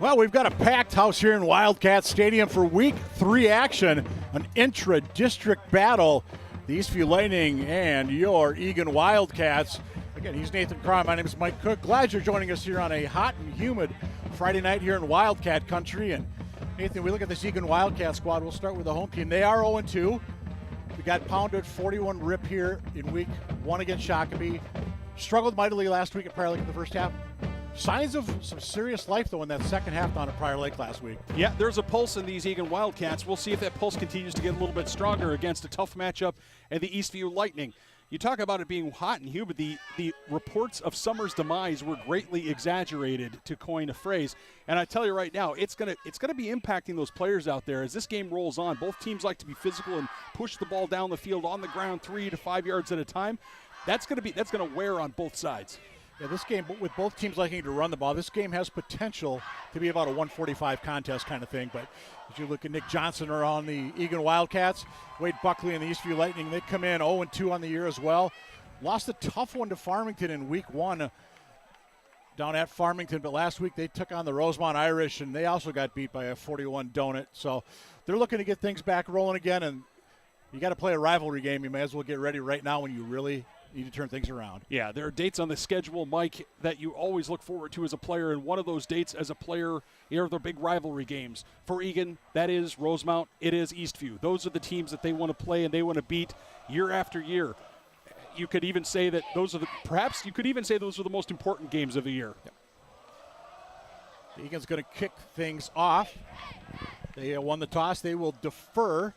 Well, we've got a packed house here in Wildcats Stadium for Week 3 action, an intra-district battle. The Eastview Lightning and your Eagan Wildcats. Again, he's Nathan Crum. My name is Mike Cook. Glad you're joining us here on a hot and humid Friday night here in Wildcat country. And Nathan, we look at this Eagan Wildcat squad. We'll start with the home team. They are 0-2. We got pounded 41 rip here in Week 1 against Shakopee. Struggled mightily last week at Prior Lake in the first half. Signs of some serious life, though, in that second half down at Prior Lake last week. Yeah, there's a pulse in these Eagan Wildcats. We'll see if that pulse continues to get a little bit stronger against a tough matchup and the Eastview Lightning. You talk about it being hot and humid. The reports of summer's demise were greatly exaggerated, to coin a phrase. And I tell you right now, it's gonna be impacting those players out there as this game rolls on. Both teams like to be physical and push the ball down the field on the ground 3 to 5 yards at a time. That's gonna wear on both sides. Yeah, this game, with both teams liking to run the ball, this game has potential to be about a 145 contest kind of thing. But as you look at Nick Johnson around the Eagan Wildcats, Wade Buckley and the Eastview Lightning, they come in 0-2 on the year as well. Lost a tough one to Farmington in Week 1 down at Farmington, but last week they took on the Rosemont Irish, and they also got beat by a 41 donut. So they're looking to get things back rolling again, and you got to play a rivalry game. You may as well get ready right now when you really need to turn things around. Yeah, there are dates on the schedule, Mike, that you always look forward to as a player, and one of those dates as a player are the big rivalry games. For Eagan, that is Rosemount, it is Eastview. Those are the teams that they want to play and they want to beat year after year. You could even say that those are the most important games of the year. Yep. Eagan's going to kick things off. They won the toss. They will defer.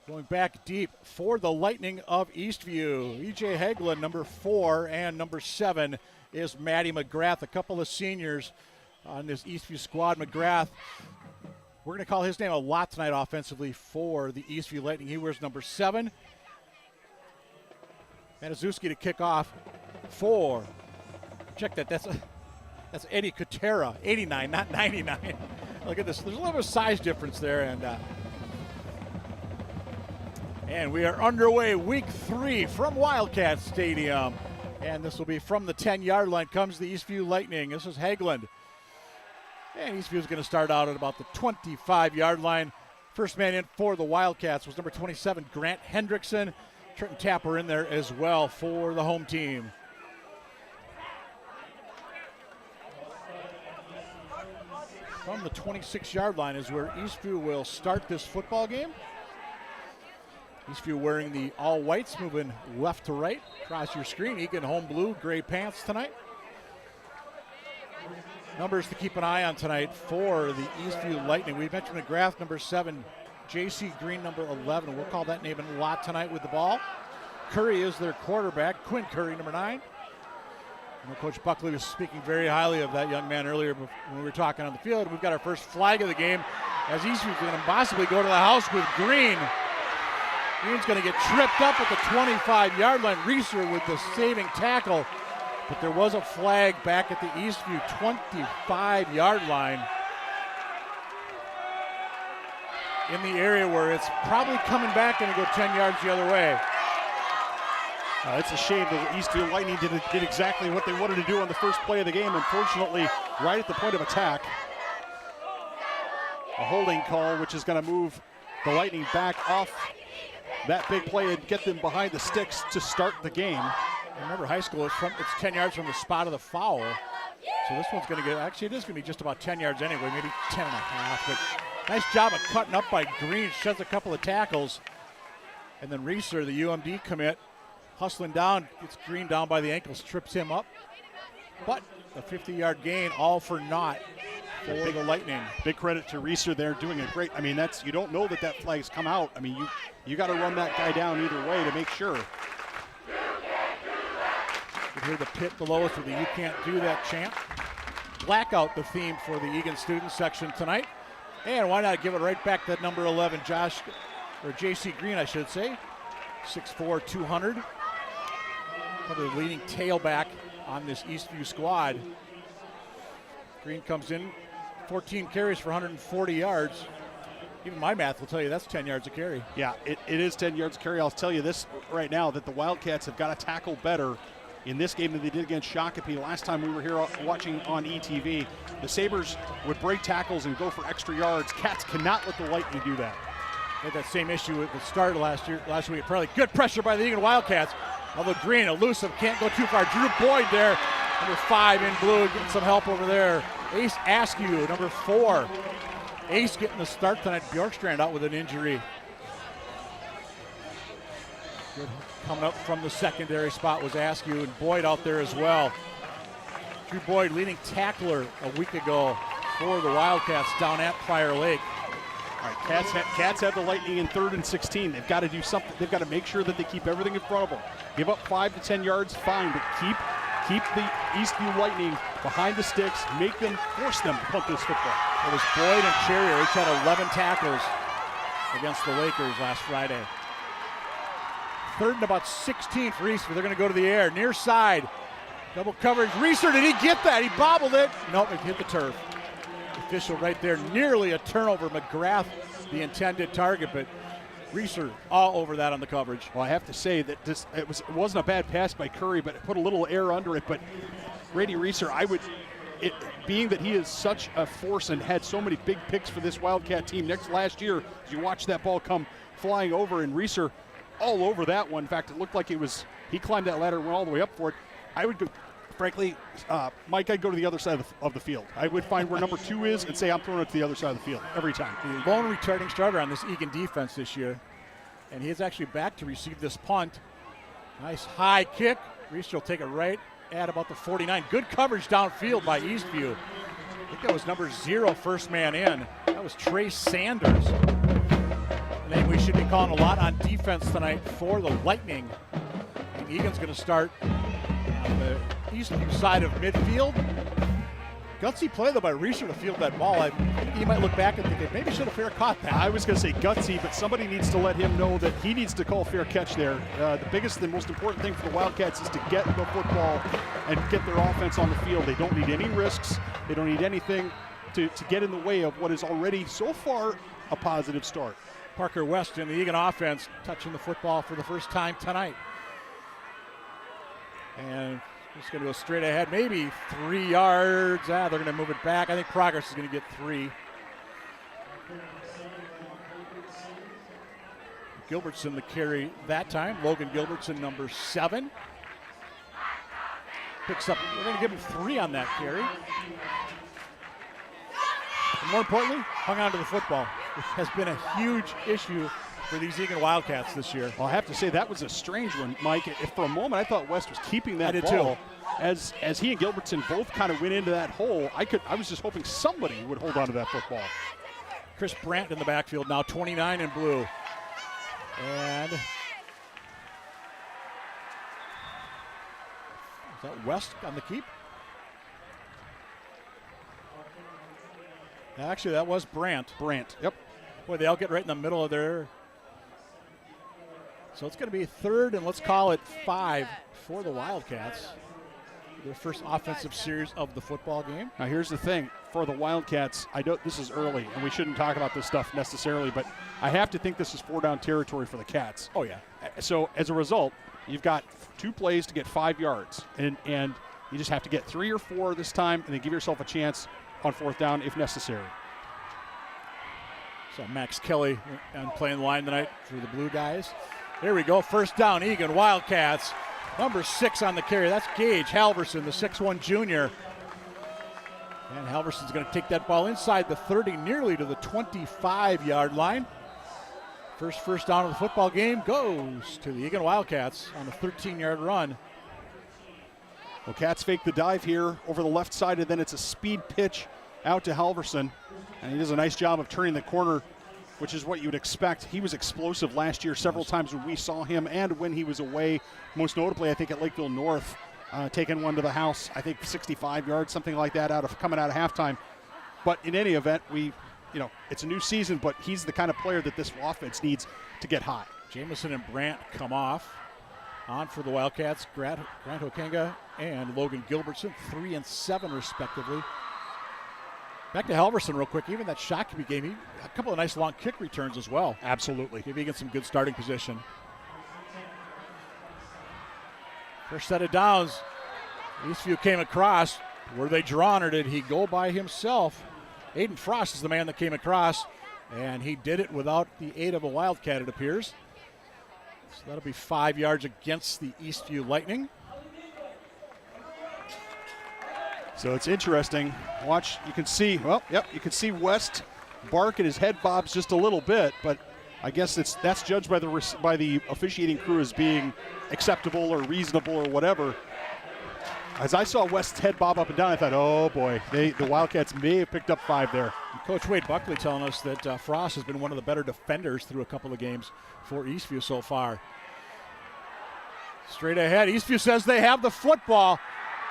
Going back deep for the Lightning of Eastview. E.J. Hagelin, number 4, and number 7 is Maddie McGrath, a couple of seniors on this Eastview squad. McGrath, we're going to call his name a lot tonight offensively for the Eastview Lightning. He wears number 7. Matuszewski to kick off for, check that, that's Eddie Kutera, 89, not 99. Look at this, there's a little bit of size difference there, and we are underway, week 3 from Wildcats Stadium. And this will be from the 10-yard line comes the Eastview Lightning. This is Hagelin. And Eastview is going to start out at about the 25-yard line. First man in for the Wildcats was number 27, Grant Hendrickson. Trenton Tapper in there as well for the home team. From the 26-yard line is where Eastview will start this football game. Eastview wearing the all-whites, moving left to right. Across your screen, Eagan home blue, gray pants tonight. Numbers to keep an eye on tonight for the Eastview Lightning. We mentioned McGrath, number 7. J.C. Green, number 11. We'll call that name a lot tonight with the ball. Curry is their quarterback. Quinn Curry, number 9. And Coach Buckley was speaking very highly of that young man earlier when we were talking on the field. We've got our first flag of the game as Eastview's going to possibly go to the house with Green. Green's going to get tripped up at the 25-yard line. Reeser with the saving tackle. But there was a flag back at the Eastview 25-yard line in the area where it's probably coming back and go 10 yards the other way. It's a shame that Eastview Lightning did exactly what they wanted to do on the first play of the game. Unfortunately, right at the point of attack, a holding call, which is going to move the Lightning back off that big play and get them behind the sticks to start the game. Remember, high school is it's 10 yards from the spot of the foul. So this one's going to get, actually it is going to be just about 10 yards anyway, maybe 10 and a half. But nice job of cutting up by Green, sheds a couple of tackles. And then Reeser, the UMD commit, hustling down, gets Green down by the ankles, trips him up. But a 50-yard gain, all for naught for the Lightning. Big credit to Reeser there, doing a great, I mean, you don't know that flag's come out. I mean, you got to run that guy down either way to make sure. You hear the pit below us with the "You Can't Do That" chant. Blackout the theme for the Eagan student section tonight. And why not give it right back to that number 11, J.C. Green, I should say. 6'4", 200. Probably the leading tailback on this Eastview squad. Green comes in, 14 carries for 140 yards. Even my math will tell you that's 10 yards a carry. Yeah, it is 10 yards a carry. I'll tell you this right now, that the Wildcats have got to tackle better in this game than they did against Shakopee. Last time we were here watching on ETV, the Sabres would break tackles and go for extra yards. Cats cannot let the Lightning do that. They had that same issue at the start of last week. Probably good pressure by the Eagan Wildcats. Although Green, elusive, can't go too far. Drew Boyd there, number 5 in blue, getting some help over there. Ace Askew, number 4. Ace getting the start tonight. Bjorkstrand out with an injury. Good. Coming up from the secondary spot was Askew, and Boyd out there as well. Drew Boyd, leading tackler a week ago for the Wildcats down at Prior Lake. All right, Cats have the Lightning in 3rd and 16. They've got to do something. They've got to make sure that they keep everything in front of them. Give up 5 to 10 yards, fine, but keep the Eastview Lightning behind the sticks. Force them to punt this football. It was Boyd and Cherrier. Each had 11 tackles against the Lakers last Friday. 3rd and about 16 for Eastview. They're going to go to the air, near side. Double coverage. Reeser, did he get that? He bobbled it. Nope, it hit the turf. Official right there, nearly a turnover. McGrath, the intended target, but Reeser all over that on the coverage. Well, I have to say that it wasn't a bad pass by Curry, but it put a little air under it. But Brady Reeser, being that he is such a force and had so many big picks for this Wildcat team last year, as you watch that ball come flying over, and Reeser all over that one. In fact, it looked like it was He climbed that ladder and went all the way up for it. I would go, frankly, Mike, I'd go to the other side of the field. I would find where number 2 is and say I'm throwing it to the other side of the field every time. The lone returning starter on this Eagan defense this year. And he is actually back to receive this punt. Nice high kick. Reese will take it right at about the 49. Good coverage downfield by Eastview. I think that was number 0, first man in. That was Trey Sanders. And then we should be calling a lot on defense tonight for the Lightning. And Egan's going to start on the Eastview side of midfield. Gutsy play, though, by Reeser to field that ball. I think he might look back and think maybe should have fair caught that. I was going to say gutsy, but somebody needs to let him know that he needs to call fair catch there. The biggest and most important thing for the Wildcats is to get the football and get their offense on the field. They don't need any risks. They don't need anything to get in the way of what is already so far a positive start. Parker West in the Eagan offense touching the football for the first time tonight. And just going to go straight ahead, maybe 3 yards. They're going to move it back. I think Progress is going to get 3. Gilbertson the carry that time. Logan Gilbertson, number 7. Picks up, we're going to give him 3 on that carry. And more importantly, hung on to the football, which has been a huge issue for these Eagan Wildcats this year. Well, I have to say that was a strange one, Mike. If for a moment I thought West was keeping that I did ball. too. As he and Gilbertson both kind of went into that hole, I was just hoping somebody would hold on to that football. Chris Brandt in the backfield now, 29 in blue. And is that West on the keep? Actually, that was Brandt. Yep. Boy, they all get right in the middle of there. So it's going to be 3rd and let's call it 5 for the Wildcats. Their first offensive series of the football game. Now here's the thing for the Wildcats. I know this is early and we shouldn't talk about this stuff necessarily, but I have to think this is 4-down territory for the Cats. Oh yeah. So as a result, you've got 2 plays to get 5 yards, and you just have to get 3 or 4 this time, and then give yourself a chance on 4th down if necessary. So Max Kelly on playing the line tonight for the Blue guys. Here we go, 1st down, Eagan Wildcats. Number 6 on the carry, that's Gage Halverson, the 6'1 junior. And Halverson's going to take that ball inside the 30, nearly to the 25-yard line. First down of the football game goes to the Eagan Wildcats on a 13-yard run. Well, Cats fake the dive here over the left side, and then it's a speed pitch out to Halverson. And he does a nice job of turning the corner, which is what you would expect. He was explosive last year several times when we saw him and when he was away, most notably I think at Lakeville North, taking one to the house, I think 65 yards, something like that, coming out of halftime. But in any event, it's a new season, but he's the kind of player that this offense needs to get hot. Jamison and Brandt come off. On for the Wildcats, Grant Hokenga and Logan Gilbertson, 3 and 7 respectively. Back to Halverson real quick. Even that Shakopee game, he a couple of nice long kick returns as well. Absolutely. Give Egan some good starting position. First set of downs. Eastview came across. Were they drawn or did he go by himself? Aiden Frost is the man that came across, and he did it without the aid of a Wildcat, it appears. So that'll be 5 yards against the Eastview Lightning. So it's interesting. Watch, you can see, you can see West bark and his head bobs just a little bit, but I guess that's judged by the officiating crew as being acceptable or reasonable or whatever. As I saw West's head bob up and down, I thought, oh boy, the Wildcats may have picked up 5 there. Coach Wade Buckley telling us that Frost has been one of the better defenders through a couple of games for Eastview so far. Straight ahead, Eastview says they have the football.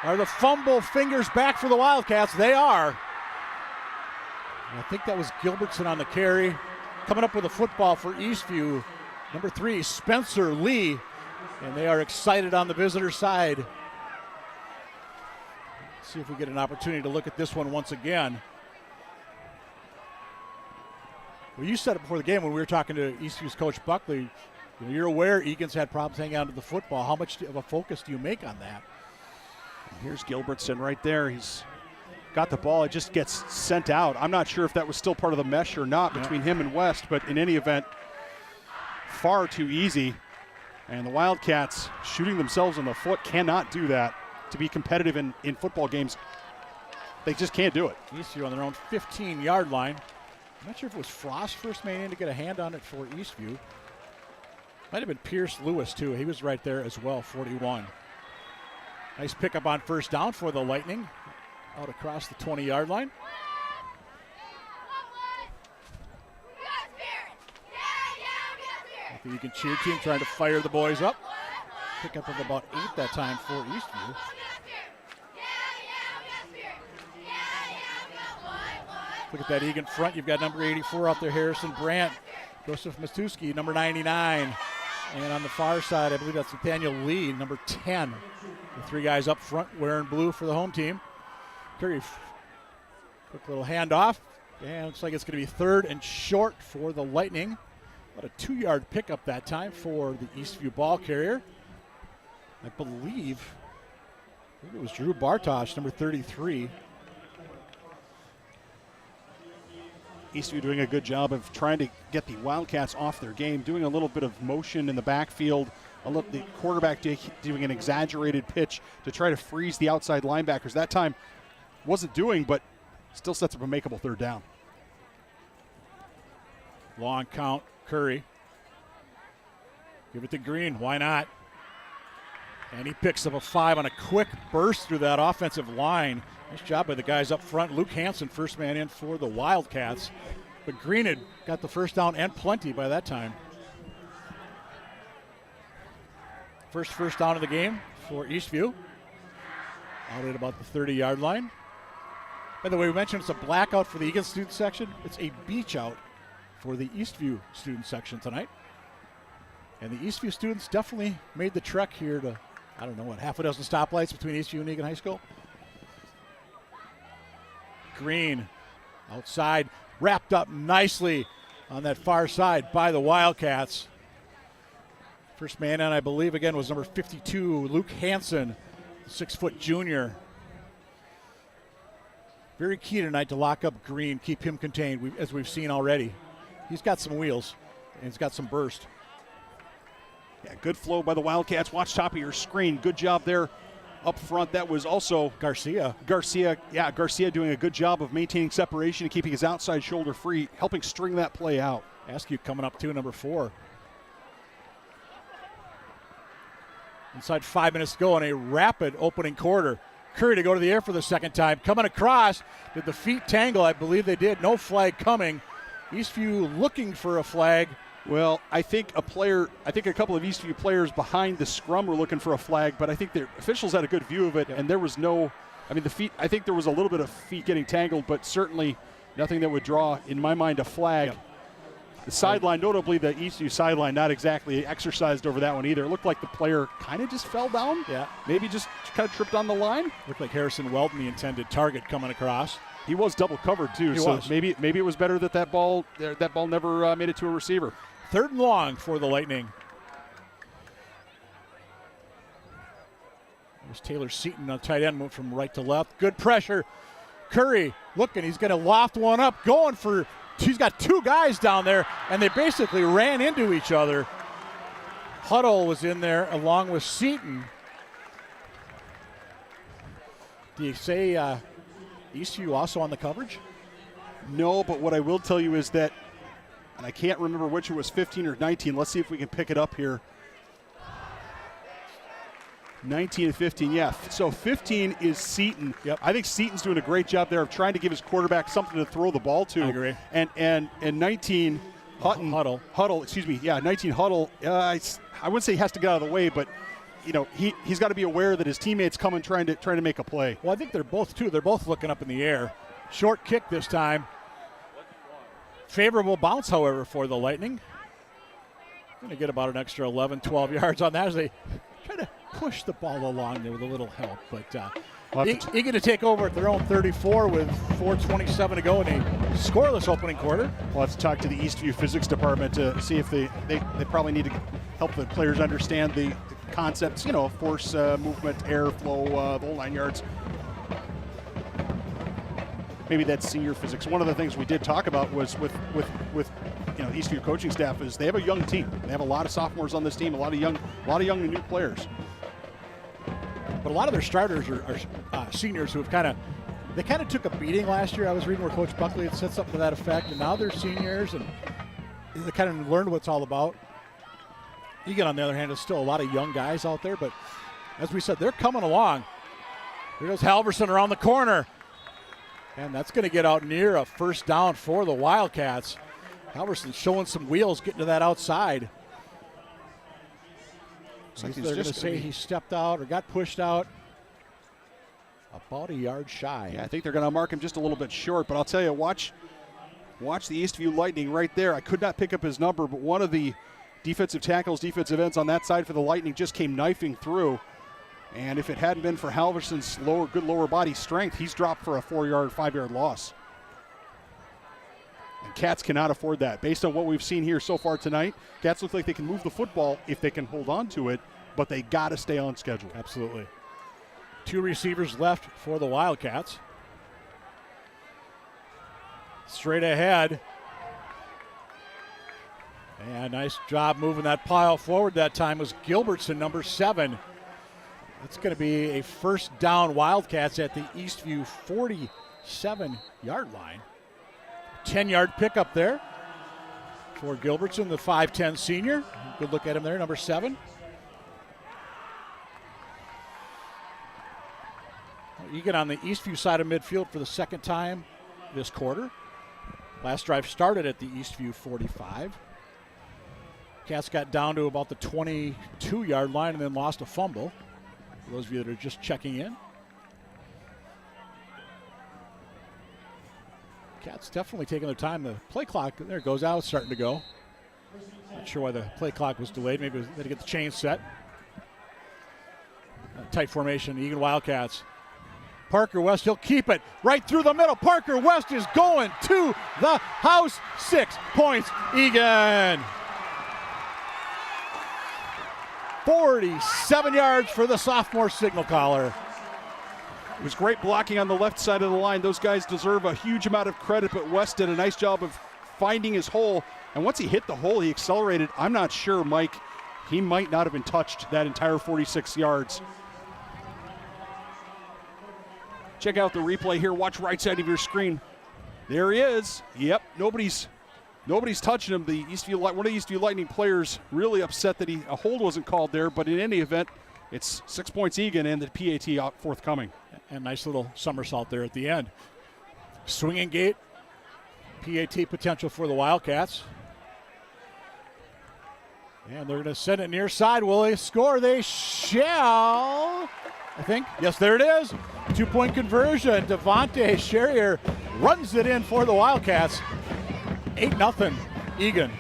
Are the fumble fingers back for the Wildcats? They are. And I think that was Gilbertson on the carry. Coming up with a football for Eastview, number 3, Spencer Lee. And they are excited on the visitor side. Let's see if we get an opportunity to look at this one once again. Well, you said it before the game when we were talking to Eastview's coach Buckley. You're aware Egan's had problems hanging on to the football. How much of a focus do you make on that? Here's Gilbertson right there. He's got the ball. It just gets sent out. I'm not sure if that was still part of the mesh or not between him and West, but in any event, far too easy. And the Wildcats shooting themselves in the foot cannot do that to be competitive in football games. They just can't do it. Eastview on their own 15-yard line. I'm not sure if it was Frost first man in to get a hand on it for Eastview. Might have been Pierce Lewis, too. He was right there as well, 41. Nice pickup on first down for the Lightning. Out across the 20-yard line. The Eagan cheer team trying to fire the boys up. Pickup of about 8 that time for Eastview. Look at that Eagan front. You've got number 84 out there, Harrison Brandt. Joseph Matuski, number 99. And on the far side, I believe that's Nathaniel Lee, number 10. The 3 guys up front wearing blue for the home team. Curry, quick little handoff. And looks like it's going to be 3rd and short for the Lightning. About a 2-yard pickup that time for the Eastview ball carrier. I believe it was Drew Bartosh, number 33. Eastview doing a good job of trying to get the Wildcats off their game, doing a little bit of motion in the backfield, the quarterback doing an exaggerated pitch to try to freeze the outside linebackers. That time wasn't doing, but still sets up a makeable 3rd down. Long count, Curry. Give it to Green, why not? And he picks up a 5 on a quick burst through that offensive line. Nice job by the guys up front. Luke Hansen, first man in for the Wildcats. But Green had got the first down and plenty by that time. First down of the game for Eastview. Out at about the 30-yard line. By the way, we mentioned it's a blackout for the Eagan student section. It's a beach out for the Eastview student section tonight. And the Eastview students definitely made the trek here to, I don't know what, half a dozen stoplights between Eastview and Eagan High School. Green outside, wrapped up nicely on that far side by the Wildcats. First man in, I believe, again, was number 52, Luke Hansen, 6-foot junior. Very key tonight to lock up Green, keep him contained, as we've seen already. He's got some wheels, and he's got some burst. Yeah, good flow by the Wildcats. Watch top of your screen. Good job there up front. That was also Garcia. Garcia doing a good job of maintaining separation and keeping his outside shoulder free, helping string that play out. Askew coming up to number 4. Inside 5 minutes to go in a rapid opening quarter. Curry to go to the air for the second time. Coming across. Did the feet tangle? I believe they did. No flag coming. Eastview looking for a flag. Well, I think a couple of Eastview players behind the scrum were looking for a flag, but I think the officials had a good view of it, and there was no, the feet, I think there was a little bit of feet getting tangled, but certainly nothing that would draw, in my mind, a flag. The sideline, notably the Eastview sideline, not exactly exercised over that one either. It looked like the player kind of just fell down. Yeah. Maybe just kind of tripped on the line. Looked like Harrison Weldon, the intended target, coming across. He was double covered too, maybe it was better that ball never made it to a receiver. 3rd and long for the Lightning. There's Taylor Seaton on tight end, moved from right to left. Good pressure. Curry looking, he's going to loft one up, he's got 2 guys down there, and they basically ran into each other. Huddle was in there along with Seaton. Do you say Eastview also on the coverage? No, but what I will tell you is that, and I can't remember which it was, 15 or 19. Let's see if we can pick it up here. 19 and 15, yeah. So 15 is Seaton. Yep. I think Seaton's doing a great job there of trying to give his quarterback something to throw the ball to. I agree. And 19 Hutton. Huddle, excuse me. Yeah, 19 Huddle. I wouldn't say he has to get out of the way, but he's got to be aware that his teammates coming trying to make a play. Well, I think they're both looking up in the air. Short kick this time. Favorable bounce, however, for the Lightning. Going to get about an extra 11, 12 yards on that as they try to push the ball along there with a little help. But Eagan to take over at their own 34 with 4:27 to go in a scoreless opening quarter. We'll have to talk to the Eastview physics department to see if they probably need to help the players understand the concepts, force, movement, air flow, the whole 9 yards. maybe that senior physics. One of the things we did talk about was with Eastview coaching staff is they have a young team. They have a lot of sophomores on this team, a lot of young and new players. But a lot of their starters are seniors who have kind of took a beating last year. I was reading where Coach Buckley had said something to that effect, and now they're seniors and they kind of learned what it's all about. Eagan, on the other hand, is still a lot of young guys out there, but as we said, they're coming along. Here goes Halverson around the corner, and that's going to get out near a first down for the Wildcats. Halverson showing some wheels, getting to that outside. They're going to say he stepped out or got pushed out about a yard shy. Yeah, I think they're going to mark him just a little bit short, but I'll tell you, watch the Eastview Lightning right there. I could not pick up his number, but one of the defensive tackles, defensive ends on that side for the Lightning just came knifing through. And if it hadn't been for Halverson's good lower body strength, he's dropped for a 4-yard, 5-yard loss. And Cats cannot afford that. Based on what we've seen here so far tonight, Cats look like they can move the football if they can hold on to it, but they got to stay on schedule. Absolutely. 2 receivers left for the Wildcats. Straight ahead. And nice job moving that pile forward that time was Gilbertson, number 7. It's going to be a first down Wildcats at the Eastview 47-yard line. 10-yard pickup there for Gilbertson, the 5'10 senior. Good look at him there, number 7. Eagan on the Eastview side of midfield for the second time this quarter. Last drive started at the Eastview 45. Cats got down to about the 22-yard line and then lost a fumble. For those of you that are just checking in. Cats definitely taking their time. The play clock, there it goes out, starting to go. Not sure why the play clock was delayed. Maybe they had to get the chain set. Tight formation, Eagan Wildcats. Parker West, he'll keep it right through the middle. Parker West is going to the house. 6 points, Eagan. 47 yards for the sophomore signal caller. It was great blocking on the left side of the line. Those guys deserve a huge amount of credit, but West did a nice job of finding his hole. And once he hit the hole, he accelerated. I'm not sure, Mike, he might not have been touched that entire 46 yards. Check out the replay here. Watch right side of your screen. There he is. Yep, nobody's touching him. The one of the Eastview Lightning players really upset that a hold wasn't called there, but in any event, it's 6 points Eagan and the PAT out forthcoming. And nice little somersault there at the end. Swinging gate. PAT potential for the Wildcats. And they're going to send it near side. Will they score? They shall. I think. Yes, there it is. 2-point conversion. Devontae Sherrier runs it in for the Wildcats. 8-0 Eagan.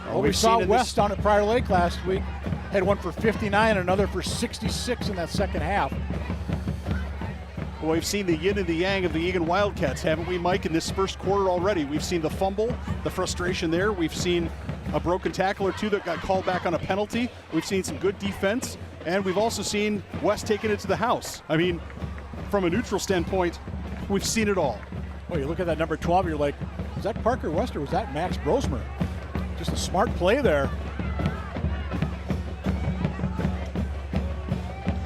Well, we saw West down at Prior Lake last week. Had one for 59 and another for 66 in that second half. Well, we've seen the yin and the yang of the Eagan Wildcats, haven't we, Mike, in this first quarter already? We've seen the fumble, the frustration there. We've seen a broken tackle or two that got called back on a penalty. We've seen some good defense, and we've also seen West taking it to the house. I mean, from a neutral standpoint, we've seen it all. Well, you look at that number 12, you're like, was that Parker West or was that Max Brosmer? Just a smart play there.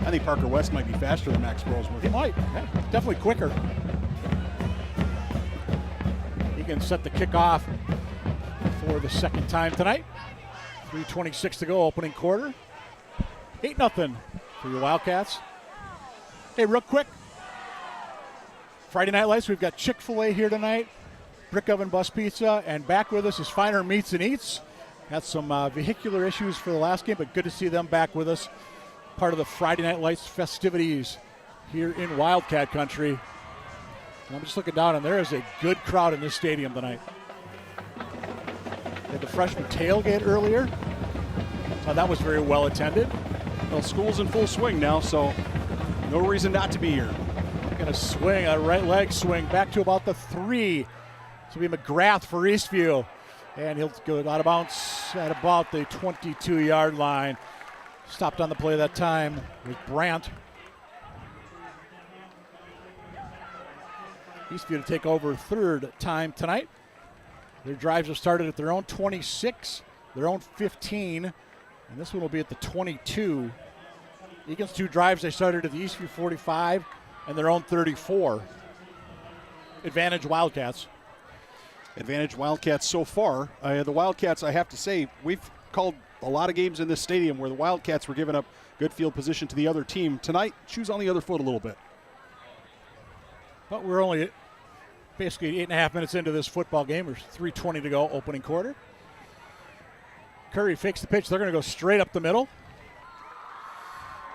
I think Parker West might be faster than Max Brosmer. He might, yeah, definitely quicker. He can set the kickoff for the second time tonight. 3:26 to go, opening quarter. 8-0 for your Wildcats. Hey, real quick. Friday Night Lights, we've got Chick-fil-A here tonight. Brick Oven Bus Pizza, and back with us is Finer Meats and Eats. Had some vehicular issues for the last game, but good to see them back with us. Part of the Friday Night Lights festivities here in Wildcat Country. And I'm just looking down, and there is a good crowd in this stadium tonight. They had the freshman tailgate earlier. So that was very well attended. Well, school's in full swing now, so no reason not to be here. Going to swing, a right leg swing back to about the 3. So it'll be McGrath for Eastview. And he'll go out of bounds at about the 22-yard line. Stopped on the play that time with Brandt. Eastview to take over third time tonight. Their drives have started at their own 26, their own 15, and this one will be at the 22. Eagan's 2 drives, they started at the Eastview 45 and their own 34. Advantage Wildcats. Advantage Wildcats so far. The Wildcats, I have to say, we've called a lot of games in this stadium where the Wildcats were giving up good field position to the other team. Tonight, shoes on the other foot a little bit. But we're only basically 8.5 minutes into this football game. There's 3:20 to go, opening quarter. Curry fakes the pitch. They're going to go straight up the middle.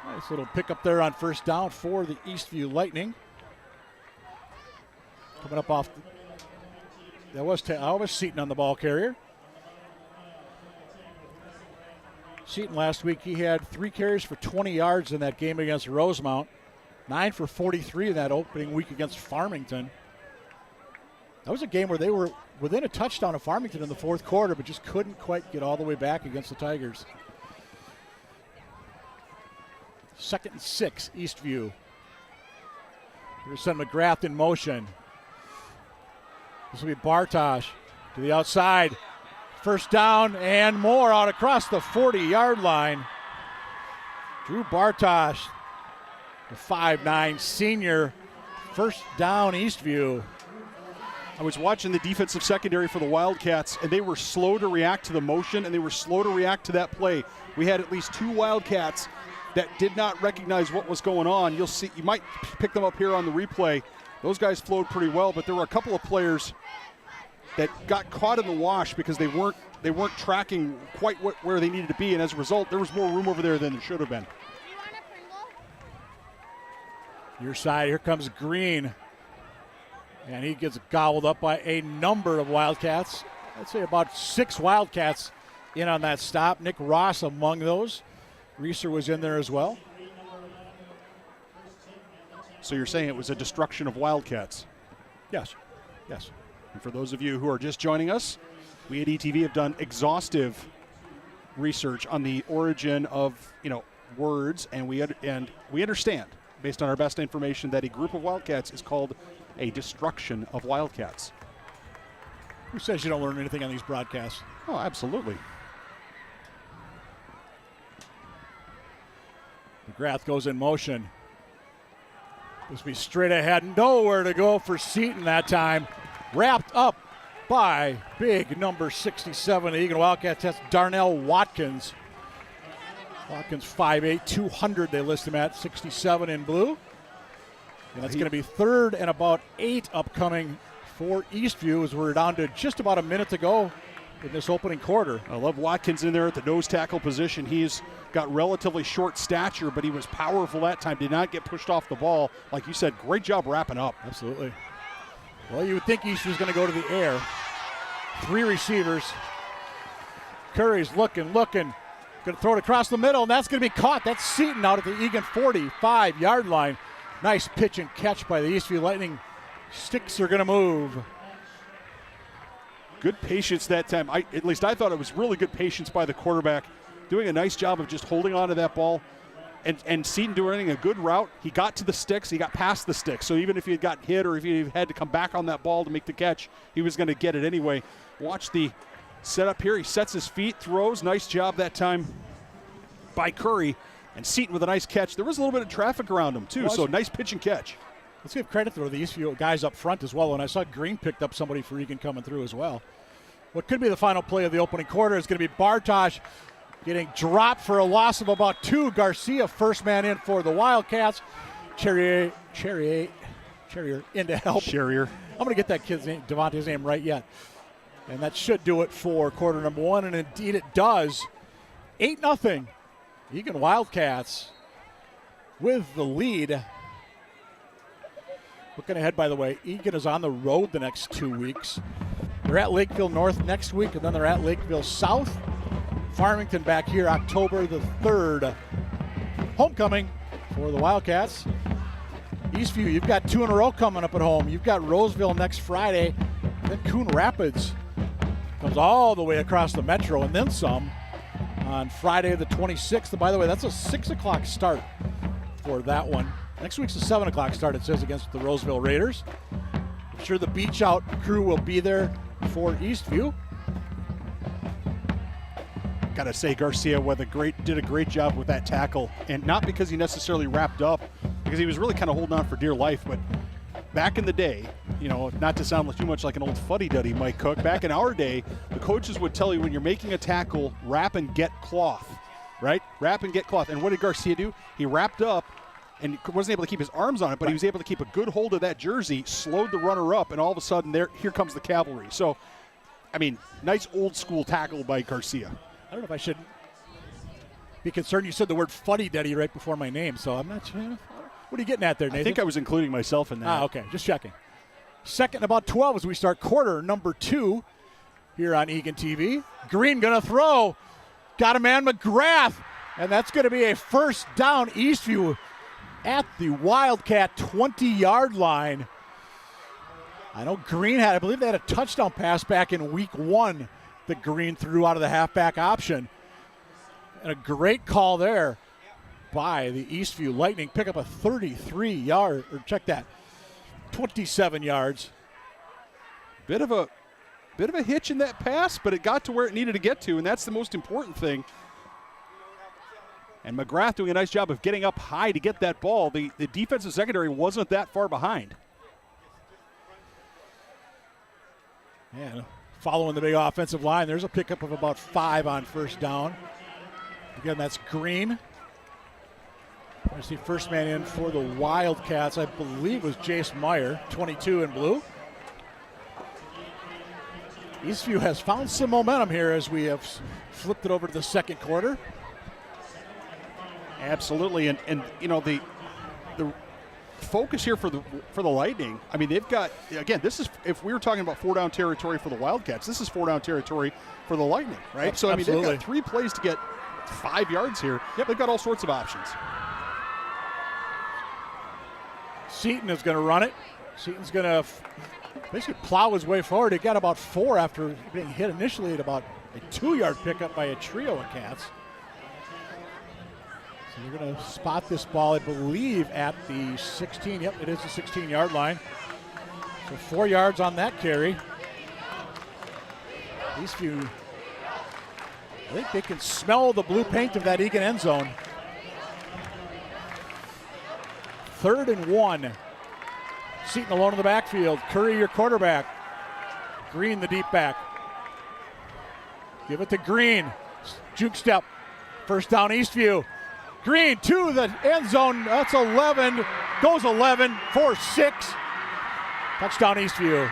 Nice little pickup there on first down for the Eastview Lightning. Coming up off, that was Seaton on the ball carrier. Seaton last week, he had 3 carries for 20 yards in that game against Rosemount. 9 for 43 in that opening week against Farmington. That was a game where they were within a touchdown of Farmington in the fourth quarter, but just couldn't quite get all the way back against the Tigers. 2nd and 6, Eastview. Here's send McGrath in motion. This will be Bartosh to the outside. First down and more out across the 40-yard line. Drew Bartosh, the 5'9" senior. First down, Eastview. I was watching the defensive secondary for the Wildcats, and they were slow to react to the motion, and they were slow to react to that play. We had at least 2 Wildcats that did not recognize what was going on. You'll see, you might pick them up here on the replay. Those guys flowed pretty well, but there were a couple of players that got caught in the wash because they weren't tracking quite where they needed to be, and as a result, there was more room over there than there should have been. Your side, here comes Green. And he gets gobbled up by a number of Wildcats. I'd say about 6 Wildcats in on that stop. Nick Ross among those. Reeser was in there as well. So you're saying it was a destruction of Wildcats? Yes. Yes. And for those of you who are just joining us, we at ETV have done exhaustive research on the origin of, words, and we understand, based on our best information, that a group of Wildcats is called a destruction of Wildcats. Who says you don't learn anything on these broadcasts? Oh, absolutely. McGrath goes in motion. This will be straight ahead. Nowhere to go for Seaton that time. Wrapped up by big number 67, the Eagan Wildcats. That's Darnell Watkins. Watkins 5'8", 200 they list him at, 67 in blue. And that's going to be 3rd and about 8 upcoming for Eastview as we're down to just about a minute to go in this opening quarter. I love Watkins in there at the nose tackle position. He's got relatively short stature, but he was powerful that time. Did not get pushed off the ball. Like you said, great job wrapping up. Absolutely. Well, you would think Eastview's going to go to the air. 3 receivers. Curry's looking. Going to throw it across the middle, and that's going to be caught. That's Seaton out at the Eagan 45-yard line. Nice pitch and catch by the Eastview Lightning. Sticks are going to move. Good patience that time. At least I thought it was really good patience by the quarterback, doing a nice job of just holding on to that ball. And Seaton doing a good route. He got to the sticks. He got past the sticks. So even if he had got hit or if he had to come back on that ball to make the catch, he was going to get it anyway. Watch the setup here. He sets his feet, throws. Nice job that time by Curry. And Seaton with a nice catch. There was a little bit of traffic around him, too, so nice pitch and catch. Let's give credit to the Eastview guys up front as well. And I saw Green picked up somebody for Eagan coming through as well. What could be the final play of the opening quarter is going to be Bartosh getting dropped for a loss of about 2. Garcia, first man in for the Wildcats. Charrier in to help. Charrier. I'm going to get that kid's name, Devontae's name right yet. And that should do it for quarter number 1, and indeed it does. 8-0. Eagan Wildcats with the lead. Looking ahead, by the way, Eagan is on the road the next 2 weeks. They're at Lakeville North next week, and then they're at Lakeville South. Farmington back here October the 3rd. Homecoming for the Wildcats. Eastview, you've got 2 in a row coming up at home. You've got Roseville next Friday, and then Coon Rapids comes all the way across the metro and then some on Friday the 26th. And by the way, that's a 6 o'clock start for that one. Next week's a 7 o'clock start, it says, against the Roseville Raiders. sure the beach out crew will be there for Eastview. Gotta say, Garcia did a great job with that tackle, and not because he necessarily wrapped up, because he was really kind of holding on for dear life. But back in the day, you know, not to sound too much like an old fuddy-duddy, Mike Cook, back in our day, the coaches would tell you when you're making a tackle, wrap and get cloth, right? Wrap and get cloth. And what did Garcia do? He wrapped up and wasn't able to keep his arms on it, but he was able to keep a good hold of that jersey, slowed the runner up, and all of a sudden, here comes the cavalry. So, I mean, nice old-school tackle by Garcia. I don't know if I should be concerned. You said the word fuddy-duddy right before my name, so I'm not sure. What are you getting at there, Nathan? I think I was including myself in that. Okay, just checking. Second and about 12 as we start quarter number 2 here on Eagan TV. Green going to throw. Got a man, McGrath, and that's going to be a first down. Eastview at the Wildcat 20-yard line. I know Green I believe they had a touchdown pass back in week 1 that Green threw out of the halfback option. And a great call there by the Eastview Lightning. Pick up a 33-yard, or check that, 27 yards. Bit of a hitch in that pass, but it got to where it needed to get to, and that's the most important thing. And McGrath doing a nice job of getting up high to get that ball. The defensive secondary wasn't that far behind. Yeah, following the big offensive line, there's a pickup of about 5 on first down. Again, that's Green. I see first man in for the Wildcats, I believe was Jace Meyer, 22 in blue. Eastview has found some momentum here as we have flipped it over to the second quarter. Absolutely, and you know the focus here for the Lightning. I mean, they've got, again, this is, if we were talking about 4-down territory for the Wildcats, this is 4-down territory for the Lightning, right? So I mean, they've got 3 plays to get 5 yards here. Yep, they've got all sorts of options. Seaton is going to run it. Seaton's going to basically plow his way forward. He got about 4 after being hit initially at about a 2-yard pickup by a trio of Cats. So they're going to spot this ball, I believe, at the 16. Yep, it is the 16-yard line. So 4 yards on that carry. Eastview, I think they can smell the blue paint of that Eagan end zone. 3rd and 1. Seaton alone in the backfield. Curry, your quarterback. Green, the deep back. Give it to Green. Juke step. First down, Eastview. Green to the end zone. That's 11. Goes 11 for 6. Touchdown, Eastview.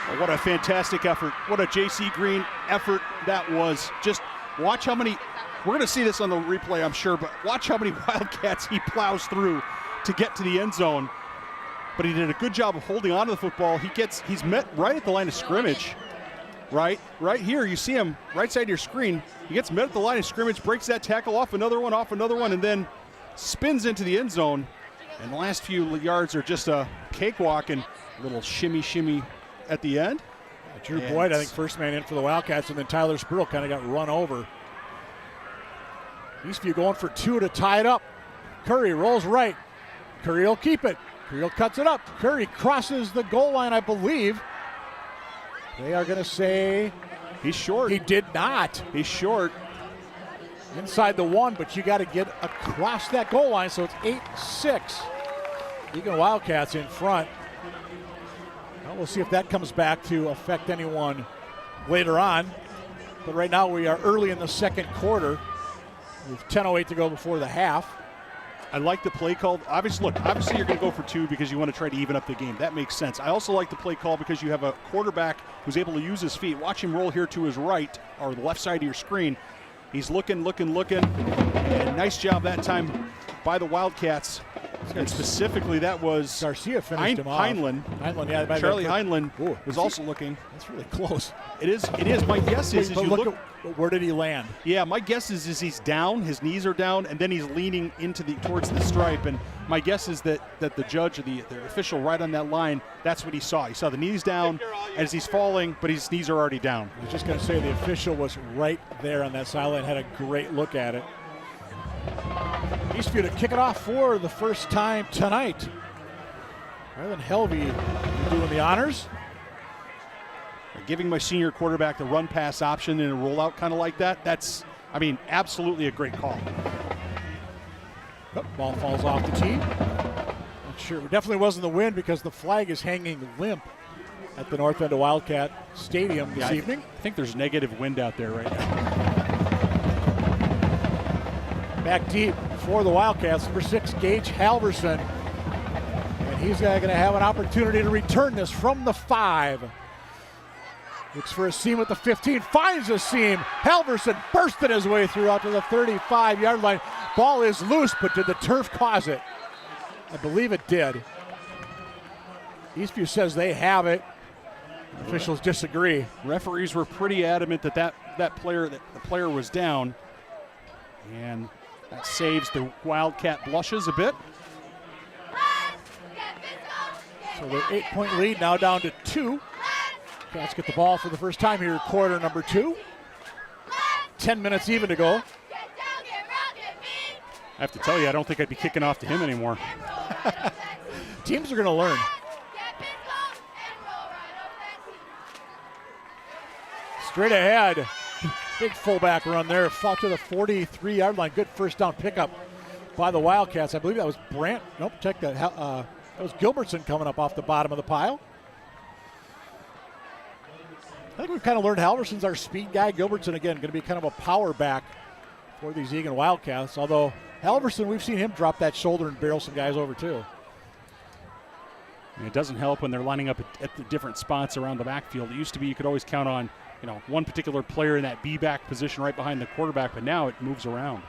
Oh, what a fantastic effort. What a J.C. Green effort that was. Just watch how many, we're going to see this on the replay, I'm sure, but watch how many Wildcats he plows through to get to the end zone. But he did a good job of holding on to the football. He's met right at the line of scrimmage. Right here, you see him right side of your screen. He gets met at the line of scrimmage, breaks that tackle off another one, and then spins into the end zone. And the last few yards are just a cakewalk and a little shimmy at the end. Drew Boyd, I think, first man in for the Wildcats, and then Tyler Spurl kind of got run over. Eastview going for 2 to tie it up. Curry rolls right. Curry will keep it. Curry cuts it up. Curry crosses the goal line, I believe. They are going to say he's short. He did not. He's short. Inside the 1, but you got to get across that goal line, so it's 8-6. Eagan Wildcats in front. Well, we'll see if that comes back to affect anyone later on. But right now we are early in the second quarter with 10:08 to go before the half. I like the play call. Obviously you're going to go for 2 because you want to try to even up the game. That makes sense. I also like the play call because you have a quarterback who's able to use his feet. Watch him roll here to his right, or the left side of your screen. He's looking. And nice job that time by the Wildcats. And specifically, that was Garcia finished him off. Heinlein. Yeah, Charlie Heinlein was also looking. That's really close. It is. My guess is, but look at where did he land? Yeah, my guess is he's down. His knees are down, and then he's leaning towards the stripe. And my guess is that the judge or the official right on that line, that's what he saw. He saw the knees down as he's falling, but his knees are already down. I was just going to say the official was right there on that sideline, had a great look at it. Eastview to kick it off for the first time tonight. Rather than Helvey doing the honors. Giving my senior quarterback the run pass option in a rollout kind of like that, that's, I mean, absolutely a great call. Oh, ball falls off the tee. Not sure, it definitely wasn't the wind because the flag is hanging limp at the north end of Wildcat Stadium this evening. I think there's negative wind out there right now. Back deep for the Wildcats, number 6, Gage Halverson. And he's going to have an opportunity to return this from the 5. Looks for a seam at the 15, finds a seam. Halverson bursting his way through out to the 35-yard line. Ball is loose, but did the turf cause it? I believe it did. Eastview says they have it. Officials disagree. Referees were pretty adamant that the player was down, and that saves the Wildcat blushes a bit. So their 8-point lead now down to 2. Cats get the ball for the first time here, quarter number 2. 10 minutes even to go. I have to tell you, I don't think I'd be kicking off to him anymore. Teams are going to learn. Straight ahead. Big fullback run there. Fall to the 43-yard line. Good first down pickup by the Wildcats. I believe that was Brant. Nope, check that. That was Gilbertson coming up off the bottom of the pile. I think we've kind of learned Halverson's our speed guy. Gilbertson, again, going to be kind of a power back for these Eagan Wildcats. Although Halverson, we've seen him drop that shoulder and barrel some guys over too. And it doesn't help when they're lining up at the different spots around the backfield. It used to be you could always count on, you know, one particular player in that B-back position right behind the quarterback, but now it moves around.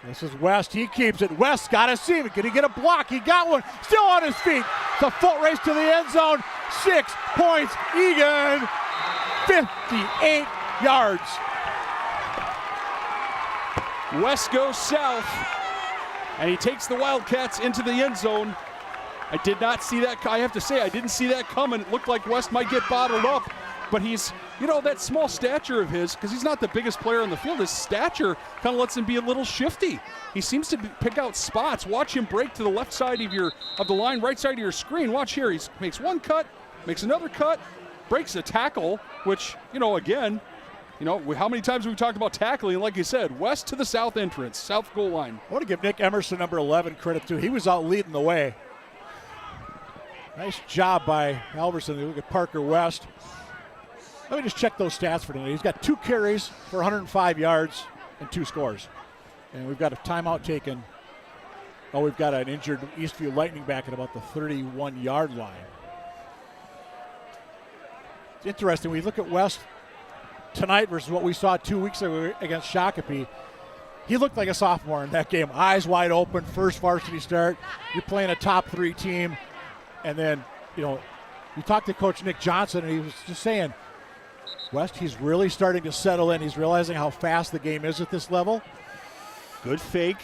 This is West. He keeps it. West got a seam. Can he get a block? He got one. Still on his feet. The foot race to the end zone. 6 points. Eagan. 58 yards. West goes south, and he takes the Wildcats into the end zone. I did not see that. I have to say, I didn't see that coming. It looked like West might get bottled up, but he's, you know, that small stature of his, because he's not the biggest player on the field, his stature kind of lets him be a little shifty. He seems to pick out spots. Watch him break to the left side of the line, right side of your screen. Watch here. He makes one cut, makes another cut, breaks a tackle, which, you know, again, you know, how many times have we talked about tackling? Like you said, west to the south entrance, south goal line. I want to give Nick Emerson, number 11, credit too. He was out leading the way. Nice job by Halverson. Look at Parker West. Let me just check those stats for tonight. He's got 2 carries for 105 yards and 2 scores. And we've got a timeout taken. Oh, we've got an injured Eastview Lightning back at about the 31-yard line. It's interesting. We look at West tonight versus what we saw 2 weeks ago against Shakopee. He looked like a sophomore in that game. Eyes wide open, first varsity start. You're playing a top 3 team. And then, you know, you talked to Coach Nick Johnson, and he was just saying, West, he's really starting to settle in. He's realizing how fast the game is at this level. Good fake.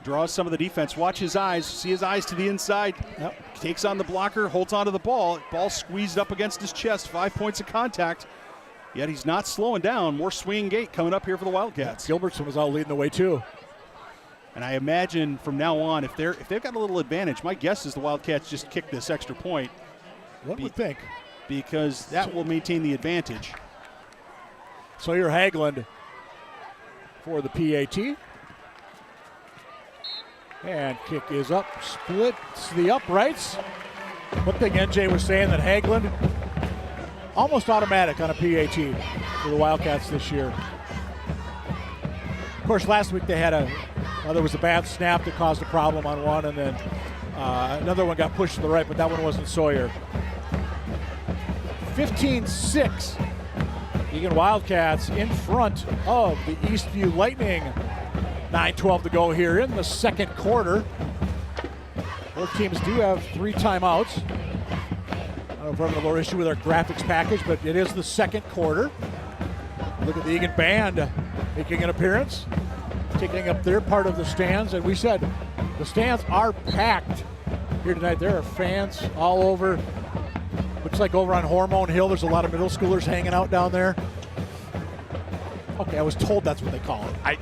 Draws some of the defense. Watch his eyes. See his eyes to the inside. Yep. Takes on the blocker, holds onto the ball. Ball squeezed up against his chest. 5 points of contact. Yet he's not slowing down. More swinging gait coming up here for the Wildcats. Gilbertson was out leading the way too. And I imagine from now on, if they've got a little advantage, my guess is the Wildcats just kick this extra point. One would think. Because that will maintain the advantage. Sawyer Haglund for the PAT. And kick is up, splits the uprights. One thing NJ was saying that Haglund, almost automatic on a PAT for the Wildcats this year. Of course, last week they had there was a bad snap that caused a problem on one, and then another one got pushed to the right, but that one wasn't Sawyer. 15-6. Eagan Wildcats in front of the Eastview Lightning. 9:12 to go here in the second quarter. Both teams do have 3 timeouts. I don't know if we're having a little issue with our graphics package, but it is the second quarter. Look at the Eagan band making an appearance, taking up their part of the stands. And we said the stands are packed here tonight. There are fans all over. Looks like over on Hormone Hill, there's a lot of middle schoolers hanging out down there. Okay, I was told that's what they call it. I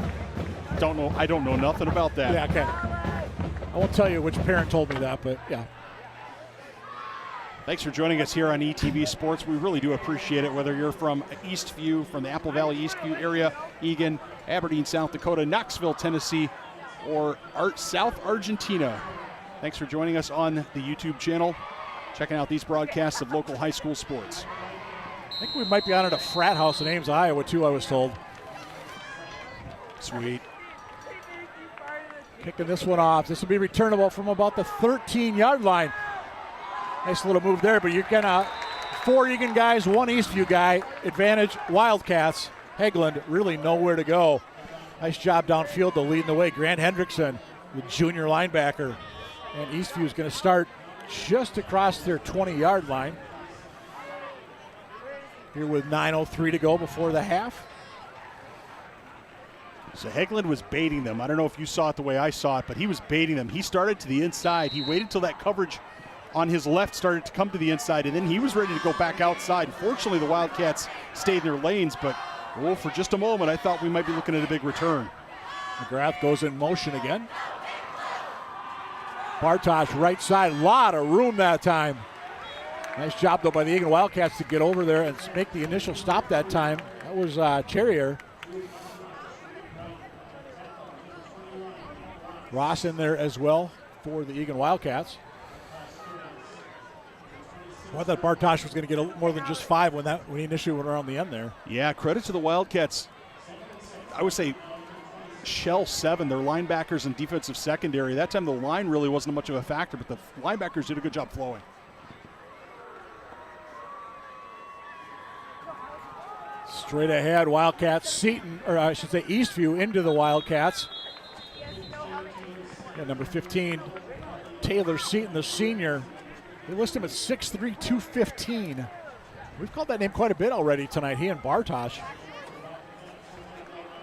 don't know nothing about that. Yeah, okay. I won't tell you which parent told me that, but yeah. Thanks for joining us here on ETV Sports. We really do appreciate it, whether you're from Eastview, from the Apple Valley Eastview area, Eagan, Aberdeen, South Dakota, Knoxville, Tennessee, or South Argentina. Thanks for joining us on the YouTube channel, checking out these broadcasts of local high school sports. I think we might be on at a frat house in Ames, Iowa, too, I was told. Sweet. Kicking this one off. This will be returnable from about the 13-yard line. Nice little move there, but you're gonna 4 Eagan guys, 1 Eastview guy. Advantage Wildcats. Hegland really nowhere to go. Nice job downfield to lead the way. Grant Hendrickson, the junior linebacker. And Eastview is going to start just across their 20-yard line. Here with 9:03 to go before the half. So Hegland was baiting them. I don't know if you saw it the way I saw it, but he was baiting them. He started to the inside. He waited till that coverage on his left started to come to the inside, and then he was ready to go back outside. Fortunately, the Wildcats stayed in their lanes, but for just a moment, I thought we might be looking at a big return. McGrath goes in motion again. Bartosh right side, a lot of room that time. Nice job, though, by the Eagan Wildcats to get over there and make the initial stop that time. That was Cherrier. Ross in there as well for the Eagan Wildcats. I thought Bartosh was going to get more than just 5 when he initially went around the end there. Yeah, credit to the Wildcats. I would say shell 7, their linebackers and defensive secondary. That time the line really wasn't much of a factor, but the linebackers did a good job flowing. Straight ahead, Wildcats, Seton, or I should say Eastview into the Wildcats. Yeah, number 15, Taylor Seton, the senior. They list him at 6'3", 215. We've called that name quite a bit already tonight, he and Bartosh.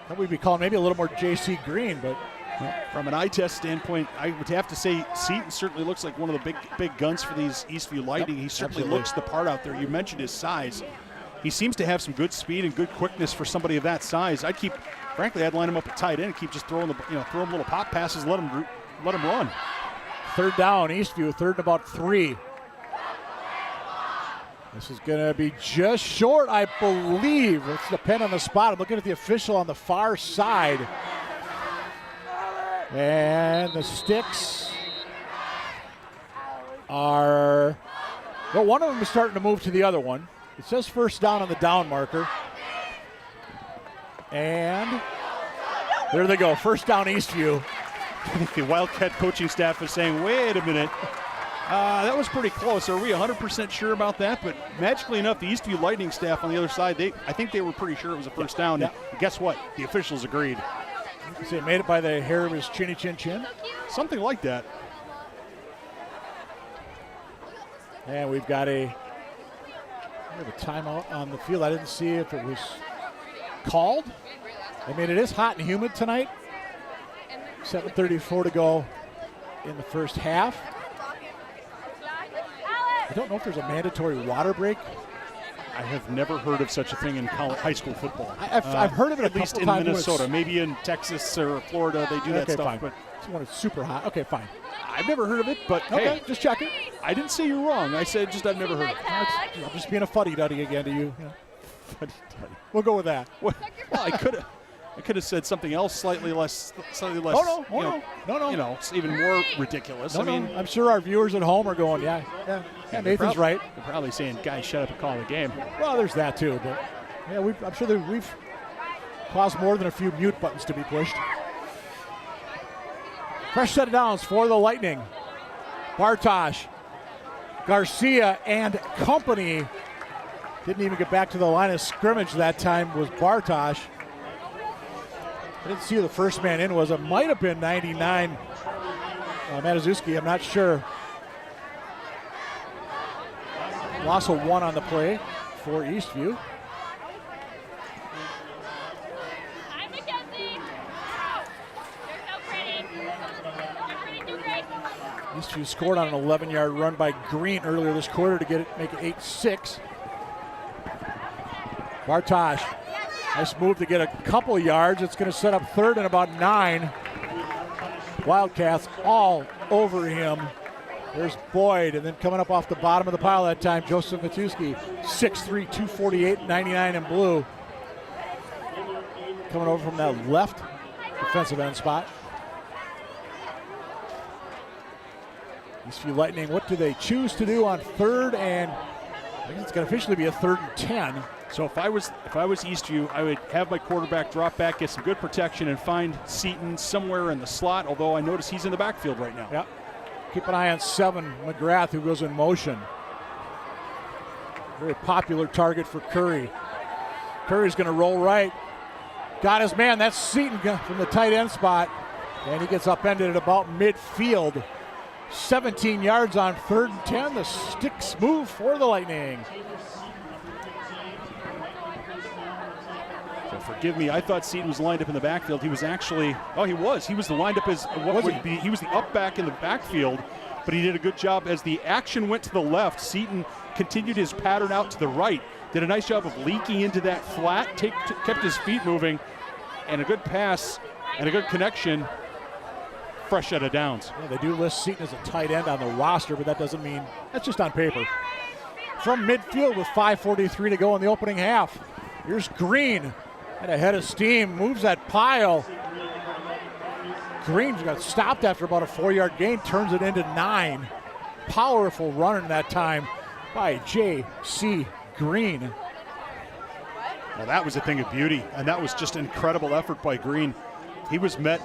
Thought we'd be calling maybe a little more J.C. Green, but from an eye test standpoint, I would have to say Seton certainly looks like one of the big guns for these Eastview Lightning. He certainly looks the part out there. You mentioned his size. He seems to have some good speed and good quickness for somebody of that size. I'd line him up at tight end and keep just throwing throw him little pop passes, let him run. Third down, Eastview, third and about 3. This is going to be just short, I believe. Let's depend on the spot. I'm looking at the official on the far side. And the sticks are, well, one of them is starting to move to the other one. It says first down on the down marker. And there they go, first down Eastview. I think the Wildcat coaching staff is saying, wait a minute. That was pretty close. Are we 100% sure about that? But magically enough, the Eastview Lightning staff on the other side, I think they were pretty sure it was a first down. Yeah. And guess what? The officials agreed. So he made it by the hair of his chinny chin chin? Something like that. And we've got a timeout on the field. I didn't see if it was called. I mean, it is hot and humid tonight. 7:34 to go in the first half. I don't know if there's a mandatory water break. I have never heard of such a thing in high school football. I've heard of it at least in Minnesota. Maybe in Texas or Florida they do that stuff. Fine. But when it's super hot. Okay, fine. I've never heard of it, but okay, hey, just check it. I didn't say you're wrong. I said just I've never heard of it. I'm just being a fuddy-duddy again to you. Fuddy-duddy. We'll go with that. Well, I could have said something else slightly less. No. It's even more ridiculous. I'm sure our viewers at home are going, yeah, Nathan's right. They're probably saying, guys, shut up and call the game. Well, there's that too, but yeah, I'm sure that we've caused more than a few mute buttons to be pushed. Fresh set of downs for the Lightning. Bartosh, Garcia, and company didn't even get back to the line of scrimmage that time was Bartosh. I didn't see who the first man in was. It might have been 99 Matuszewski, I'm not sure. Loss of 1 on the play for Eastview. Eastview scored on an 11-yard run by Green earlier this quarter to make it 8-6. Bartosh, nice move to get a couple yards. It's going to set up third and about 9. Wildcats all over him. There's Boyd, and then coming up off the bottom of the pile that time, Joseph Matuski, 6'3", 248, 99 in blue. Coming over from that left defensive end spot. Eastview Lightning, what do they choose to do on third? And I think it's going to officially be a 3rd and 10. So if I was Eastview, I would have my quarterback drop back, get some good protection, and find Seaton somewhere in the slot, although I notice he's in the backfield right now. Yep. Keep an eye on 7, McGrath, who goes in motion. Very popular target for Curry. Curry's going to roll right. Got his man. That's Seaton from the tight end spot. And he gets upended at about midfield. 17 yards on 3rd and 10. The sticks move for the Lightning. So forgive me, I thought Seaton was lined up in the backfield. He was actually, he was lined up as he was the up back in the backfield, but he did a good job as the action went to the left. Seaton continued his pattern out to the right, did a nice job of leaking into that flat, kept his feet moving, and a good pass and a good connection, fresh out of downs. Yeah, they do list Seaton as a tight end on the roster, but that doesn't mean, that's just on paper. From midfield with 5:43 to go in the opening half. Here's Green. And ahead of steam, moves that pile. Green's got stopped after about a 4-yard gain, turns it into 9. Powerful running that time by J.C. Green. Well, that was a thing of beauty, and that was just an incredible effort by Green. He was met.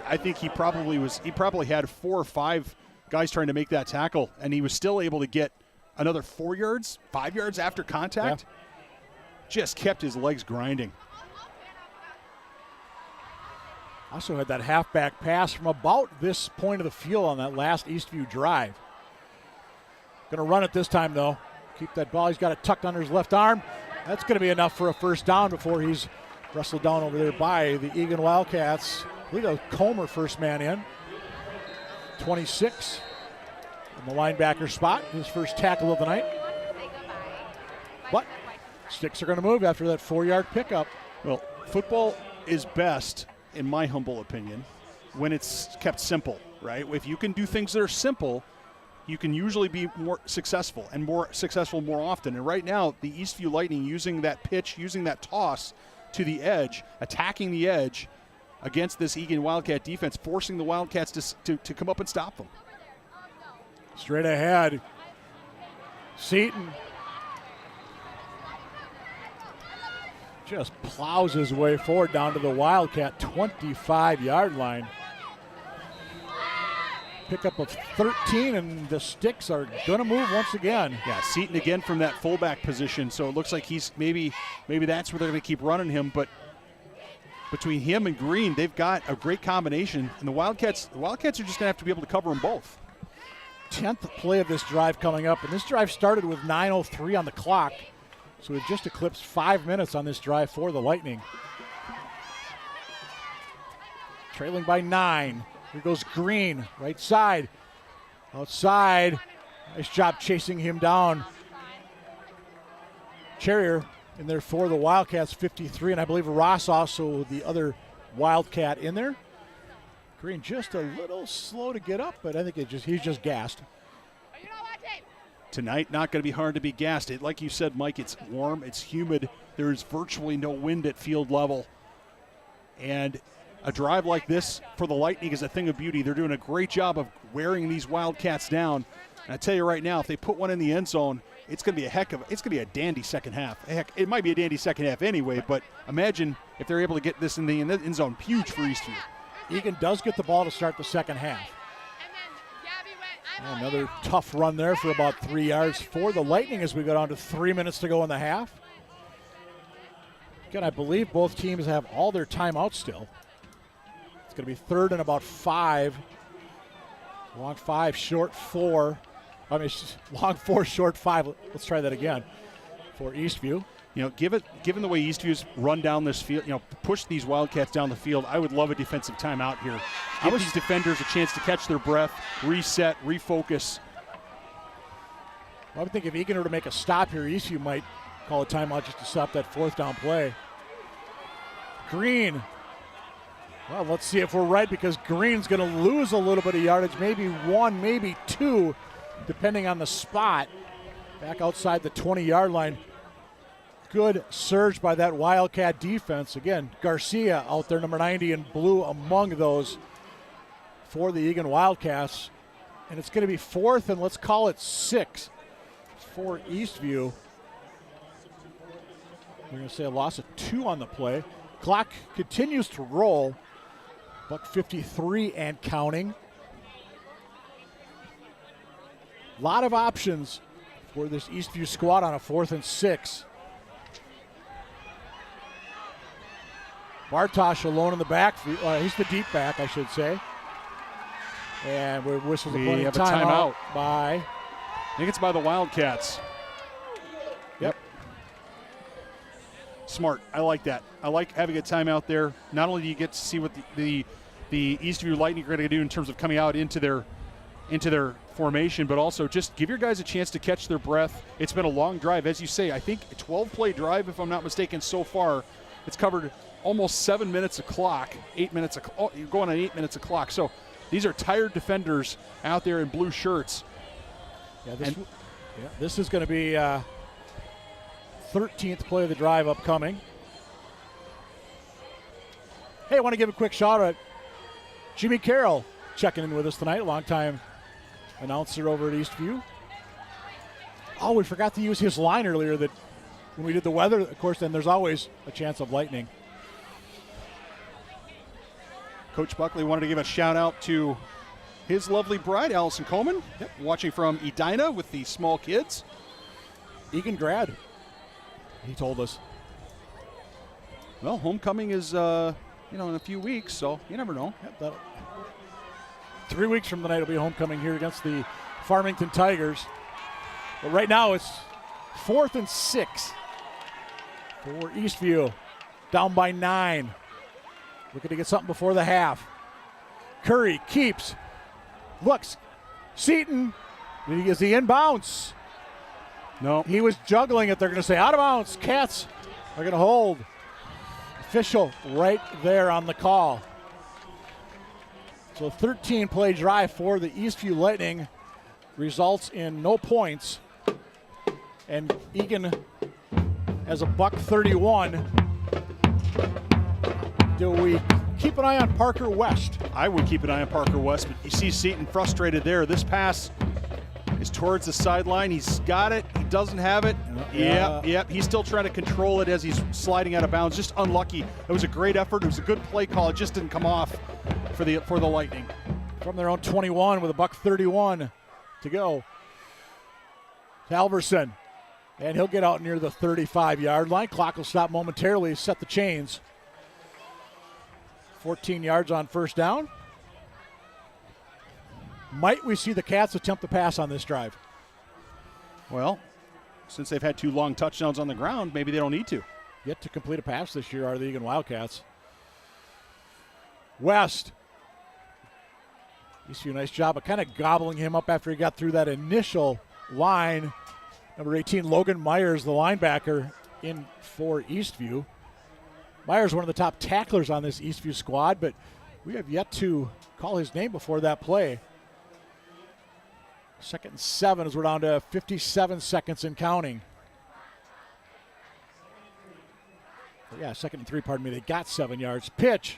I think he probably had 4 or 5 guys trying to make that tackle, and he was still able to get another 4 yards, 5 yards after contact. Yeah. Just kept his legs grinding. Also had that halfback pass from about this point of the field on that last Eastview drive. Going to run it this time, though. Keep that ball. He's got it tucked under his left arm. That's going to be enough for a first down before he's wrestled down over there by the Eagan Wildcats. I believe that was Comer first man in. 26 in the linebacker spot. His first tackle of the night. But sticks are going to move after that 4-yard pickup. Well, football is best, in my humble opinion, when it's kept simple, right? If you can do things that are simple, you can usually be more successful more often. And right now, the Eastview Lightning using that pitch, using that toss to the edge, attacking the edge against this Eagan Wildcat defense, forcing the Wildcats to come up and stop them. Straight ahead, Seaton just plows his way forward down to the Wildcat 25-yard line. Pickup of 13, and the sticks are going to move once again. Yeah, Seaton again from that fullback position, so it looks like he's maybe that's where they're going to keep running him. But between him and Green, they've got a great combination, and the Wildcats are just going to have to be able to cover them both. 10th play of this drive coming up, and this drive started with 9:03 on the clock. So we've just eclipsed 5 minutes on this drive for the Lightning. Trailing by 9. Here goes Green, right side. Outside. Nice job chasing him down. Charrier in there for the Wildcats, 53, and I believe Ross also the other Wildcat in there. Green just a little slow to get up, but I think he's just gassed. Tonight, not going to be hard to be gassed. Like you said, Mike, it's warm, it's humid. There's virtually no wind at field level. And a drive like this for the Lightning is a thing of beauty. They're doing a great job of wearing these Wildcats down. And I tell you right now, if they put one in the end zone, it's going to be a dandy second half. Heck, it might be a dandy second half anyway, but imagine if they're able to get this in the end zone. Huge for Eastview. Eagan does get the ball to start the second half. Another tough run there for about 3 yards for the Lightning as we go down to 3 minutes to go in the half. Again, I believe both teams have all their timeouts still. It's going to be 3rd and about 5. Long 5, short 4. Long 4, short 5. Let's try that again for Eastview. You know, given the way Eastview's run down this field, push these Wildcats down the field, I would love a defensive timeout here. Give these defenders a chance to catch their breath, reset, refocus. I would think if Eagan were to make a stop here, Eastview might call a timeout just to stop that 4th down play. Green Well, let's see if we're right, because Green's going to lose a little bit of yardage, maybe 1, maybe 2, depending on the spot. Back outside the 20-yard line. Good surge by that Wildcat defense. Again, Garcia out there, number 90 in blue, among those for the Eagan Wildcats. And it's going to be 4th and let's call it 6 for Eastview. We're going to say a loss of 2 on the play. Clock continues to roll. $1:53 and counting. A lot of options for this Eastview squad on a 4th and 6. Bartosh alone in the back. He's the deep back, I should say. And we're whistling a timeout by. I think it's by the Wildcats. Yep. Smart. I like that. I like having a timeout there. Not only do you get to see what the Eastview Lightning are going to do in terms of coming out into their formation, but also just give your guys a chance to catch their breath. It's been a long drive, as you say. I think a 12-play drive, if I'm not mistaken, so far. It's covered almost 7 minutes of clock. 8 minutes. You're going on 8 minutes of clock. So these are tired defenders out there in blue shirts. Yeah, this is going to be 13th play of the drive upcoming. Hey, I want to give a quick shout out. Jimmy Carroll checking in with us tonight, longtime announcer over at Eastview. Oh, we forgot to use his line earlier that when we did the weather, of course, then there's always a chance of lightning. Coach Buckley wanted to give a shout out to his lovely bride, Allison Coleman, watching from Edina with the small kids. Eagan grad, he told us. Well, homecoming is, in a few weeks, so you never know. 3 weeks from tonight will be homecoming here against the Farmington Tigers. But right now it's 4th and 6 for Eastview, down by 9. Looking to get something before the half. Curry keeps, looks, Seaton, is he in bounds? No. He was juggling it. They're going to say out of bounds. Cats are going to hold. Official right there on the call. So 13-play drive for the Eastview Lightning results in no points. And Eagan has a $1:31. Do we keep an eye on Parker West? I would keep an eye on Parker West, but you see Seaton frustrated there. This pass is towards the sideline. He's got it. He doesn't have it. Yep. He's still trying to control it as he's sliding out of bounds. Just unlucky. It was a great effort. It was a good play call. It just didn't come off for the Lightning. From their own 21 with a $1:31 to go. Halverson. And he'll get out near the 35-yard line. Clock will stop momentarily, set the chains. 14 yards on first down. Might we see the Cats attempt the pass on this drive? Well, since they've had 2 long touchdowns on the ground, maybe they don't need to. Yet to complete a pass this year are the Eagan Wildcats. West. Eastview, nice job of kind of gobbling him up after he got through that initial line. Number 18, Logan Myers, the linebacker, in for Eastview. Myers, one of the top tacklers on this Eastview squad, but we have yet to call his name before that play. 2nd and 7 as we're down to 57 seconds and counting. Yeah, 2nd and 3, pardon me. They got 7 yards. Pitch.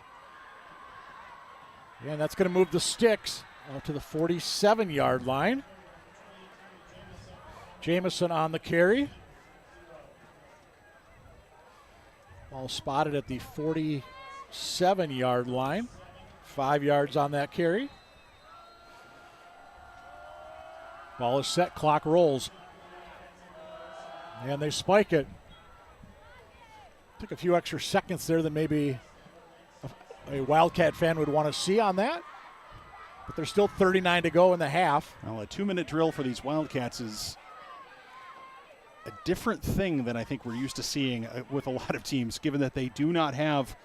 And that's going to move the sticks out to the 47-yard line. Jamison on the carry. Ball spotted at the 47-yard line. 5 yards on that carry. Ball is set, clock rolls. And they spike it. Took a few extra seconds there than maybe a Wildcat fan would want to see on that. But there's still 39 to go in the half. Well, a 2-minute drill for these Wildcats is a different thing than I think we're used to seeing with a lot of teams, given that they do not have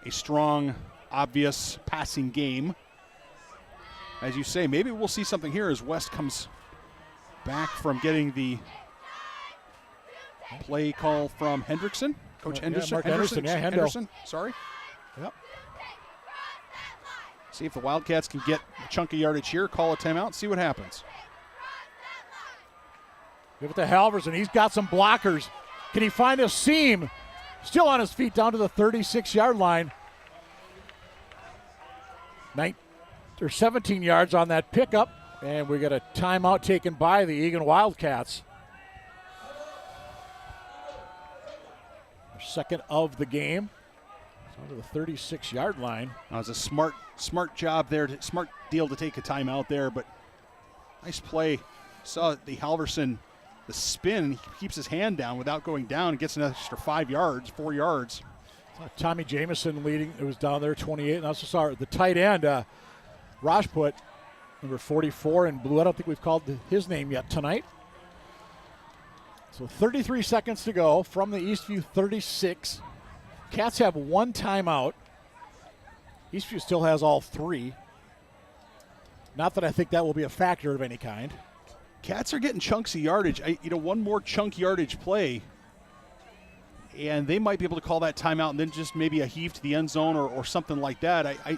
a strong, obvious passing game. As you say, maybe we'll see something here as West comes back from getting the play call from Hendrickson. Coach Henderson. Mark Henderson, Henderson, sorry. Yep. See if the Wildcats can get a chunk of yardage here, call a timeout, see what happens. Give it to Halverson. He's got some blockers. Can he find a seam? Still on his feet down to the 36-yard line. 17 yards on that pickup. And we got a timeout taken by the Eagan Wildcats. Second of the game. It's on to the 36-yard line. That was a smart job there, smart deal to take a timeout there, but nice play. Saw the Halverson, the spin, he keeps his hand down without going down and gets an extra 5 yards, 4 yards. Tommy Jamison leading. It was down there, 28. And I also saw the tight end, Rajput, number 44 in blue. I don't think we've called his name yet tonight. So 33 seconds to go from the Eastview 36. Cats have one timeout. Eastview still has all three. Not that I think that will be a factor of any kind. Cats are getting chunks of yardage. One more chunk yardage play, and they might be able to call that timeout and then just maybe a heave to the end zone or something like that. I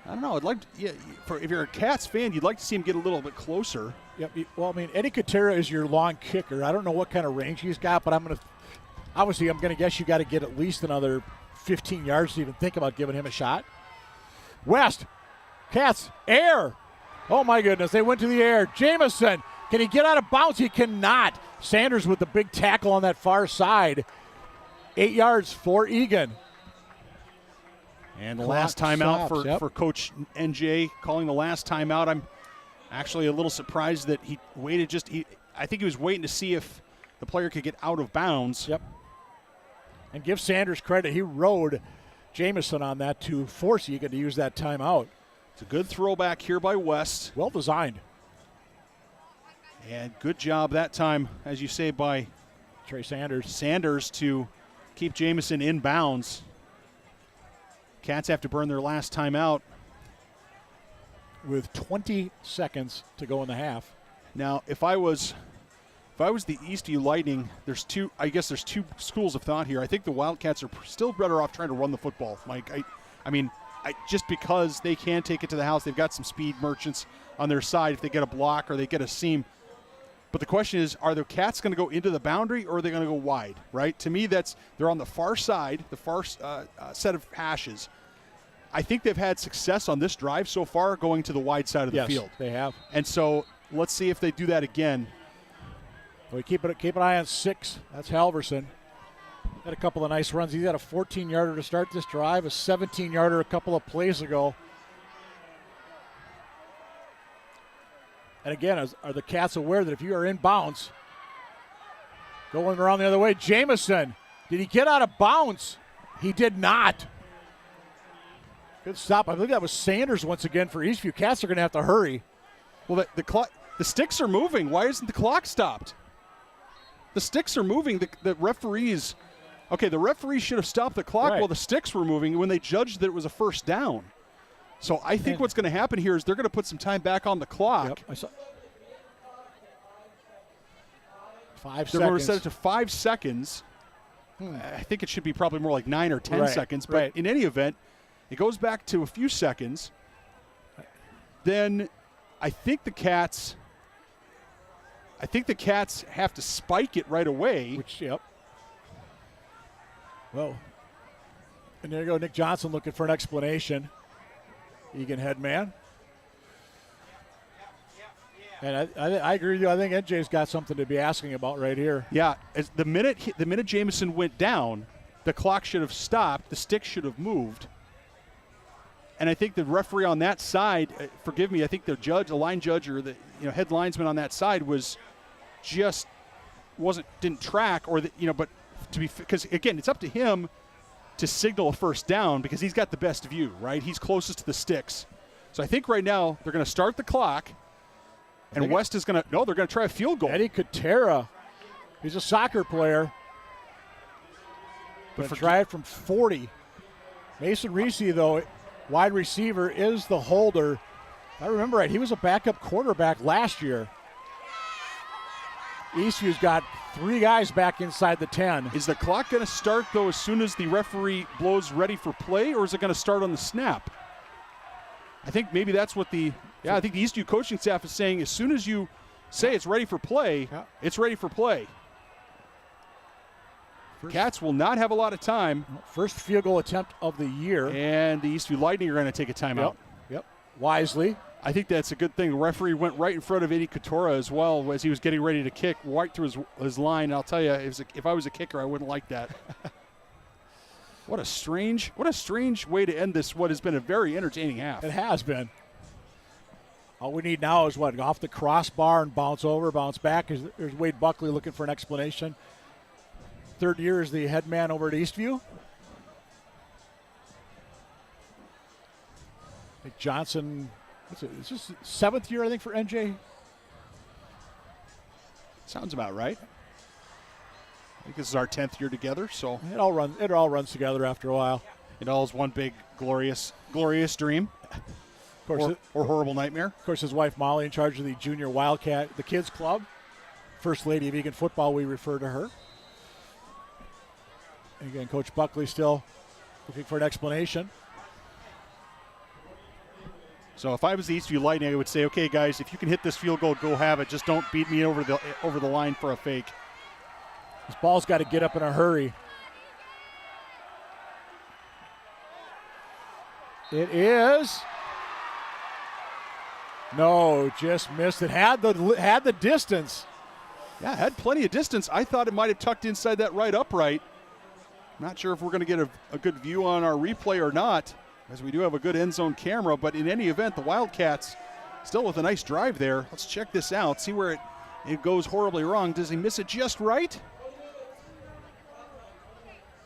don't know. I'd like to, if you're a Cats fan, you'd like to see him get a little bit closer. Yep. Well, I mean, Eddie Katera is your long kicker. I don't know what kind of range he's got, but I'm going to guess you got to get at least another 15 yards to even think about giving him a shot. West, Cats, air. Oh, my goodness. They went to the air. Jamison, can he get out of bounds? He cannot. Sanders with the big tackle on that far side. 8 yards for Eagan. And the last timeout for Coach NJ, calling the last timeout. I'm actually a little surprised that he waited I think he was waiting to see if the player could get out of bounds. Yep. And give Sanders credit. He rode Jamison on that to force Eagan to use that timeout. It's a good throwback here by West. Well designed. And good job that time, as you say, by Trey Sanders. Sanders to keep Jamison in bounds. Cats have to burn their last timeout with 20 seconds to go in the half. Now, if I was the Eastview Lightning, there's two schools of thought here. I think the Wildcats are still better off trying to run the football, Mike. Just because they can take it to the house, they've got some speed merchants on their side if they get a block or they get a seam. But the question is, are the Cats going to go into the boundary or are they going to go wide, right? To me, they're on the far side, the far set of hashes. I think they've had success on this drive so far going to the wide side of the field. They have. And so let's see if they do that again. We keep an eye on 6. That's Halverson. Had a couple of nice runs. He's got a 14-yarder to start this drive, a 17-yarder a couple of plays ago. And again, are the Cats aware that if you are in bounds, going around the other way, Jamison, did he get out of bounds? He did not. Good stop. I think that was Sanders once again for Eastview. Cats are going to have to hurry. Well, the sticks are moving. Why isn't the clock stopped? The sticks are moving. The referees, the referees should have stopped the clock while the sticks were moving when they judged that it was a first down. So I think what's going to happen here is they're going to put some time back on the clock. Yep, I saw. 5 seconds. They're going to set it to 5 seconds. I think it should be probably more like 9 or 10 seconds. But in any event, it goes back to a few seconds. Then I think the Cats have to spike it right away. Well, and there you go, Nick Johnson looking for an explanation. Eagan head man. And I agree with you. I think NJ's got something to be asking about right here. Yeah, as the minute Jamison went down, the clock should have stopped. The stick should have moved. And I think the referee on that side, forgive me, I think the line judge or the head linesman on that side didn't track but because again, it's up to him to signal a first down because he's got the best view, right? He's closest to the sticks. So I think right now they're going to start the clock, and West is going to they're going to try a field goal. Eddie Katera, he's a soccer player. But try it from 40. Mason Reese, though, wide receiver, is the holder. If I remember right, he was a backup quarterback last year. Eastview's got 3 guys back inside the 10. Is the clock going to start, though, as soon as the referee blows ready for play, or is it going to start on the snap? I think maybe that's what I think the Eastview coaching staff is saying. As soon as you say it's ready for play, it's ready for play. Cats will not have a lot of time. First field goal attempt of the year. And the Eastview Lightning are going to take a timeout. Yep. Wisely. I think that's a good thing. The referee went right in front of Eddie Coutura as well as he was getting ready to kick, right through his line. And I'll tell you, if I was a kicker, I wouldn't like that. What a strange way to end this, what has been a very entertaining half. It has been. All we need now is off the crossbar and bounce over, bounce back. There's Wade Buckley looking for an explanation. Third year as the head man over at Eastview. I think Johnson, it's just 7th year, I think, for NJ. Sounds about right. I think this is our 10th year together, so it all runs together after a while. It all is one big glorious dream. Of course, or horrible nightmare. Of course, his wife Molly in charge of the junior Wildcat, the kids club. First lady of Eagan football, we refer to her. And again, Coach Buckley still looking for an explanation. So if I was the Eastview Lightning, I would say, okay, guys, if you can hit this field goal, go have it. Just don't beat me over the line for a fake. This ball's got to get up in a hurry. It is. No, just missed it. Had the distance. Yeah, had plenty of distance. I thought it might have tucked inside that right upright. Not sure if we're going to get a good view on our replay or not, as we do have a good end zone camera. But in any event, the Wildcats still with a nice drive there. Let's check this out, see where it goes horribly wrong. Does he miss it just right?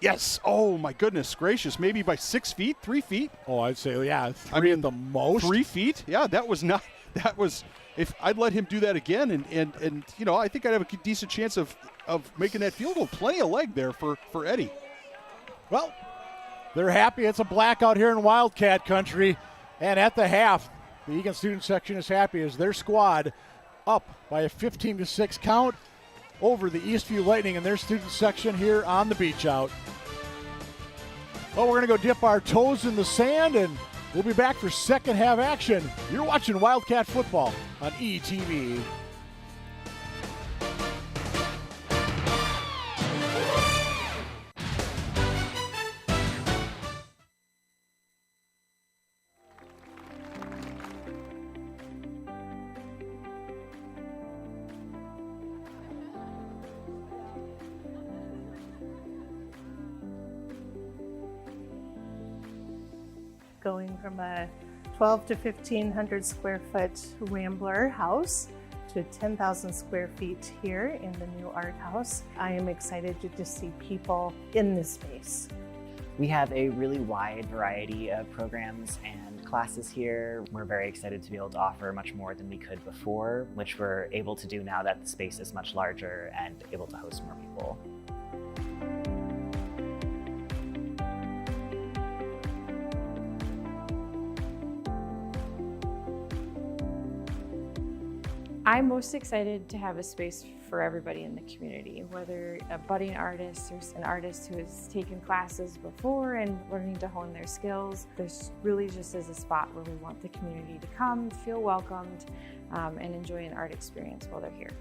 Yes. Oh, my goodness gracious. Maybe by 6 feet, 3 feet? Oh, I'd say, yeah, three at the most. 3 feet? Yeah, that was, if I'd let him do that again, and you know, I think I'd have a decent chance of making that field goal. Plenty of leg there for Eddie. Well, they're happy. It's a blackout here in Wildcat country. And at the half, the Eagan student section is happy as their squad up by a 15-6 count over the Eastview Lightning and their student section here on the beach out. Well, we're going to go dip our toes in the sand, and we'll be back for second half action. You're watching Wildcat football on ETV. Going from a 12 to 1,500 square foot Rambler house to 10,000 square feet here in the new art house. I am excited to just see people in this space. We have a really wide variety of programs and classes here. We're very excited to be able to offer much more than we could before, which we're able to do now that the space is much larger and able to host more people. I'm most excited to have a space for everybody in the community, whether a budding artist or an artist who has taken classes before and learning to hone their skills. This really just is a spot where we want the community to come, feel welcomed, and enjoy an art experience while they're here.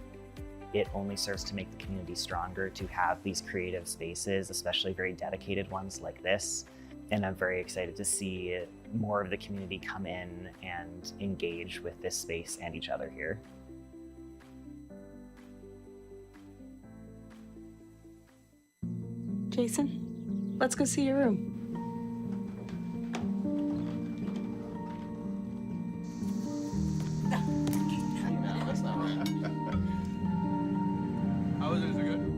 It only serves to make the community stronger to have these creative spaces, especially very dedicated ones like this. And I'm very excited to see more of the community come in and engage with this space and each other here. Jason, let's go see your room. That's not right. How is it? Is it good?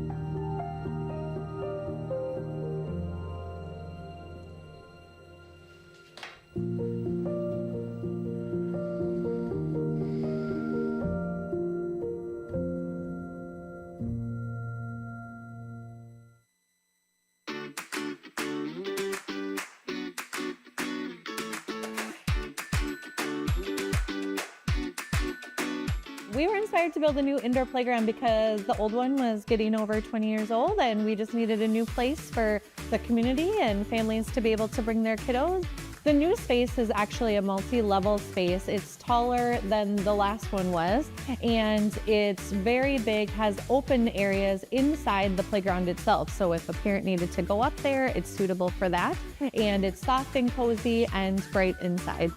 We were inspired to build a new indoor playground because the old one was getting over 20 years old and we just needed a new place for the community and families to be able to bring their kiddos. The new space is actually a multi-level space. It's taller than the last one was, and it's very big, has open areas inside the playground itself. So if a parent needed to go up there, it's suitable for that. And it's soft and cozy and bright inside.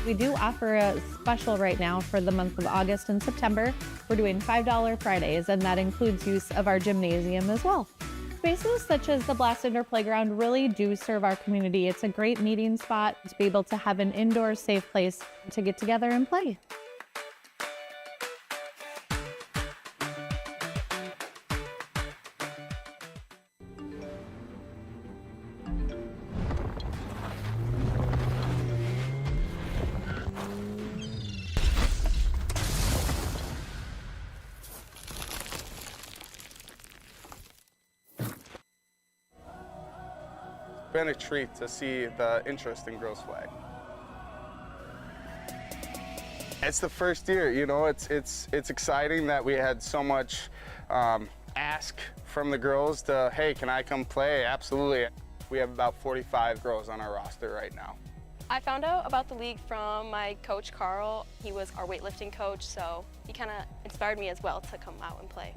We do offer a special right now for the month of August and September. We're doing $5 Fridays, and that includes use of our gymnasium as well. Spaces such as the Blast Indoor Playground really do serve our community. It's a great meeting spot to be able to have an indoor safe place to get together and play. Been a treat to see the interest in girls flag. It's the first year, you know, it's exciting that we had so much ask from the girls to, hey, can I come play? Absolutely. We have about 45 girls on our roster right now. I found out about the league from my coach, Carl. He was our weightlifting coach, so he kind of inspired me as well to come out and play.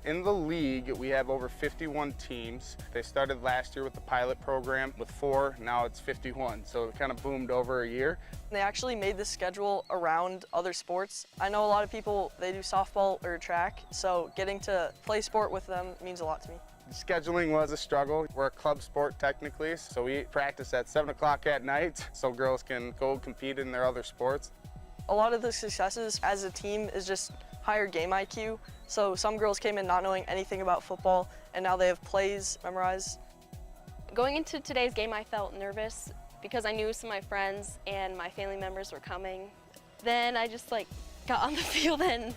In the league, we have over 51 teams. They started last year with the pilot program with 4, now it's 51. So it kind of boomed over a year. They actually made the schedule around other sports. I know a lot of people, they do softball or track, so getting to play sport with them means a lot to me. Scheduling was a struggle. We're a club sport technically, so we practice at 7 o'clock at night so girls can go compete in their other sports. A lot of the successes as a team is just higher game IQ. So some girls came in not knowing anything about football, and now they have plays memorized. Going into today's game, I felt nervous because I knew some of my friends and my family members were coming. Then I just got on the field and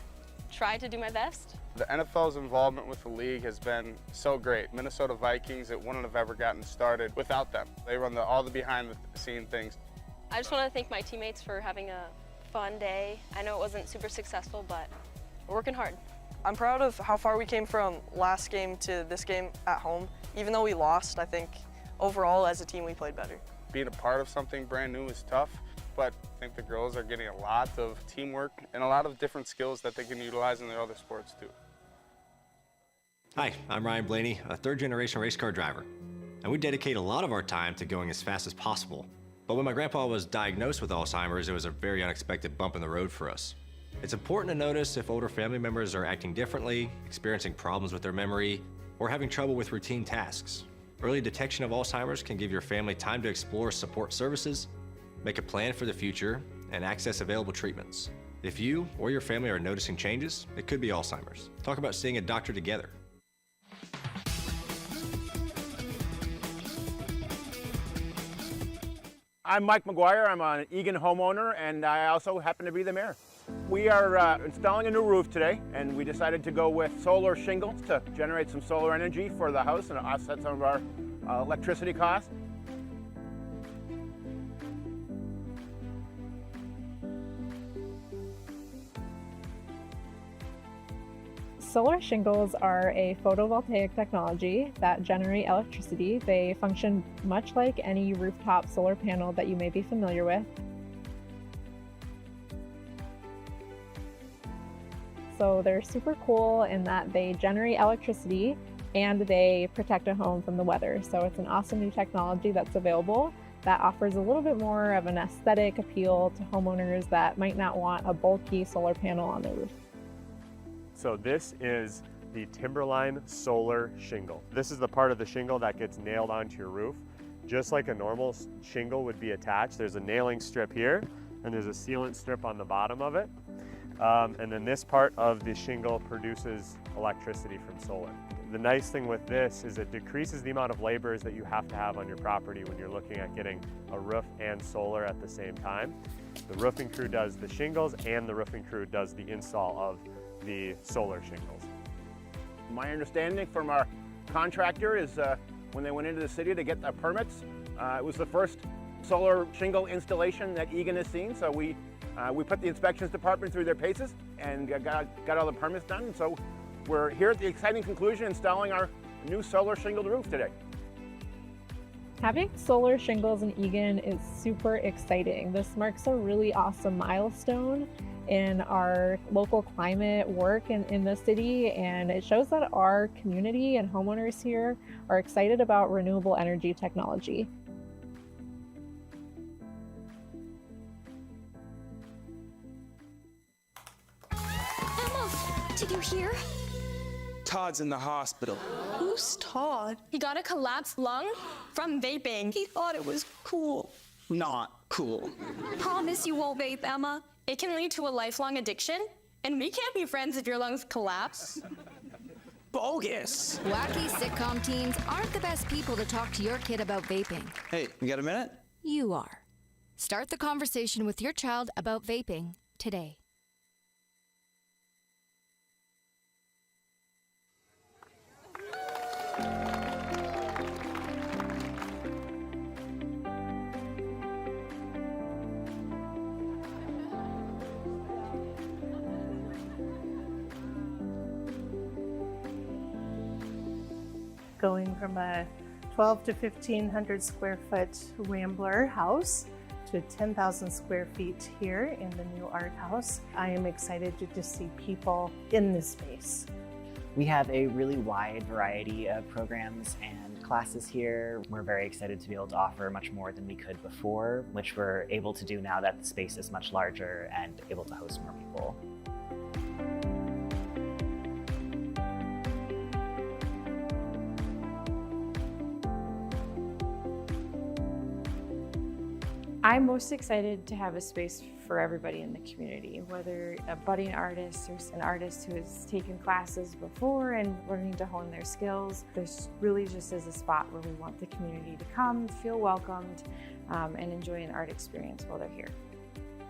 tried to do my best. The NFL's involvement with the league has been so great. Minnesota Vikings, it wouldn't have ever gotten started without them. They run all the behind the scene things. I just want to thank my teammates for having a fun day. I know it wasn't super successful, but we're working hard. I'm proud of how far we came from last game to this game at home. Even though we lost, I think overall as a team we played better. Being a part of something brand new is tough, but I think the girls are getting a lot of teamwork and a lot of different skills that they can utilize in their other sports too. Hi, I'm Ryan Blaney, a third-generation race car driver, and we dedicate a lot of our time to going as fast as possible. But when my grandpa was diagnosed with Alzheimer's, it was a very unexpected bump in the road for us. It's important to notice if older family members are acting differently, experiencing problems with their memory, or having trouble with routine tasks. Early detection of Alzheimer's can give your family time to explore support services, make a plan for the future, and access available treatments. If you or your family are noticing changes, it could be Alzheimer's. Talk about seeing a doctor together. I'm Mike McGuire. I'm an Eagan homeowner, and I also happen to be the mayor. We are installing a new roof today, and we decided to go with solar shingles to generate some solar energy for the house and offset some of our electricity costs. Solar shingles are a photovoltaic technology that generate electricity. They function much like any rooftop solar panel that you may be familiar with. So they're super cool in that they generate electricity and they protect a home from the weather. So it's an awesome new technology that's available that offers a little bit more of an aesthetic appeal to homeowners that might not want a bulky solar panel on their roof. So this is the Timberline solar shingle. This is the part of the shingle that gets nailed onto your roof. Just like a normal shingle would be attached, there's a nailing strip here and there's a sealant strip on the bottom of it. And then this part of the shingle produces electricity from solar. The nice thing with this is it decreases the amount of laborers that you have to have on your property when you're looking at getting a roof and solar at the same time. The roofing crew does the shingles and the roofing crew does the install of the solar shingles. My understanding from our contractor is when they went into the city to get the permits, it was the first solar shingle installation that Eagan has seen, so we We put the inspections department through their paces and got all the permits done. So we're here at the exciting conclusion, installing our new solar shingled roof today. Having solar shingles in Eagan is super exciting. This marks a really awesome milestone in our local climate work in the city, and it shows that our community and homeowners here are excited about renewable energy technology. Emma, did you hear? Todd's in the hospital. Who's Todd? He got a collapsed lung from vaping. He thought it was cool. Not cool. Promise you won't vape, Emma. It can lead to a lifelong addiction, and we can't be friends if your lungs collapse. Bogus. Wacky sitcom teens aren't the best people to talk to your kid about vaping. Hey, you got a minute? You are. Start the conversation with your child about vaping today. Going from a 12 to 1,500 square foot Rambler house to 10,000 square feet here in the new art house. I am excited to just see people in this space. We have a really wide variety of programs and classes here. We're very excited to be able to offer much more than we could before, which we're able to do now that the space is much larger and able to host more people. I'm most excited to have a space for everybody in the community, whether a budding artist or an artist who has taken classes before and learning to hone their skills. This really just is a spot where we want the community to come, feel welcomed, and enjoy an art experience while they're here.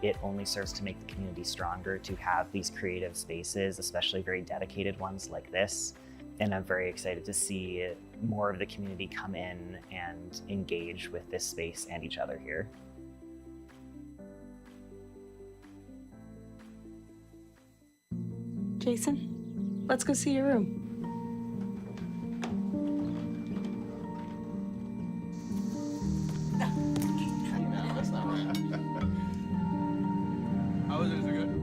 It only serves to make the community stronger to have these creative spaces, especially very dedicated ones like this. And I'm very excited to see more of the community come in and engage with this space and each other here. Jason, let's go see your room. No, that's not right. How is it? Is it good?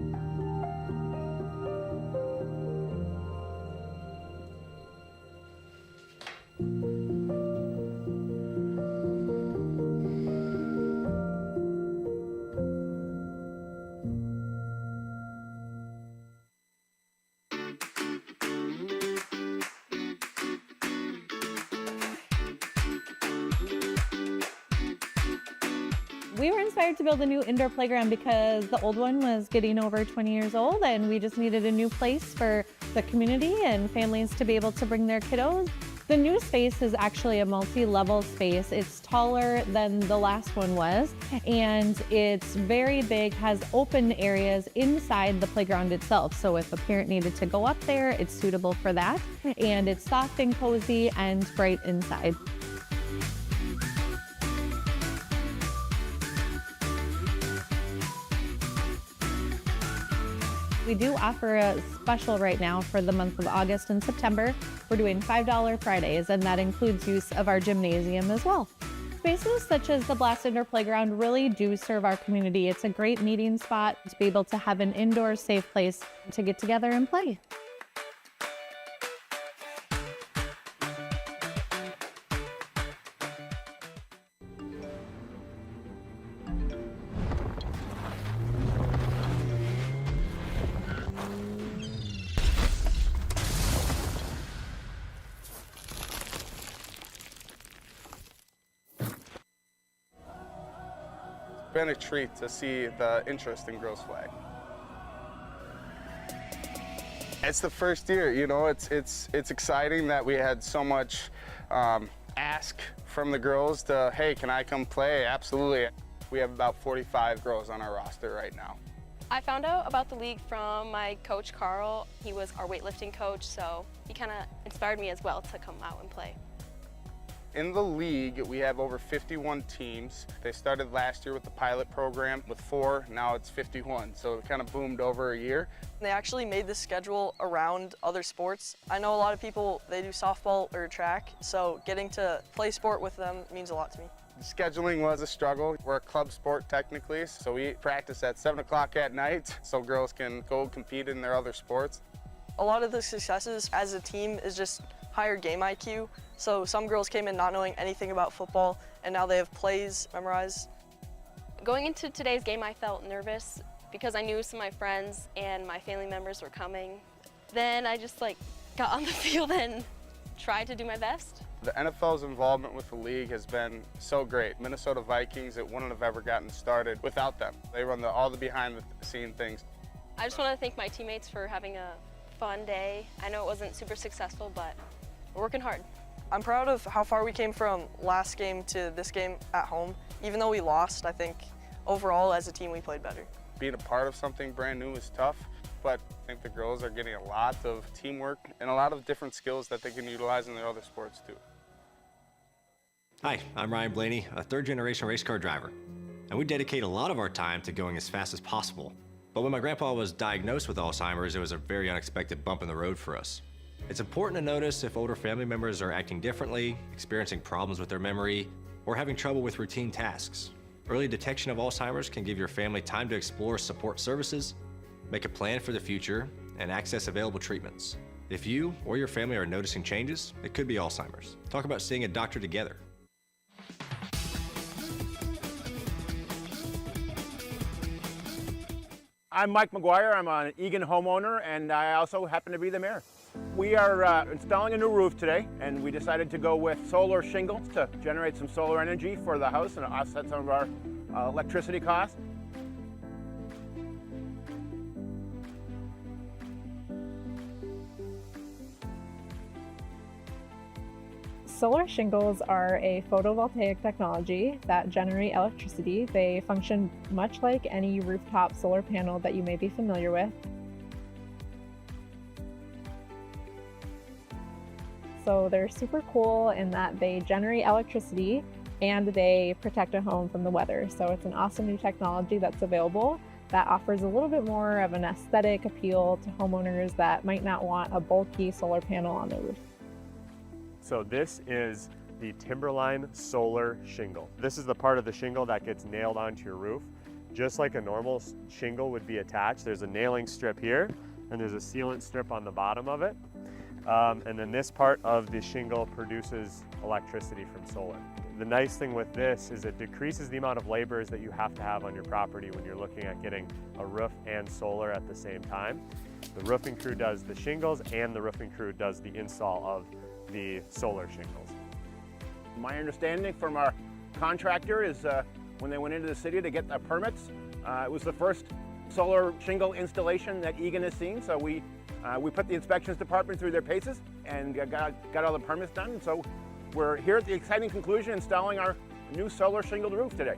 We were inspired to build a new indoor playground because the old one was getting over 20 years old and we just needed a new place for the community and families to be able to bring their kiddos. The new space is actually a multi-level space. It's taller than the last one was, and it's very big, has open areas inside the playground itself. So if a parent needed to go up there, it's suitable for that. And it's soft and cozy and bright inside. We do offer a special right now for the month of August and September. We're doing $5 Fridays, and that includes use of our gymnasium as well. Spaces such as the Blast Indoor Playground really do serve our community. It's a great meeting spot to be able to have an indoor safe place to get together and play. Been a treat to see the interest in girls flag. It's the first year, you know, it's exciting that we had so much ask from the girls to, hey, can I come play? Absolutely. We have about 45 girls on our roster right now. I found out about the league from my coach, Carl. He was our weightlifting coach, so he kind of inspired me as well to come out and play. In the league, we have over 51 teams. They started last year with the pilot program with 4, now it's 51. So it kind of boomed over a year. They actually made the schedule around other sports. I know a lot of people, they do softball or track, so getting to play sport with them means a lot to me. Scheduling was a struggle. We're a club sport technically, so we practice at 7 o'clock at night so girls can go compete in their other sports. A lot of the successes as a team is just higher game IQ. So some girls came in not knowing anything about football, and now they have plays memorized. Going into today's game, I felt nervous because I knew some of my friends and my family members were coming. Then I just got on the field and tried to do my best. The NFL's involvement with the league has been so great. Minnesota Vikings, it wouldn't have ever gotten started without them. They run all the behind the scene things. I just want to thank my teammates for having a fun day. I know it wasn't super successful, but we're working hard. I'm proud of how far we came from last game to this game at home. Even though we lost, I think overall as a team we played better. Being a part of something brand new is tough, but I think the girls are getting a lot of teamwork and a lot of different skills that they can utilize in their other sports too. Hi, I'm Ryan Blaney, a third-generation race car driver, and we dedicate a lot of our time to going as fast as possible. But when my grandpa was diagnosed with Alzheimer's, it was a very unexpected bump in the road for us. It's important to notice if older family members are acting differently, experiencing problems with their memory, or having trouble with routine tasks. Early detection of Alzheimer's can give your family time to explore support services, make a plan for the future, and access available treatments. If you or your family are noticing changes, it could be Alzheimer's. Talk about seeing a doctor together. I'm Mike McGuire. I'm an Eagan homeowner, and I also happen to be the mayor. We are installing a new roof today, and we decided to go with solar shingles to generate some solar energy for the house and offset some of our electricity costs. Solar shingles are a photovoltaic technology that generate electricity. They function much like any rooftop solar panel that you may be familiar with. So they're super cool in that they generate electricity and they protect a home from the weather. So it's an awesome new technology that's available that offers a little bit more of an aesthetic appeal to homeowners that might not want a bulky solar panel on their roof. So this is the Timberline solar shingle. This is the part of the shingle that gets nailed onto your roof. Just like a normal shingle would be attached, there's a nailing strip here and there's a sealant strip on the bottom of it. And then this part of the shingle produces electricity from solar. The nice thing with this is it decreases the amount of laborers that you have to have on your property when you're looking at getting a roof and solar at the same time. The roofing crew does the shingles and the roofing crew does the install of the solar shingles. My understanding from our contractor is when they went into the city to get the permits, it was the first solar shingle installation that Eagan has seen. So we put the inspections department through their paces and got all the permits done. So we're here at the exciting conclusion installing our new solar shingled roof today.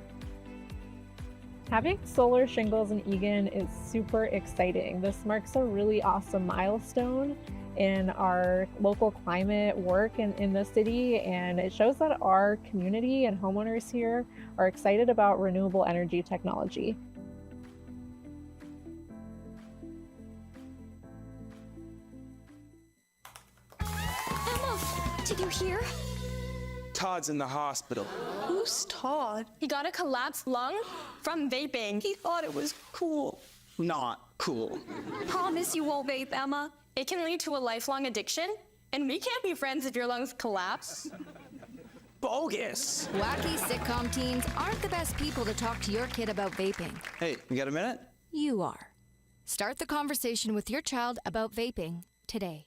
Having solar shingles in Eagan is super exciting. This marks a really awesome milestone in our local climate work in the city, and it shows that our community and homeowners here are excited about renewable energy technology. Emma, did you hear? Todd's in the hospital. Who's Todd? He got a collapsed lung from vaping. He thought it was cool. Not cool. Promise you won't vape, Emma. It can lead to a lifelong addiction, and we can't be friends if your lungs collapse. Bogus. Wacky sitcom teens aren't the best people to talk to your kid about vaping. Hey, you got a minute? You are. Start the conversation with your child about vaping today.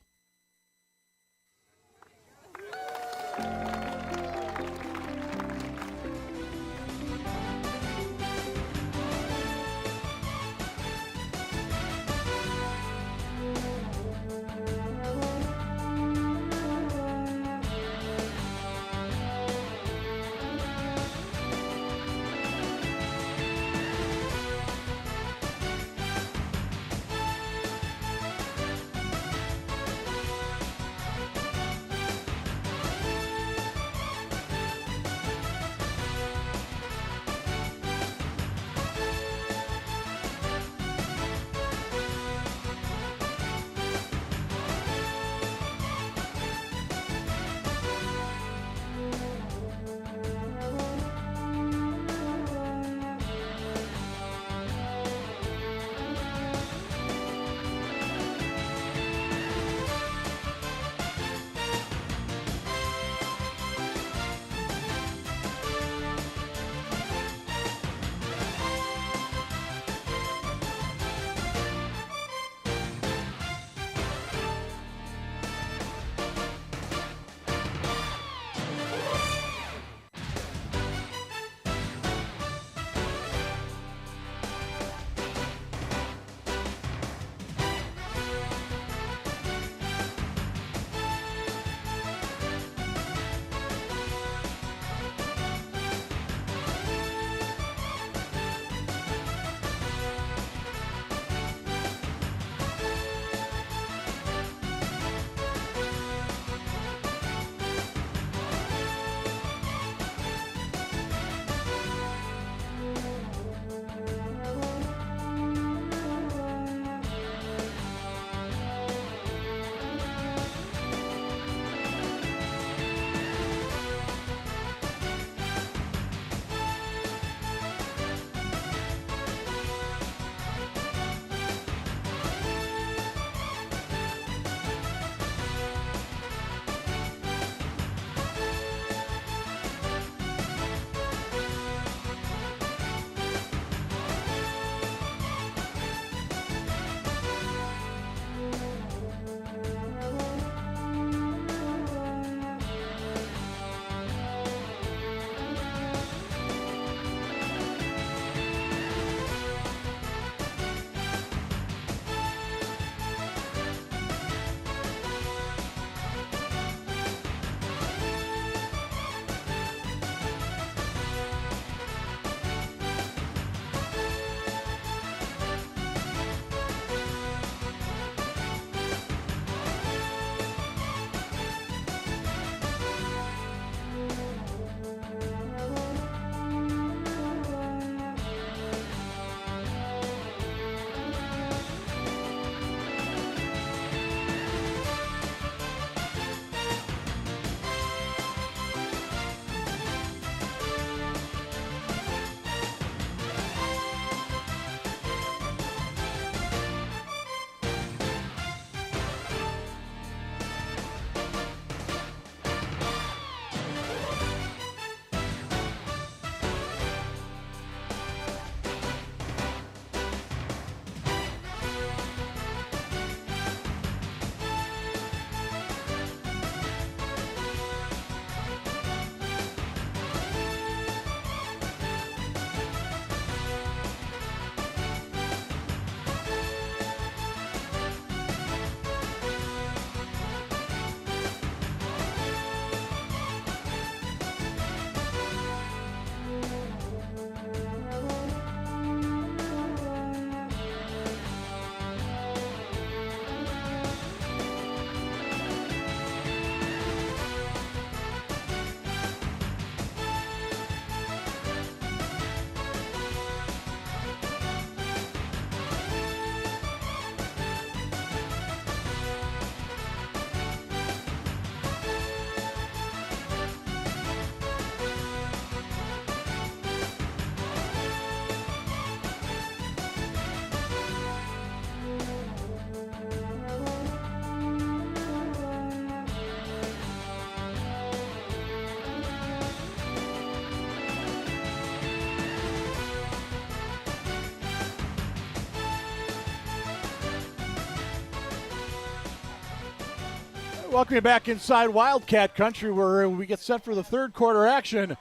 welcome you back inside Wildcat country where we get set for the third quarter action.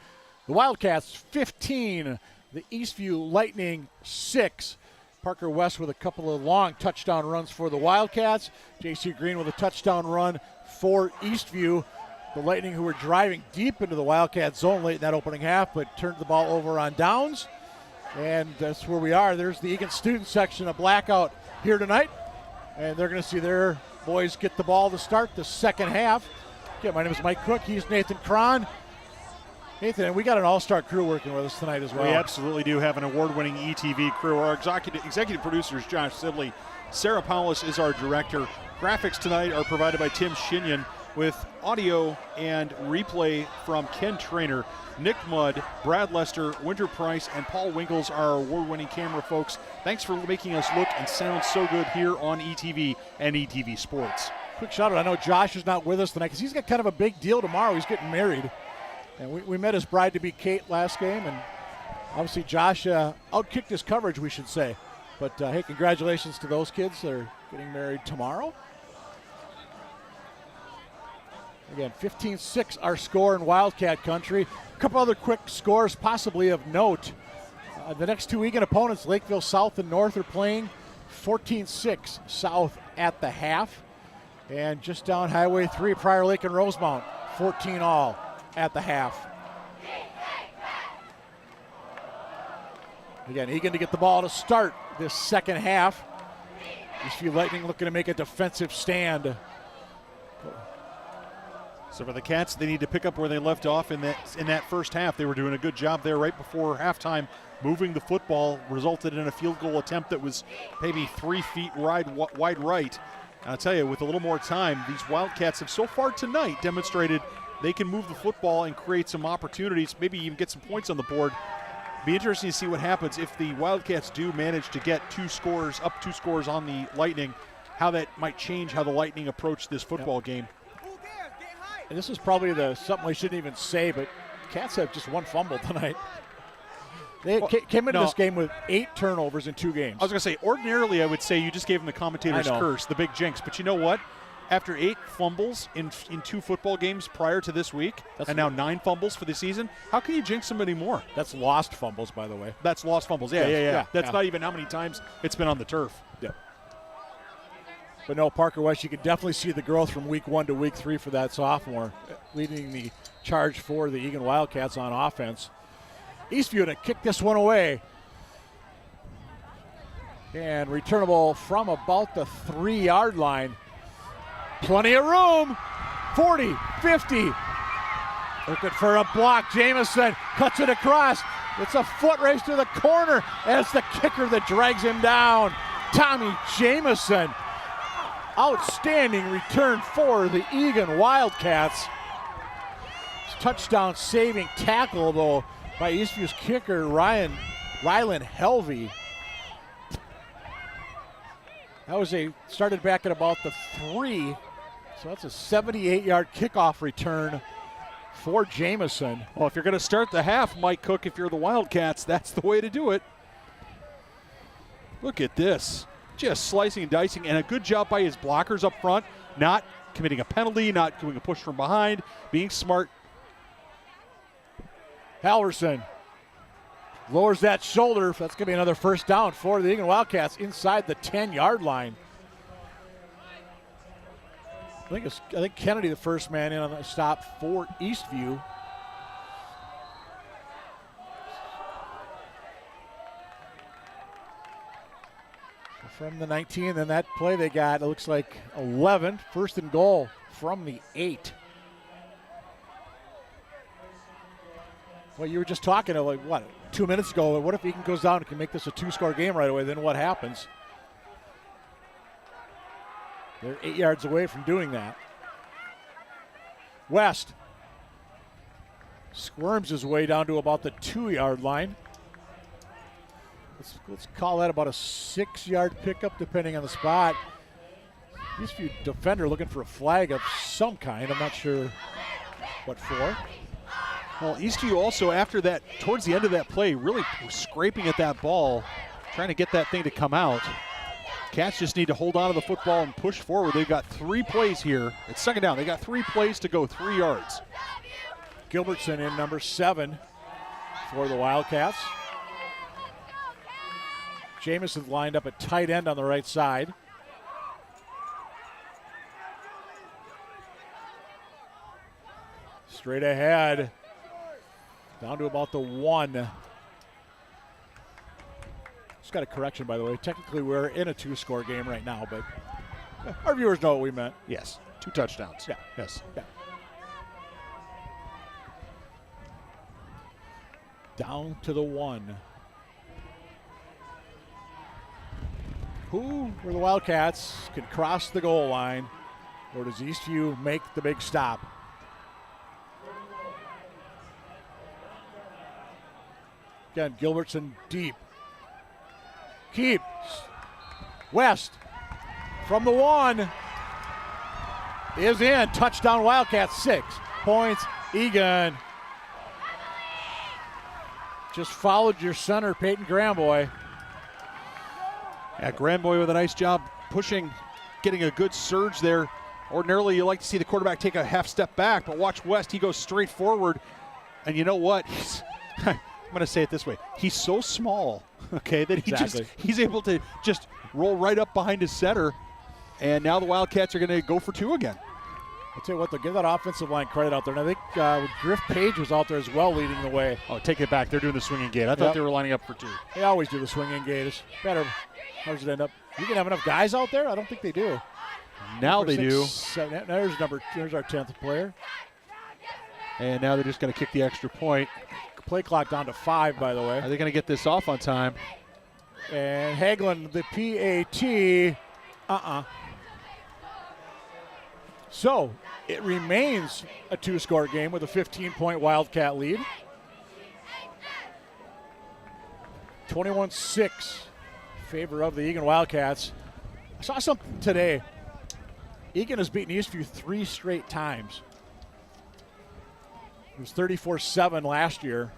The Wildcats 15, the Eastview Lightning 6. Parker West with a couple of long touchdown runs for the Wildcats. J.C. Green with a touchdown run for Eastview. The Lightning, who were driving deep into the Wildcat zone late in that opening half, but turned the ball over on downs. And that's where we are. There's the Eagan student section, a blackout here tonight. And they're going to see their boys get the ball to start the second half. Okay, my name is Mike Cook. He's Nathan Cron. Nathan, and we got an all-star crew working with us tonight as well. We absolutely do have an award-winning ETV crew. Our executive producer is Josh Sibley. Sarah Paulus is our director. Graphics tonight are provided by Tim Shinyan with audio and replay from Ken Trainer. Nick Mudd, Brad Lester, Winter Price, and Paul Winkles are our award-winning camera folks. Thanks for making us look and sound so good here on ETV and ETV Sports. Quick shout-out. I know Josh is not with us tonight because he's got kind of a big deal tomorrow. He's getting married. And we met his bride-to-be Kate last game, and obviously Josh outkicked his coverage, we should say. But, hey, congratulations to those kids that are getting married tomorrow. Again, 15-6 our score in Wildcat country. A couple other quick scores possibly of note. The next two Eagan opponents, Lakeville South and North, are playing 14-6 South at the half. And just down Highway 3, Prior Lake and Rosemount, 14-all. At the half. Again, Eagan to get the ball to start this second half. Eastview Lightning looking to make a defensive stand. So for the Cats, they need to pick up where they left off in that first half. They were doing a good job there right before halftime. Moving the football resulted in a field goal attempt that was maybe 3 feet wide right. And I'll tell you, with a little more time, these Wildcats have so far tonight demonstrated they can move the football and create some opportunities, maybe even get some points on the board. Be interesting to see what happens if the Wildcats do manage to get two scores on the Lightning, how that might change how the Lightning approach this football game. And this is probably something we shouldn't even say, but Cats have just one fumble tonight. They came into this game with 8 turnovers in 2 games. I was going to say, ordinarily I would say you just gave them the commentator's curse, the big jinx. But you know what? After 8 fumbles in 2 football games prior to this week, and now 9 fumbles for the season, how can you jinx them anymore? That's lost fumbles, by the way. That's lost fumbles, yeah. That's not even how many times it's been on the turf. Yeah. But no, Parker West, you can definitely see the growth from week 1 to week 3 for that sophomore, leading the charge for the Eagan Wildcats on offense. Eastview to kick this one away. And returnable from about the 3-yard line. Plenty of room. 40, 50. Looking for a block. Jamison cuts it across. It's a foot race to the corner as the kicker that drags him down. Tommy Jamison. Outstanding return for the Eagan Wildcats. Touchdown saving tackle, though, by Eastview's kicker, Rylan Helvey. That started back at about the 3. So that's a 78-yard kickoff return for Jamison. Well, if you're going to start the half, Mike Cook, if you're the Wildcats, that's the way to do it. Look at this. Just slicing and dicing, and a good job by his blockers up front, not committing a penalty, not doing a push from behind, being smart. Halverson lowers that shoulder. That's going to be another first down for the Eagan Wildcats inside the 10-yard line. I think Kennedy, the first man in on the stop for Eastview. From the 19, then that play they got, it looks like 11. First and goal from the 8. Well, you were just talking, 2 minutes ago. What if Eagan goes down and can make this a 2-score game right away? Then what happens? They're 8 yards away from doing that. West squirms his way down to about the 2-yard line. Let's call that about a 6-yard pickup, depending on the spot. Eastview defender looking for a flag of some kind. I'm not sure what for. Well, Eastview also, after that, towards the end of that play, really scraping at that ball, trying to get that thing to come out. Cats just need to hold on to the football and push forward. They've got 3 plays here. It's second down. They got 3 plays to go, 3 yards. Gilbertson in number 7 for the Wildcats. Jamison lined up at tight end on the right side. Straight ahead. Down to about the 1. Just got a correction, by the way. Technically, we're in a 2-score game right now, but our viewers know what we meant. Yes, 2 touchdowns. Yeah. Yes. Yeah. Down to the 1. Who were the Wildcats can cross the goal line, or does Eastview make the big stop? Again, Gilbertson deep. Keeps. West from the 1 is in. Touchdown Wildcats, 6 points. Eagan just followed your center, Peyton Gramboy. Yeah, Gramboy with a nice job pushing, getting a good surge there. Ordinarily, you like to see the quarterback take a half step back, but watch West. He goes straight forward. And you know what? I'm going to say it this way. He's so small, okay, that he's able to just roll right up behind his center. And now the Wildcats are going to go for 2 again. I'll tell you what, they'll give that offensive line credit out there. And I think Griff Page was out there as well leading the way. Oh, take it back. They're doing the swinging gate. I thought they were lining up for 2. They always do the swinging gate. It's better. How does it end up? You can have enough guys out there? I don't think they do. Now they do. 7, there's our 10th player. And now they're just going to kick the extra point. Play clock down to 5, by the way. Are they going to get this off on time? And Hagelin, the PAT, So it remains a 2-score game with a 15-point Wildcat lead. 21-6 favor of the Eagan Wildcats. I saw something today. Eagan has beaten Eastview 3 straight times. It was 34-7 last year.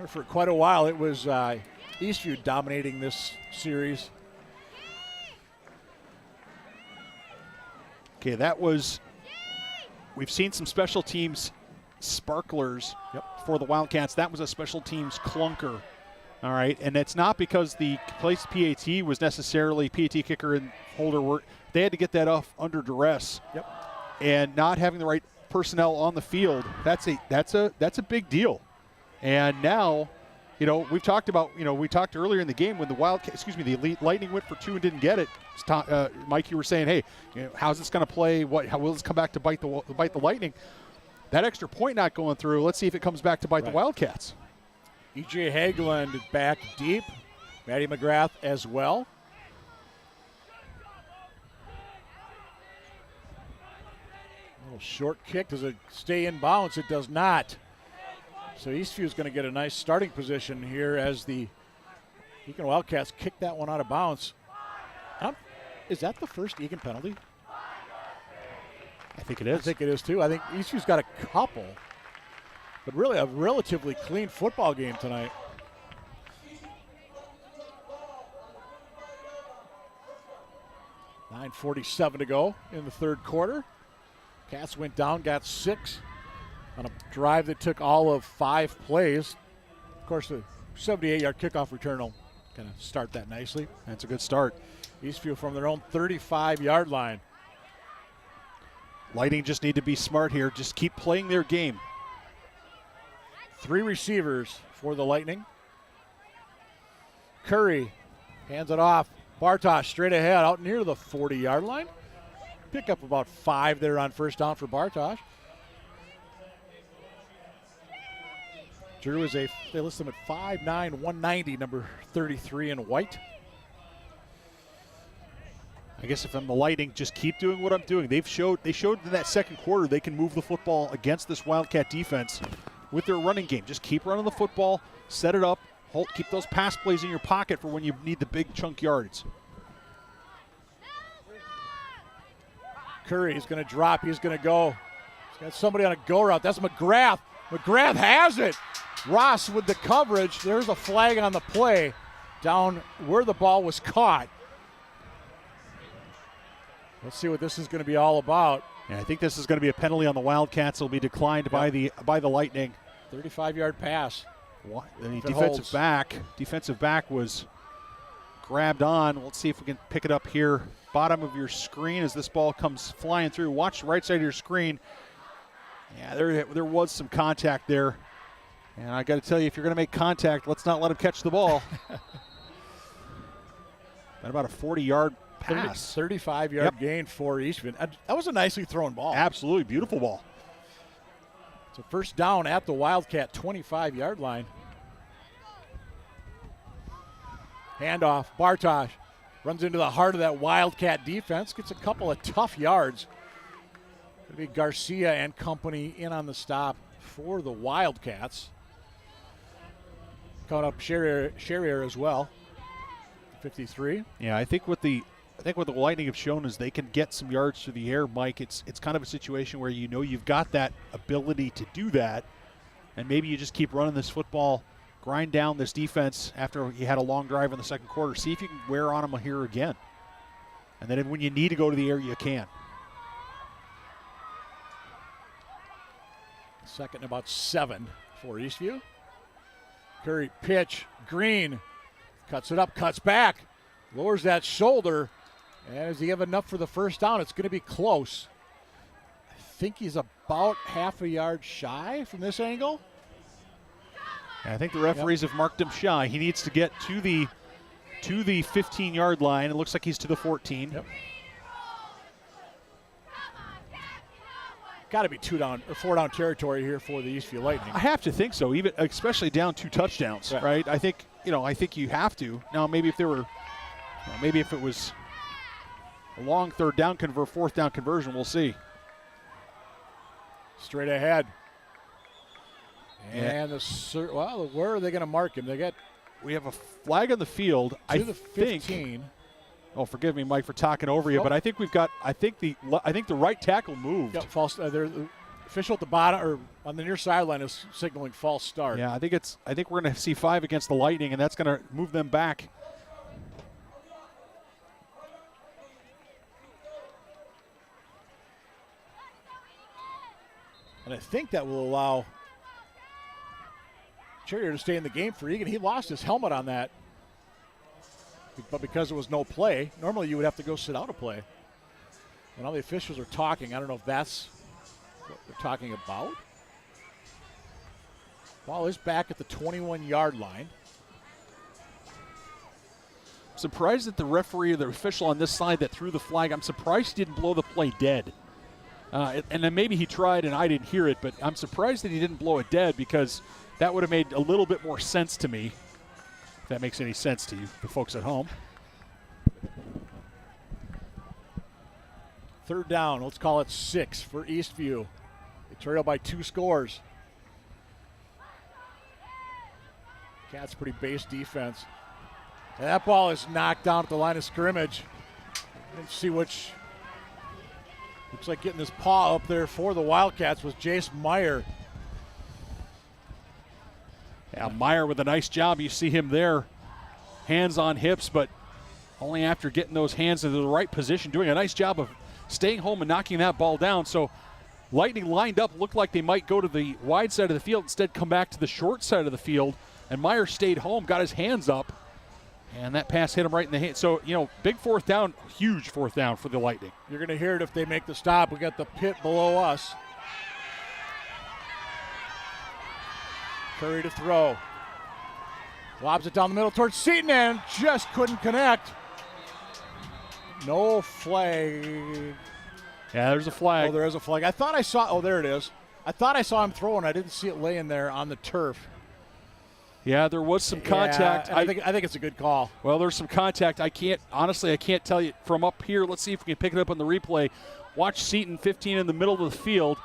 For quite a while, it was Eastview dominating this series. Okay, that was, we've seen some special teams sparklers for the Wildcats. That was a special teams clunker. All right, and it's not because the place PAT was necessarily PAT kicker and holder work. They had to get that off under duress. Yep. And not having the right personnel on the field, that's a big deal. And now, you know, we've talked about, you know, we talked earlier in the game when the Elite Lightning went for 2 and didn't get it. Mike, you were saying, hey, you know, how's this going to play? How will this come back to bite the Lightning? That extra point not going through. Let's see if it comes back to bite the Wildcats. E.J. Hageland back deep. Maddie McGrath as well. A little short kick. Does it stay in bounds? It does not. So Eastview is going to get a nice starting position here as the Eagan Wildcats kick that one out of bounds. Is that the first Eagan penalty? I think it is. I think it is too. I think Eastview's got a couple. But really a relatively clean football game tonight. $9:47 to go in the third quarter. Cats went down, got 6 on a drive that took all of 5 plays. Of course, the 78-yard kickoff return will kind of start that nicely. That's a good start. Eastview from their own 35-yard line. Lightning just need to be smart here. Just keep playing their game. 3 receivers for the Lightning. Curry hands it off. Bartosh straight ahead out near the 40-yard line. Pick up about 5 there on first down for Bartosh. Drew is they list him at 5'9", 190, number 33 in white. I guess if I'm the Lightning, just keep doing what I'm doing. They showed in that second quarter they can move the football against this Wildcat defense with their running game. Just keep running the football, set it up, keep those pass plays in your pocket for when you need the big chunk yards. Curry is going to drop. He's going to go. He's got somebody on a go route. That's McGrath. McGrath has it. Ross with the coverage. There's a flag on the play. down where the ball was caught. Let's see what this is going to be all about. Yeah, I think this is going to be a penalty on the Wildcats. It'll be declined by the Lightning. 35-yard pass. The defensive back was grabbed on. Let's see if we can pick it up here. Bottom of your screen as this ball comes flying through. Watch the right side of your screen. Yeah, there was some contact there. And I got to tell you, if you're going to make contact, let's not let him catch the ball. Got about a 40-yard pass. 35-yard gain for Eastview. That was a nicely thrown ball. Absolutely beautiful ball. So first down at the Wildcat 25-yard line. Handoff. Bartosh runs into the heart of that Wildcat defense. Gets a couple of tough yards. It'll be Garcia and company in on the stop for the Wildcats. Coming up, Sherrier as well. 53. Yeah, I think what the Lightning have shown is they can get some yards through the air, Mike. It's kind of a situation where you know you've got that ability to do that, and maybe you just keep running this football, grind down this defense after you had a long drive in the second quarter. See if you can wear on them here again. And then when you need to go to the air, you can. Second and about 7 for Eastview. Curry pitch. Green cuts it up, cuts back, lowers that shoulder. And does he have enough for the first down? It's going to be close. I think he's about half a yard shy from this angle. And I think the referees have marked him shy. He needs to get to the 15-yard line. It looks like he's to the 14. Yep. Got to be 4 down territory here for the Eastview Lightning. I have to think so, even especially down 2 touchdowns, right? I think you have to. Now maybe if it was a long fourth down conversion, we'll see. Straight ahead. And where are they going to mark him? We have a flag on the field. To the 15. Oh, forgive me, Mike, for talking over you, but I think I think the right tackle moved. Yep, false. The official at the bottom or on the near sideline is signaling false start. Yeah, I think we're going to see 5 against the Lightning, and that's going to move them back. And I think that will allow Cherrier to stay in the game for Eagan. He lost his helmet on that. But because there was no play, normally you would have to go sit out a play. And all the officials are talking. I don't know if that's what they're talking about. Ball is back at the 21-yard line. Surprised that the referee or the official on this side that threw the flag, I'm surprised he didn't blow the play dead. And then maybe he tried and I didn't hear it, but I'm surprised that he didn't blow it dead because that would have made a little bit more sense to me. If that makes any sense to you, the folks at home. Third down, let's call it 6 for Eastview. They trail by 2 scores. Cats pretty base defense. And that ball is knocked down at the line of scrimmage. Let's see which. Looks like getting his paw up there for the Wildcats was Jace Meyer. Yeah, Meyer with a nice job. You see him there, hands on hips, but only after getting those hands into the right position, doing a nice job of staying home and knocking that ball down. So Lightning lined up, looked like they might go to the wide side of the field, instead come back to the short side of the field, and Meyer stayed home, got his hands up, and that pass hit him right in the hand. So, big fourth down, huge fourth down for the Lightning. You're going to hear it if they make the stop. We got the pit below us. Curry to throw. Lobs it down the middle towards Seaton and just couldn't connect. No flag. Yeah, there's a flag. Oh, there is a flag. I thought I saw. Oh, there it is. I thought I saw him throwing. I didn't see it laying there on the turf. Yeah, there was some contact. Yeah, I think it's a good call. Well, there's some contact. I can't tell you from up here. Let's see if we can pick it up on the replay. Watch Seaton, 15 in the middle of the field.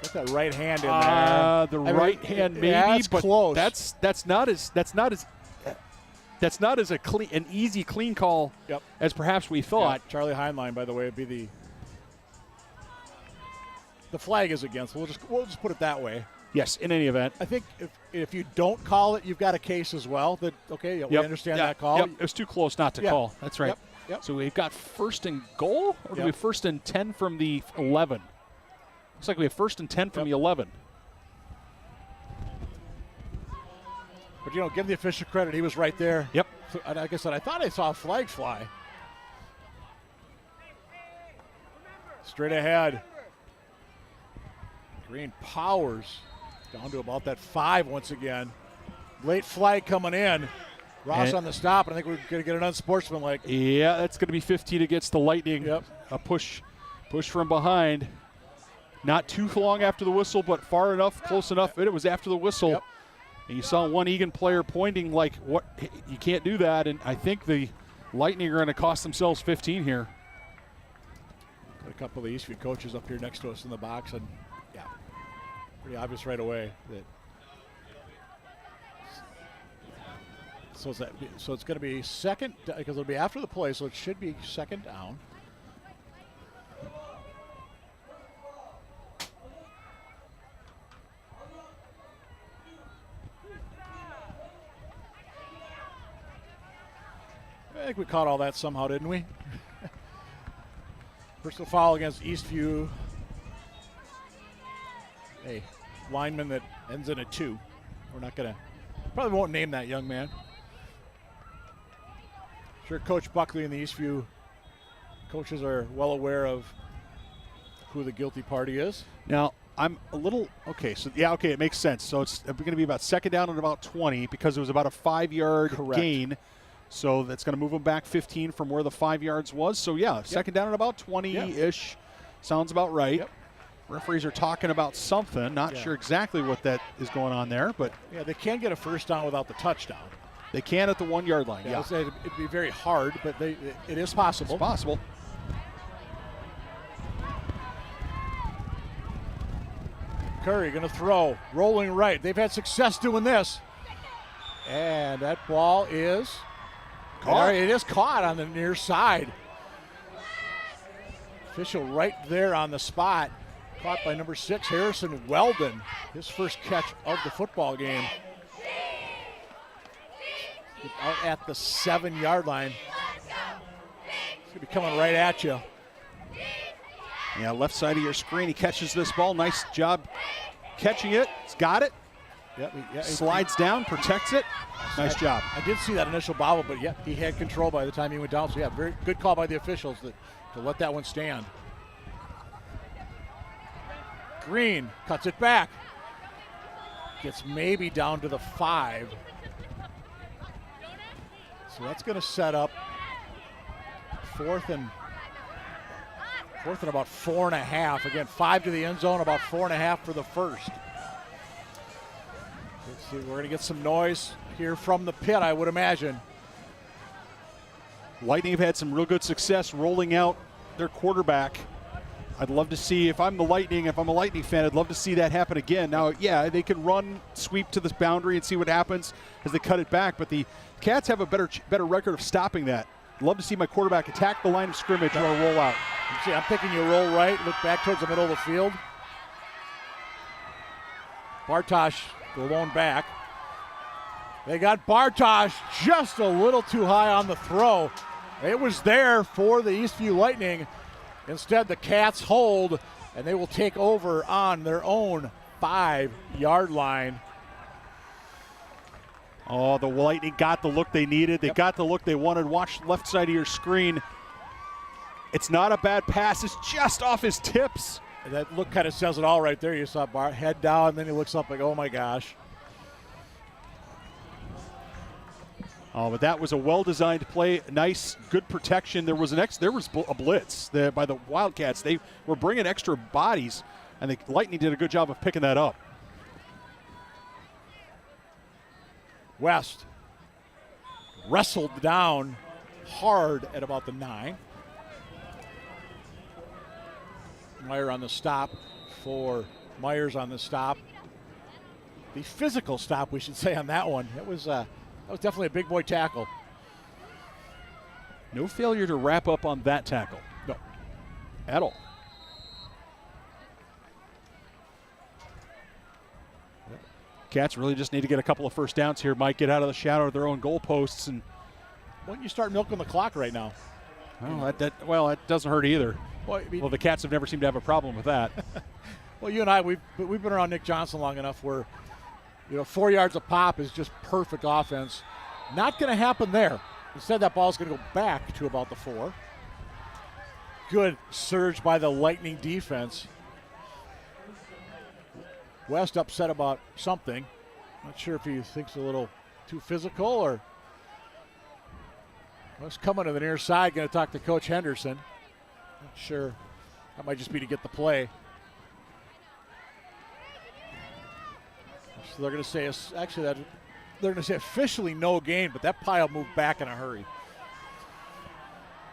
Got that right hand in there. Right hand, maybe, but close. That's not as an easy clean call as perhaps we thought. Yeah, Charlie Heinlein, by the way, would be the flag is against. We'll just put it that way. Yes, in any event. I think if you don't call it, you've got a case as well. That okay, we understand that call. Yep. It was too close not to call. That's right. Yep. So we've got first and goal, or do we have first and 10 from the 11? Looks like we have first and 10 from the 11. But, you know, give the official credit. He was right there. Yep. Like I said, I thought I saw a flag fly. Straight ahead. Green powers down to about that 5 once again. Late flag coming in. Ross on the stop, and I think we're going to get an unsportsmanlike. Yeah, that's going to be 15 against the Lightning. Yep. A push from behind. Not too long after the whistle, but far enough, close enough. It was after the whistle. Yep. And you saw one Eagan player pointing like, "What? You can't do that." And I think the Lightning are going to cost themselves 15 here. Got a couple of the Eastview coaches up here next to us in the box, and pretty obvious right away that. So it's going to be second, because it'll be after the play, so it should be second down. I think we caught all that somehow, didn't we? Personal foul against Eastview. A lineman that ends in a 2. We're not going to, probably won't name that young man. Sure, Coach Buckley and the Eastview coaches are well aware of who the guilty party is. Now, I'm a little, it makes sense. So it's going to be about second down and about 20 because it was about a 5-yard gain. So that's going to move them back 15 from where the 5 yards was. So, second down and about 20-ish. Sounds about right. Yep. Referees are talking about something. Not sure exactly what that is going on there. But they can get a first down without the touchdown. They can at the 1 yard line. It'd be very hard, but it is possible. It's possible. Curry going to throw, rolling right. They've had success doing this. And that ball is caught. It is caught on the near side. Official right there on the spot. Caught by number 6, Harrison Weldon. His first catch of the football game. Out at the 7-yard line. It's going to be coming right at you. Yeah, left side of your screen. He catches this ball. Nice job catching it. He's got it. Slides down, protects it. Nice job. I did see that initial bobble, but he had control by the time he went down. So, very good call by the officials to let that one stand. Green cuts it back. Gets maybe down to the 5. So that's going to set up fourth and about 4.5. Again, 5 to the end zone, about 4.5 for the first. Let's see, we're going to get some noise here from the pit, I would imagine. Lightning have had some real good success rolling out their quarterback. I'd love to see, if I'm a Lightning fan, I'd love to see that happen again. Now, they can run, sweep to this boundary and see what happens as they cut it back, but the Cats have a better record of stopping that. I'd love to see my quarterback attack the line of scrimmage or roll out. See, I'm picking you roll right, look back towards the middle of the field. Bartosh, the lone back. They got Bartosh just a little too high on the throw. It was there for the Eastview Lightning. Instead, the Cats hold, and they will take over on their own 5-yard line. Oh, the Lightning got the look they needed. They got the look they wanted. Watch left side of your screen. It's not a bad pass. It's just off his tips. And that look kind of says it all right there. You saw Bart head down, and then he looks up like, oh, my gosh. Oh, but that was a well-designed play. Nice, good protection. There was a blitz by the Wildcats. They were bringing extra bodies, and the Lightning did a good job of picking that up. West wrestled down hard at about the 9. Myers on the stop. The physical stop, we should say, on that one. That was definitely a big boy tackle. No failure to wrap up on that tackle. No. At all. Cats really just need to get a couple of first downs here. Might get out of the shadow of their own goalposts. And why don't you start milking the clock right now? well, that doesn't hurt either. Well, the Cats have never seemed to have a problem with that. Well, you and I, we've been around Nick Johnson long enough where, 4 yards a pop is just perfect offense. Not going to happen there. Instead, that ball's going to go back to about the 4. Good surge by the Lightning defense. West upset about something. Not sure if he thinks a little too physical or. West coming to the near side, going to talk to Coach Henderson. Not sure. That might just be to get the play. So they're going to say, they're going to say officially no gain, but that pile moved back in a hurry.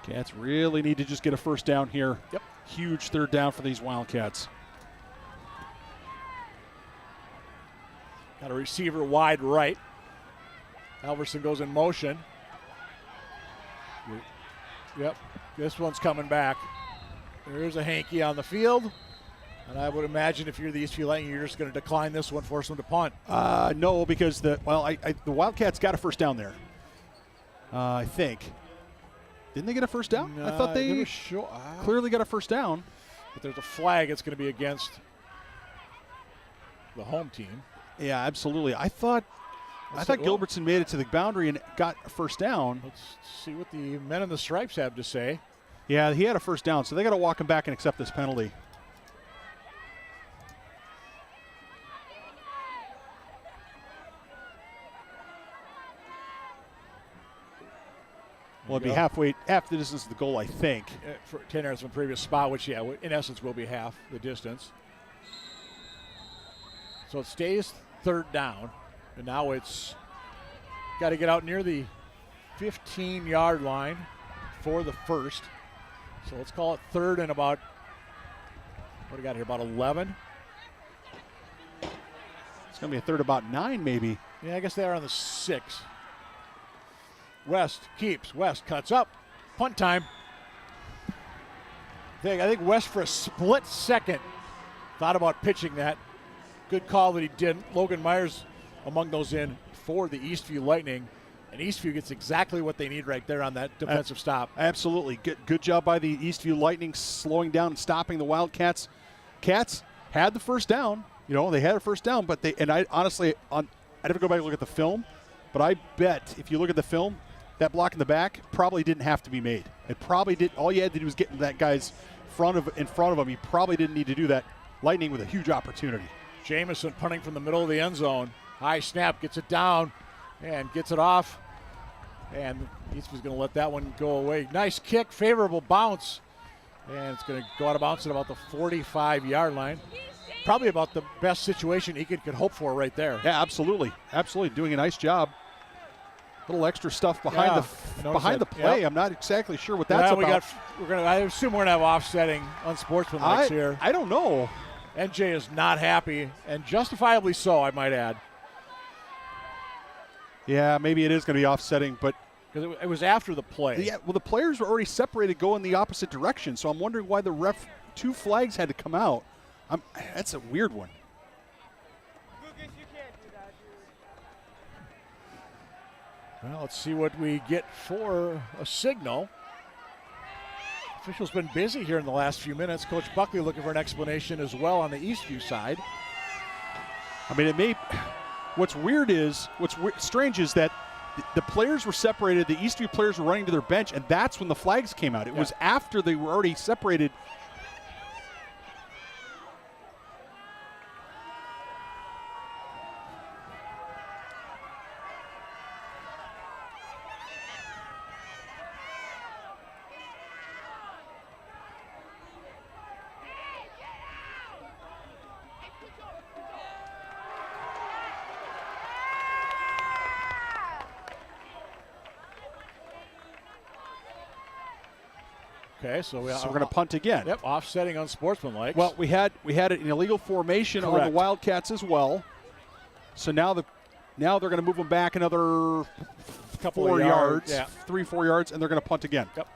Cats really need to just get a first down here. Yep. Huge third down for these Wildcats. Got a receiver wide right. Halverson goes in motion. Yep, this one's coming back. There's a hanky on the field. And I would imagine if you're the Eastview Lightning, you're just going to decline this one, force them to punt. No, because the Wildcats got a first down there. I think. Didn't they get a first down? No, I thought they clearly got a first down. But there's a flag. It's going to be against the home team. Yeah, absolutely. I thought Gilbertson made it to the boundary and got a first down. Let's see what the men in the stripes have to say. Yeah, he had a first down, so they got to walk him back and accept this penalty. Well, it'd be half the distance of the goal, I think. For 10 yards from the previous spot, which, in essence will be half the distance. So it stays third down, and now it's got to get out near the 15-yard line for the first. So let's call it third and about, what do we got here, about 11? It's going to be a third about 9 maybe. Yeah, I guess they are on the 6. West keeps. West cuts up. Punt time. I think West for a split second thought about pitching that. Good call that he didn't. Logan Myers among those in for the Eastview Lightning. And Eastview gets exactly what they need right there on that defensive stop. Absolutely. Good job by the Eastview Lightning slowing down and stopping the Wildcats. Cats had the first down. They had a first down, but I'd have to go back and look at the film, but I bet if you look at the film, that block in the back probably didn't have to be made. It probably did. All you had to do was get that guy's in front of him. He probably didn't need to do that. Lightning with a huge opportunity. Jamison punting from the middle of the end zone. High snap, gets it down and gets it off. And Eastview's going to let that one go away. Nice kick, favorable bounce. And it's going to go out of bounds at about the 45-yard line. Probably about the best situation Eagan could hope for right there. Yeah, absolutely. Absolutely. Doing a nice job. Little extra stuff behind the play. Yep. I'm not exactly sure what that's about. I assume we're going to have offsetting unsportsmanlike here. I don't know. NJ is not happy, and justifiably so, I might add. Yeah, maybe it is going to be offsetting, but because it was after the play. Yeah, well, the players were already separated going the opposite direction, so I'm wondering why the two flags had to come out. That's a weird one. Well, let's see what we get for a signal. Officials been busy here in the last few minutes. Coach Buckley looking for an explanation as well on the Eastview side. I mean, what's strange is that the players were separated. The Eastview players were running to their bench, and that's when the flags came out. It was after they were already separated. Okay, so we're going to punt again. Yep, offsetting unsportsmanlike. Well, we had an illegal formation on the Wildcats as well. So now they're going to move them back another couple 4 yards, 3-4 yards, and they're going to punt again. Yep.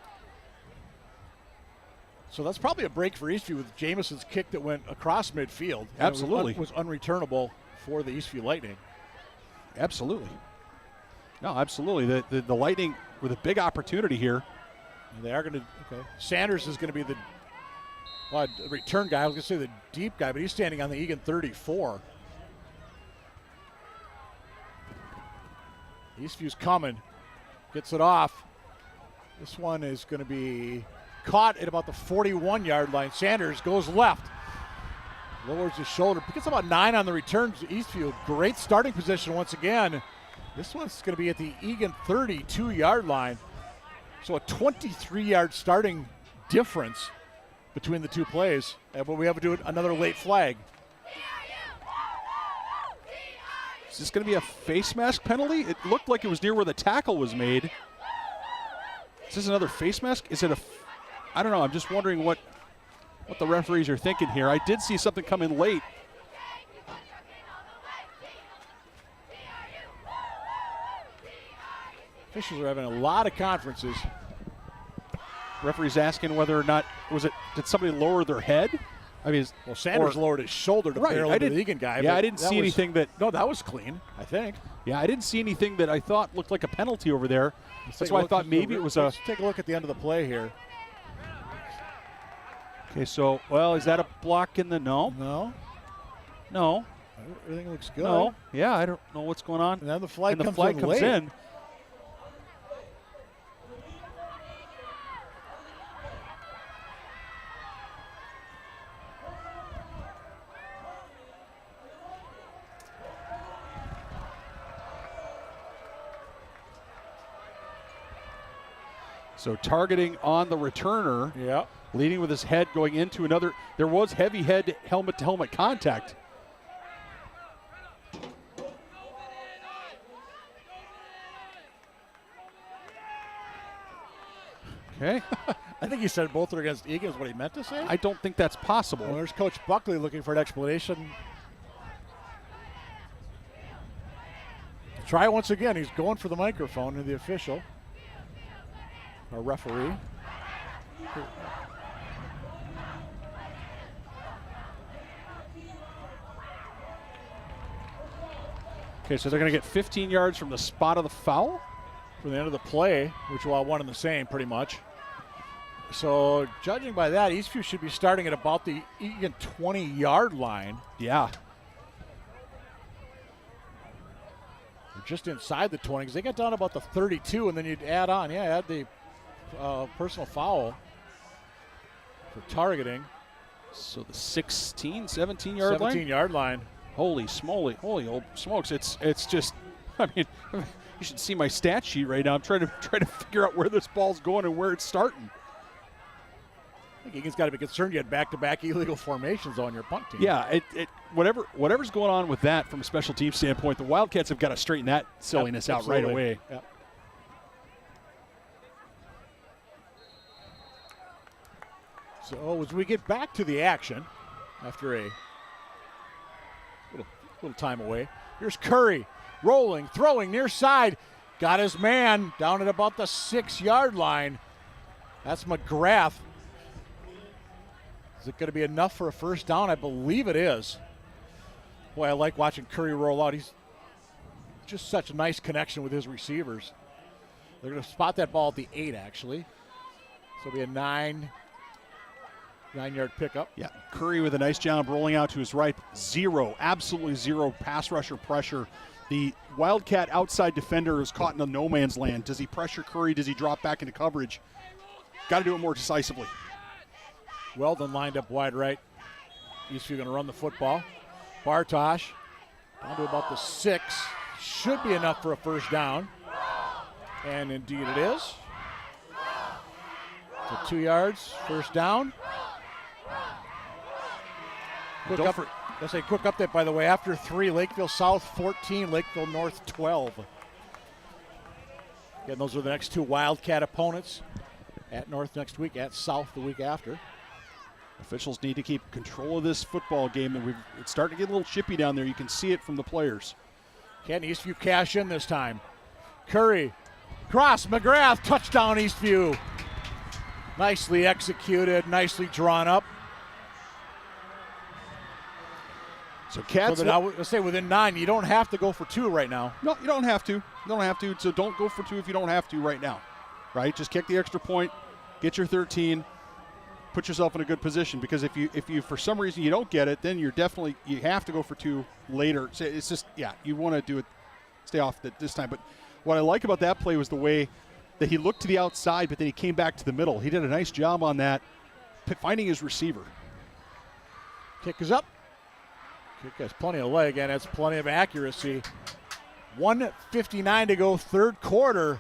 So that's probably a break for Eastview with Jamison's kick that went across midfield. Absolutely, was unreturnable for the Eastview Lightning. Absolutely. No, absolutely. The Lightning with a big opportunity here. And they are going to, okay. Sanders is going to be the return guy. I was going to say the deep guy, but he's standing on the Eagan 34. Eastview's coming. Gets it off. This one is going to be caught at about the 41-yard line. Sanders goes left. Lowers his shoulder. Gets about 9 on the return to Eastview. Great starting position once again. This one's going to be at the Eagan 32-yard line. So a 23-yard starting difference between the two plays. But we have to do another late flag. Is this going to be a face mask penalty? It looked like it was near where the tackle was made. Is this another face mask? Is it I don't know. I'm just wondering what the referees are thinking here. I did see something come in late. Officials are having a lot of conferences. Referees asking whether or not did somebody lower their head? I mean, Sanders lowered his shoulder to barrel into the Eagan guy. Yeah, I didn't see anything that. No, that was clean, I think. Yeah, I didn't see anything that I thought looked like a penalty over there. That's why I thought maybe it was a. Let's take a look at the end of the play here. Okay, so, is that a block in the no? No. Everything looks good. No. Yeah, I don't know what's going on. And then the flag comes late. in. So targeting on the returner. Yeah. Leading with his head going into another. There was heavy head helmet-to-helmet contact. Okay. I think he said both are against Eagan is what he meant to say. I don't think that's possible. Well, there's Coach Buckley looking for an explanation. Try once again. He's going for the microphone to the official. Our referee. Okay, so they're going to get 15 yards from the spot of the foul? From the end of the play, which will have one and the same pretty much. So judging by that, Eastview should be starting at about the Eagan 20-yard line. Yeah. They're just inside the 20 because they got down about the 32, and then you'd add on. Yeah, add the personal foul for targeting. So the 17-yard line? 17-yard line. Holy smoly, holy old smokes. It's just, I mean, you should see my stat sheet right now. I'm trying to figure out where this ball's going and where it's starting. I think Eagan's got to be concerned you had back-to-back illegal formations on your punt team. Yeah, whatever's going on with that from a special team standpoint, the Wildcats have got to straighten that silliness out right away. Yep. So as we get back to the action after a little time away, here's Curry rolling, throwing near side. Got his man down at about the 6-yard line. That's McGrath. Is it going to be enough for a first down? I believe it is. Boy, I like watching Curry roll out. He's just such a nice connection with his receivers. They're going to spot that ball at the 8, actually. So it'll be a 9-yard pickup. Yeah, Curry with a nice job rolling out to his right. Absolutely zero pass rusher pressure. The Wildcat outside defender is caught in a no man's land. Does he pressure Curry? Does he drop back into coverage? Got to do it more decisively. Weldon lined up wide right. Eastview going to run the football. Bartosh down to about the 6. Should be enough for a first down. And indeed it is. So 2 yards, first down. Quick update, by the way. After 3, Lakeville South 14, Lakeville North 12. Again, those are the next 2 Wildcat opponents. At North next week, at South the week after. Officials need to keep control of this football game. And it's starting to get a little chippy down there. You can see it from the players. Can Eastview cash in this time? Curry, cross, McGrath, touchdown Eastview. Nicely executed, nicely drawn up. So Cats. I would say within 9, you don't have to go for 2 right now. No, you don't have to. You don't have to. So don't go for 2 if you don't have to right now. Right? Just kick the extra point, get your 13, put yourself in a good position. Because if you for some reason you don't get it, then you have to go for 2 later. So it's just you want to do it, stay off this time. But what I like about that play was the way that he looked to the outside, but then he came back to the middle. He did a nice job on that, finding his receiver. Kick is up. Kick has plenty of leg and has plenty of accuracy. 1:59 to go, third quarter.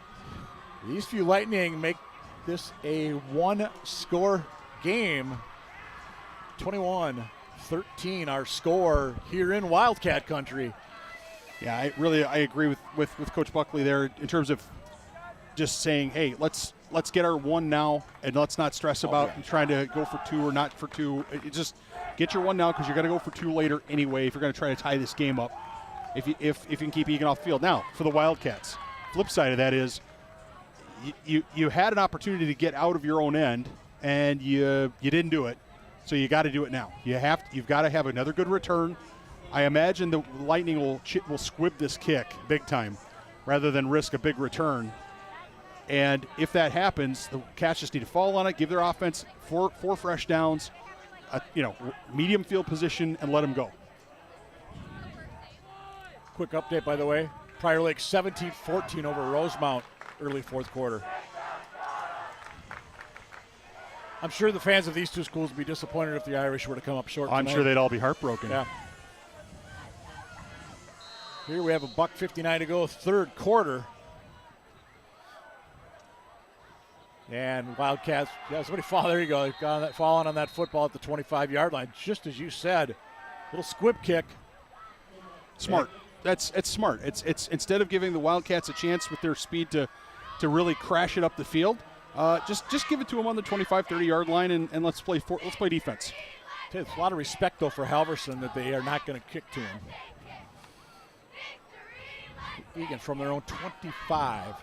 The Eastview Lightning make this a 1-score game. 21-13 our score here in Wildcat country. Yeah, I agree with Coach Buckley there in terms of just saying, hey, let's get our 1 now, and let's not stress about trying to go for 2 or not for 2. Just get your 1 now because you're going to go for 2 later anyway if you're going to try to tie this game up. If you can keep Eagan off the field. Now, for the Wildcats, flip side of that is you had an opportunity to get out of your own end, and you didn't do it, so you got to do it now. You've got to have another good return. I imagine the Lightning will squib this kick big time rather than risk a big return. And if that happens, the Cats just need to fall on it, give their offense four fresh downs, medium field position, and let them go. Quick update, by the way. Prior Lake 17-14 over Rosemount early fourth quarter. I'm sure the fans of these two schools would be disappointed if the Irish were to come up short I'm tonight. sure they'd all be heartbroken. Yeah. Here we have $1:59 to go, third quarter. And Wildcats, somebody there you go. Falling on that football at the 25-yard line, just as you said. Little squib kick. Smart. It's smart. It's instead of giving the Wildcats a chance with their speed to really crash it up the field, just give it to them on the 25, 30-yard line and let's play defense. There's a lot of respect, though, for Halverson that they are not going to kick to him. Eagan from their own 25.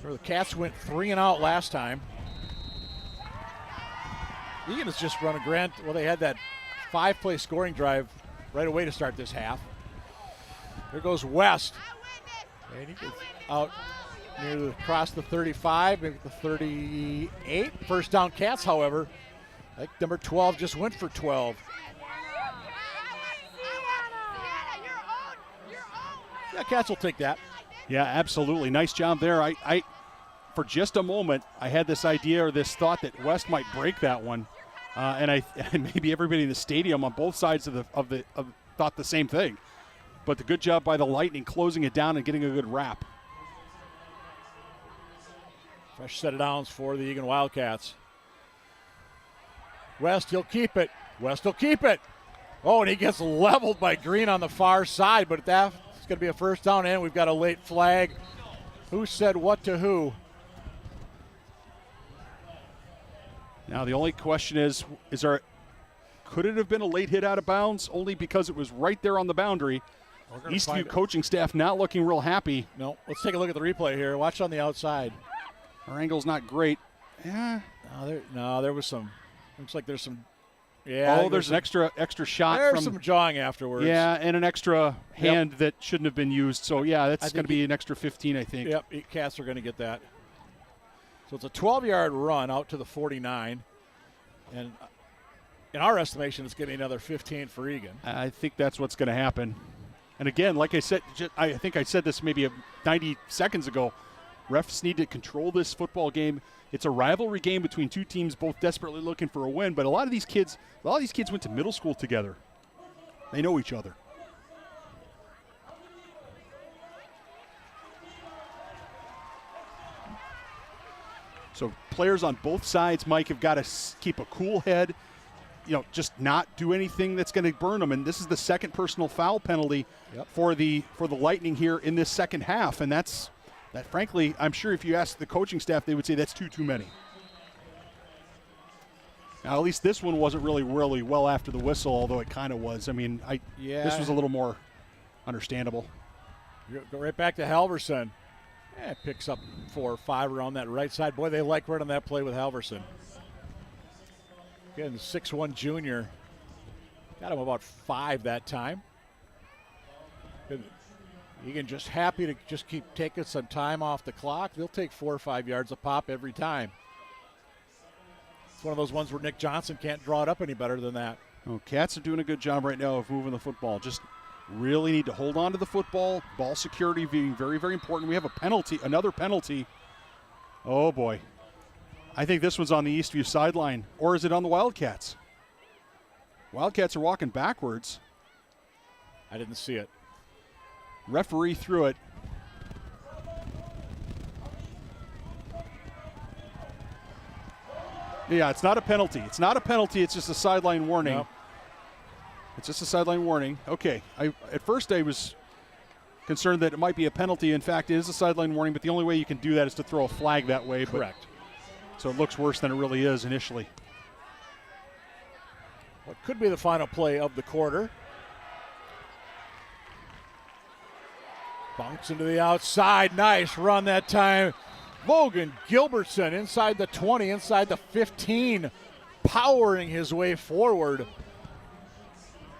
The Cats went 3 and out last time. Eagan has just run they had that 5-play scoring drive right away to start this half. There goes West. And he gets out across the 35, maybe the 38. First down Cats, however. I think number 12 just went for 12. Yeah, Cats will take that. Yeah, absolutely. Nice job there. I for just a moment, I had this idea or this thought that West might break that one, and maybe everybody in the stadium on both sides of thought the same thing. But the good job by the Lightning closing it down and getting a good wrap. Fresh set of downs for the Eagan Wildcats. West, he'll keep it. West will keep it. Oh, and he gets leveled by Green on the far side, but that's going to be a first down, and we've got a late flag. Who said what to who? Now the only question could it have been a late hit out of bounds only because it was right there on the boundary? Eastview coaching staff not looking real happy. No, let's take a look at the replay here. Watch on the outside. Our angle's not great. Yeah. There was some. Looks like there's some. Yeah. Oh, there's an extra shot. There's some jawing afterwards. Yeah, and an extra hand that shouldn't have been used. So yeah, that's going to be an extra 15, I think. Yep, Cats are going to get that. So it's a 12-yard run out to the 49, and in our estimation, it's getting another 15 for Eagan. I think that's what's going to happen. And again, like I said, I think I said this maybe 90 seconds ago. Refs need to control this football game. It's a rivalry game between two teams both desperately looking for a win, but a lot of these kids went to middle school together. They know each other. So players on both sides, Mike, have got to keep a cool head, just not do anything that's going to burn them. And this is the second personal foul penalty for the Lightning here in this second half, and that frankly, I'm sure if you ask the coaching staff, they would say that's too many. Now, at least this one wasn't really well after the whistle, although it kind of was. I mean, this was a little more understandable. Go right back to Halverson. Picks up 4 or 5 around that right side. Boy, they like running that play with Halverson. Again, 6'1" junior. Got him about 5 that time. Eagan just happy to just keep taking some time off the clock. They'll take 4 or 5 yards a pop every time. It's one of those ones where Nick Johnson can't draw it up any better than that. Oh, Cats are doing a good job right now of moving the football. Just really need to hold on to the football. Ball security being very, very important. We have a penalty, another penalty. Oh, boy. I think this one's on the Eastview sideline. Or is it on the Wildcats? Wildcats are walking backwards. I didn't see it. Referee threw it. Yeah, it's not a penalty. It's not a penalty. It's just a sideline warning. Nope. It's just a sideline warning. Okay. At first I was concerned that it might be a penalty. In fact, it is a sideline warning, but the only way you can do that is to throw a flag that way. Correct. So it looks worse than it really is initially. What could be the final play of the quarter. Bounce into the outside. Nice run that time. Logan Gilbertson inside the 20, inside the 15, powering his way forward.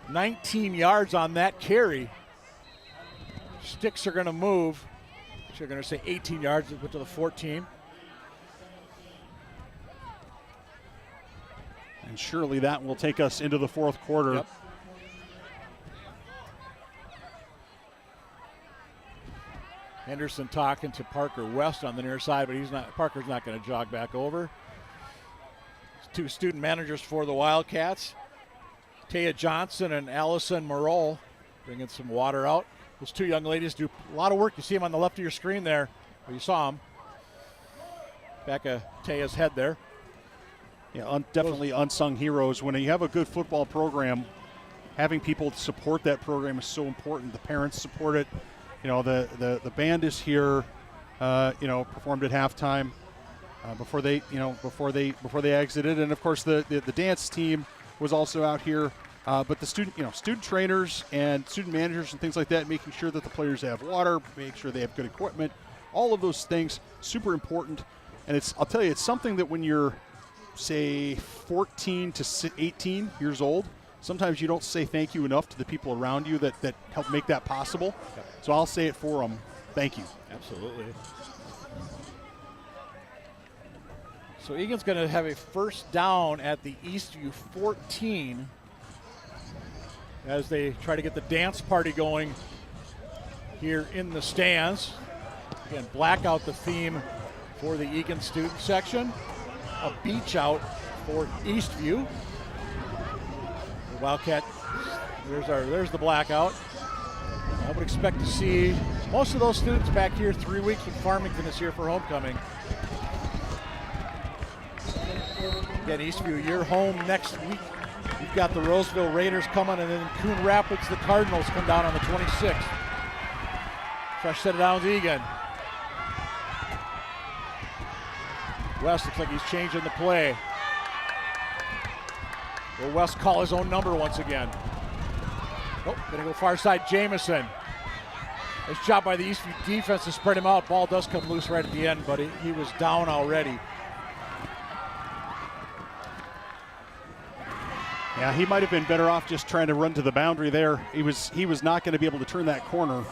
19 yards on that carry. Sticks are going to move. Actually, they're going to say 18 yards. It went to the 14. And surely that will take us into the fourth quarter. Yep. Henderson talking to Parker West on the near side, but Parker's not going to jog back over. 2 student managers for the Wildcats. Taya Johnson and Allison Morrell bringing some water out. Those 2 young ladies do a lot of work. You see them on the left of your screen there. Well, you saw them. Back of Taya's head there. Yeah, definitely unsung heroes. When you have a good football program, having people support that program is so important. The parents support it. You know, the band is here. Performed at halftime before they exited, and of course the dance team was also out here. But the student trainers and student managers and things like that, making sure that the players have water, make sure they have good equipment, all of those things, super important. And I'll tell you, it's something that when you're, say, 14 to 18 years old, sometimes you don't say thank you enough to the people around you that help make that possible. Yep. So I'll say it for them. Thank you. Absolutely. So Eagan's going to have a first down at the Eastview 14 as they try to get the dance party going here in the stands. Again, blackout the theme for the Eagan student section. A beach out for Eastview. The Wildcat, there's the blackout. I would expect to see most of those students back here 3 weeks when Farmington is here for homecoming. Again, Eastview, you're home next week. You've got the Roseville Raiders coming, and then Coon Rapids, the Cardinals come down on the 26th. Fresh set of downs, Eagan. West looks like he's changing the play. Will West call his own number once again? Oh, gonna go far side, Jamison. Nice job by the Eastview defense to spread him out. Ball does come loose right at the end, but he was down already. Yeah, he might have been better off just trying to run to the boundary there. He was not going to be able to turn that corner.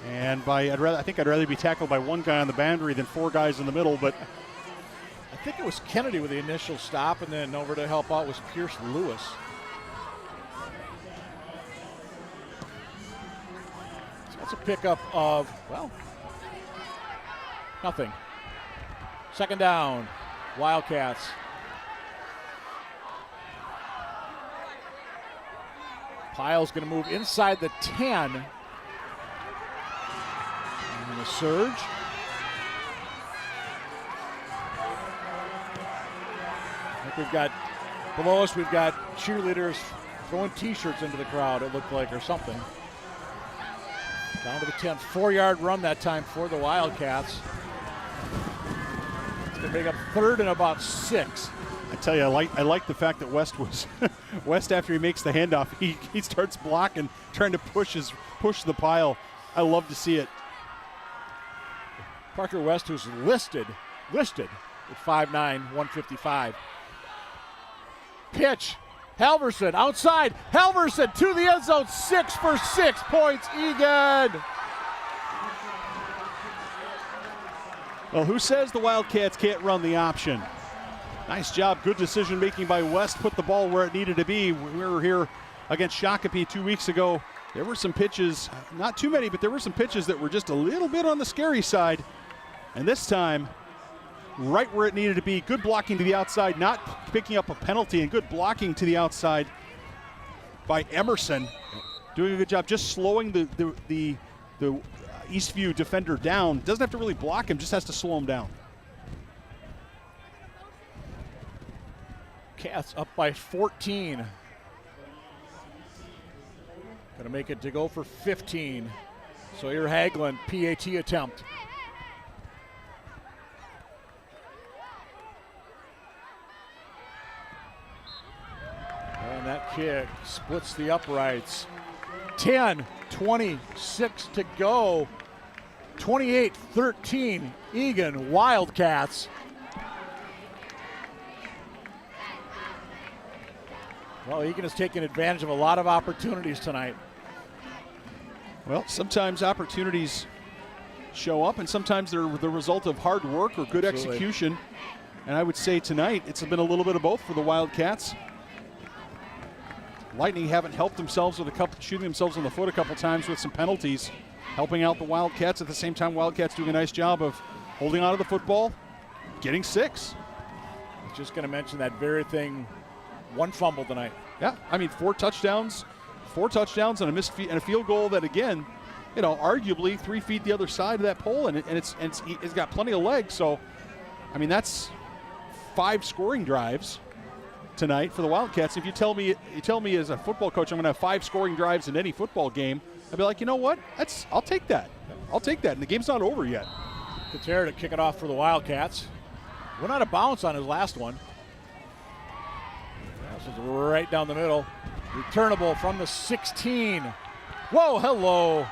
And I think I'd rather be tackled by one guy on the boundary than 4 guys in the middle, but I think it was Kennedy with the initial stop, and then over to help out was Pierce Lewis. So that's a pickup of, well, nothing. Second down, Wildcats. Pyle's going to move inside the 10. And the surge. I think we've got, below us, we've got cheerleaders throwing T-shirts into the crowd, it looked like, or something. Down to the 10. 4-yard run that time for the Wildcats. It's going to make up 3rd and about 6. I tell you, I like the fact that West after he makes the handoff, he starts blocking, trying to push the pile. I love to see it. Parker West, who's listed at 5'9", 155. Pitch Halverson outside. Halverson to the end zone. 6 for 6 points. Eagan. Well, who says the Wildcats can't run the option? Nice job. Good decision making by West. Put the ball where it needed to be. We were here against Shakopee 2 weeks ago. There were some pitches, not too many, but there were some pitches that were just a little bit on the scary side. And this time, right where it needed to be. Good blocking to the outside, not picking up a penalty, and good blocking to the outside by Emerson. Doing a good job just slowing the Eastview defender down. Doesn't have to really block him, just has to slow him down. Cats up by 14. Gonna make it to go for 15. Sawyer Hagelin, PAT attempt. And that kick splits the uprights. 10:26 to go. 28-13, Eagan Wildcats. Well, Eagan has taken advantage of a lot of opportunities tonight. Well, sometimes opportunities show up, and sometimes they're the result of hard work or good execution. And I would say tonight it's been a little bit of both for the Wildcats. Lightning haven't helped themselves with shooting themselves in the foot a couple times with some penalties, helping out the Wildcats. At the same time, Wildcats doing a nice job of holding on to the football, getting 6. I was just going to mention that very thing. 1 fumble tonight. Yeah, I mean 4 touchdowns and a missed and a field goal that, again, you know, arguably 3 feet the other side of that pole, and it's got plenty of legs. So, I mean, that's 5 scoring drives tonight for the Wildcats. If you tell me as a football coach I'm going to have 5 scoring drives in any football game, I'd be like, you know what? I'll take that. And the game's not over yet. Katera to kick it off for the Wildcats. Went out of bounds on his last one. This is right down the middle. Returnable from the 16. Whoa, hello.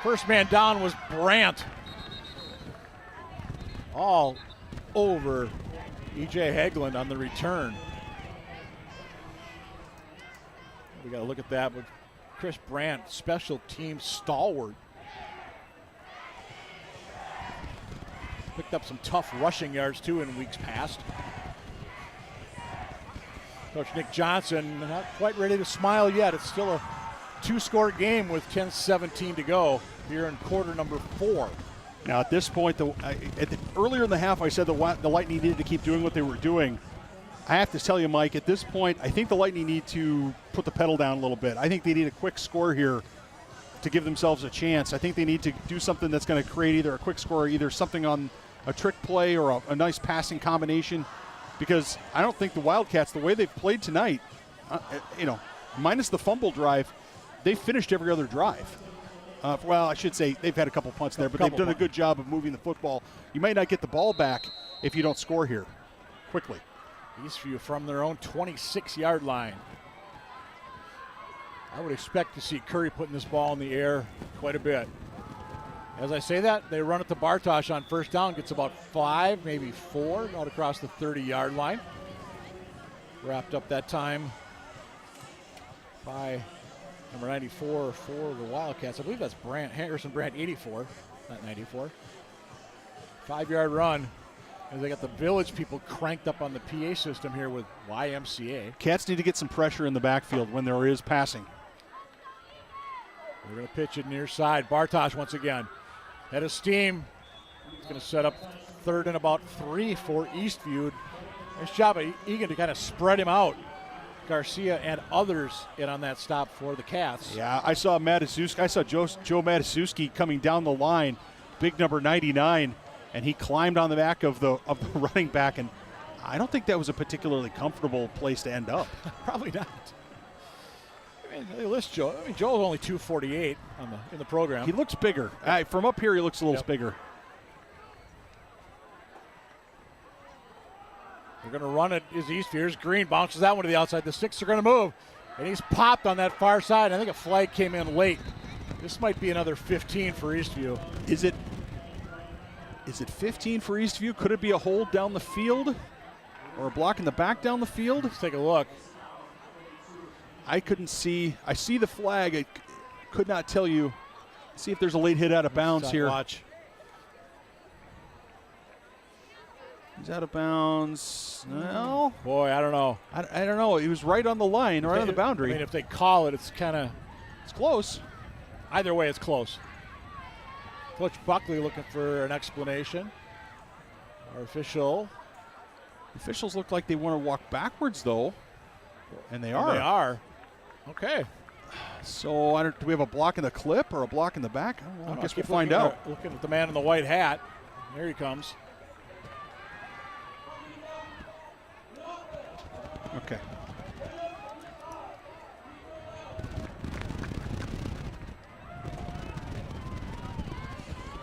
First man down was Brandt. All over E.J. Hagelin on the return. We got to look at that with Chris Brandt, special team stalwart. Picked up some tough rushing yards too in weeks past. Coach Nick Johnson not quite ready to smile yet. It's still a 2-score game with 10:17 to go here in quarter number 4. Now at this point, earlier in the half I said the Lightning needed to keep doing what they were doing. I have to tell you, Mike, at this point I think the Lightning need to put the pedal down a little bit. I think they need a quick score here to give themselves a chance. I think they need to do something that's going to create either a quick score or either something on a trick play or a nice passing combination. Because I don't think the Wildcats, the way they've played tonight, minus the fumble drive, they've finished every other drive. Well, I should say they've had a couple punts there, but they've done a good job of moving the football. You might not get the ball back if you don't score here quickly. Eastview from their own 26-yard line. I would expect to see Curry putting this ball in the air quite a bit. As I say that, they run it to Bartosh on first down, gets about 5, maybe 4, out across the 30-yard line. Wrapped up that time by number 94 for the Wildcats. I believe that's Harrison Brandt, 84, not 94. 5-yard run. And they got the Village people cranked up on the PA system here with YMCA. Cats need to get some pressure in the backfield when there is passing. They're going to pitch it near side. Bartosh once again. Head of steam. He's going to set up 3rd and about 3 for Eastview. Nice job by Eagan to kind of spread him out. Garcia and others in on that stop for the Cats. Yeah, I saw Joe Matasuski coming down the line, big number 99, and he climbed on the back of the running back, and I don't think that was a particularly comfortable place to end up. Probably not. I mean, they list Joe. I mean, Joe's only 248 in the program. He looks bigger. From up here, he looks a little bigger. They're going to run it. Is Eastview. Green bounces that one to the outside. The Sticks are going to move. And he's popped on that far side. I think a flag came in late. This might be another 15 for Eastview. Is it 15 for Eastview? Could it be a hold down the field? Or a block in the back down the field? Let's take a look. I couldn't see. I see the flag. I could not tell you. See if there's a late hit out of bounds here. Watch. He's out of bounds. No. Boy, I don't know. I don't know. He was right on the line, right on the boundary. I mean, if they call it, it's close. Either way, it's close. Coach Buckley looking for an explanation. Our officials look like they want to walk backwards, though, and they are. They are. Okay. So do we have a block in the clip or a block in the back? I don't know. I guess we'll find out. Looking at the man in the white hat. There he comes. Okay.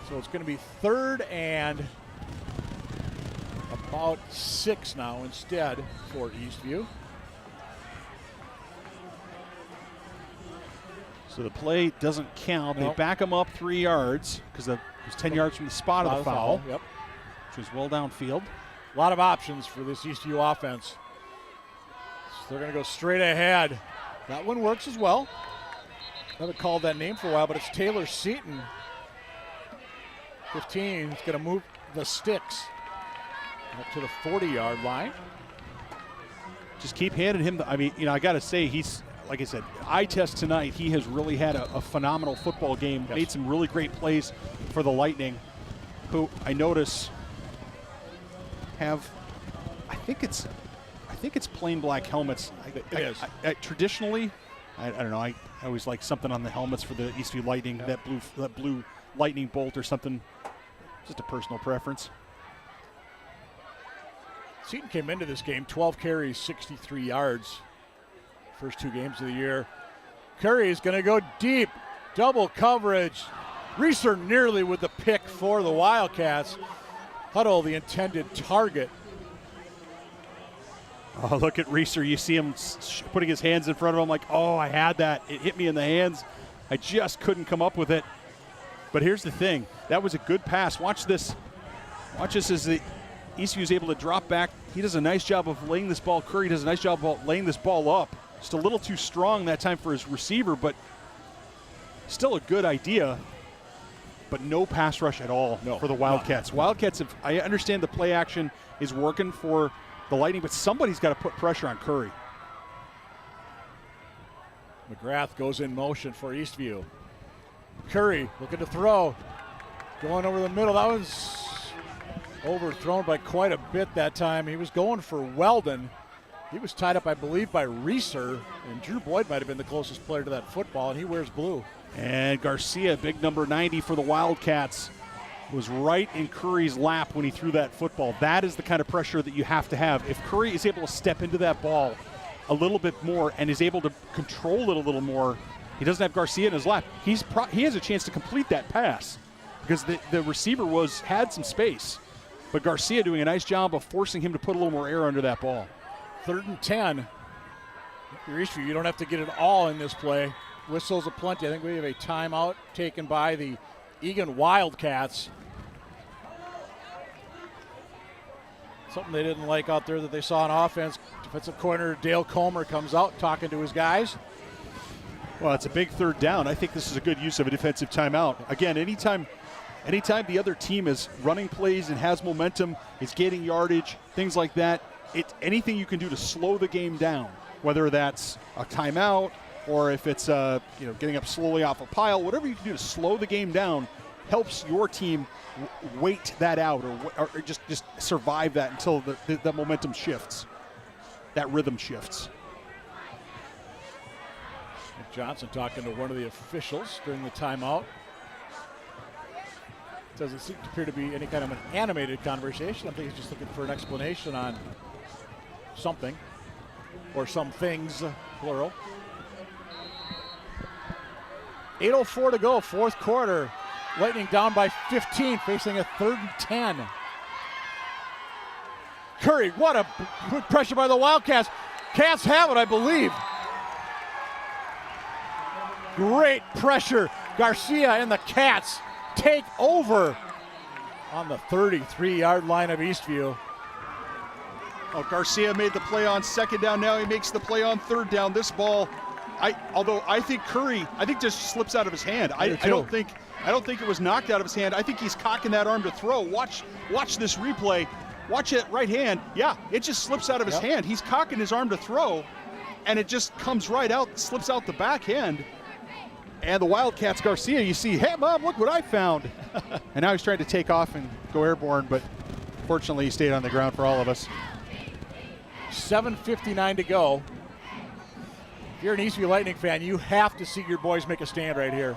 So it's going to be 3rd and about 6 now instead for Eastview. So the play doesn't count. Nope. They back him up 3 yards because it was 10 yards from the spot of the foul. Yep. Which was well downfield. A lot of options for this Eastview offense. So they're going to go straight ahead. That one works as well. Haven't called that name for a while, but it's Taylor Seaton. 15 is going to move the sticks up to the 40-yard line. Just keep handing him I mean, I got to say, he's, like I said, eye test tonight, he has really had a phenomenal football game. Yes. Made some really great plays for the Lightning, who I notice have, I think it's plain black helmets. It is. Traditionally, I don't know, I always like something on the helmets for the Eastview Lightning, that blue lightning bolt or something. Just a personal preference. Seaton came into this game 12 carries, 63 yards. First 2 games of the year. Curry is going to go deep. Double coverage. Reeser nearly with the pick for the Wildcats. Huddle, the intended target. Oh, look at Reeser. You see him putting his hands in front of him like, oh, I had that. It hit me in the hands. I just couldn't come up with it. But here's the thing. That was a good pass. Watch this. Watch this as the Eastview is able to drop back. He does a nice job of laying this ball. Curry does a nice job of laying this ball up. Just a little too strong that time for his receiver, but still a good idea. But no pass rush at all for the Wildcats. Wildcats, I understand the play action is working for the Lightning, but somebody's got to put pressure on Curry. McGrath goes in motion for Eastview. Curry looking to throw. Going over the middle. That was overthrown by quite a bit that time. He was going for Weldon. He was tied up, I believe, by Reeser, and Drew Boyd might have been the closest player to that football, and he wears blue. And Garcia, big number 90 for the Wildcats, was right in Curry's lap when he threw that football. That is the kind of pressure that you have to have. If Curry is able to step into that ball a little bit more and is able to control it a little more, he doesn't have Garcia in his lap. He has a chance to complete that pass because the receiver had some space. But Garcia doing a nice job of forcing him to put a little more air under that ball. 3rd and 10. If you're Eastview, you don't have to get it all in this play. Whistles aplenty. I think we have a timeout taken by the Eagan Wildcats. Something they didn't like out there that they saw on offense. Defensive coordinator Dale Comer comes out talking to his guys. Well, it's a big 3rd down. I think this is a good use of a defensive timeout. Again, anytime the other team is running plays and has momentum, is getting yardage, things like that, anything you can do to slow the game down, whether that's a timeout or if it's getting up slowly off a pile, whatever you can do to slow the game down helps your team wait that out or just survive that until the momentum shifts, that rhythm shifts. Johnson talking to one of the officials during the timeout. Doesn't seem to appear to be any kind of an animated conversation. I think he's just looking for an explanation on something or some things, plural. 8:04 to go, 4th quarter. Lightning down by 15, facing a 3rd and 10. Curry, what a good pressure by the Wildcats. Cats have it, I believe. Great pressure. Garcia and the Cats take over on the 33-yard line of Eastview. Oh, Garcia made the play on 2nd down. Now he makes the play on 3rd down. This ball Although I think Curry, just slips out of his hand. I don't think it was knocked out of his hand. I think he's cocking that arm to throw. Watch this replay. Watch it, right hand. Yeah, it just slips out of his hand. He's cocking his arm to throw, and it just comes right out, slips out the backhand. And the Wildcats, Garcia, you see, hey, Mom, look what I found. And now he's trying to take off and go airborne, but fortunately he stayed on the ground for all of us. 7:59 to go. If you're an Eastview Lightning fan, you have to see your boys make a stand right here.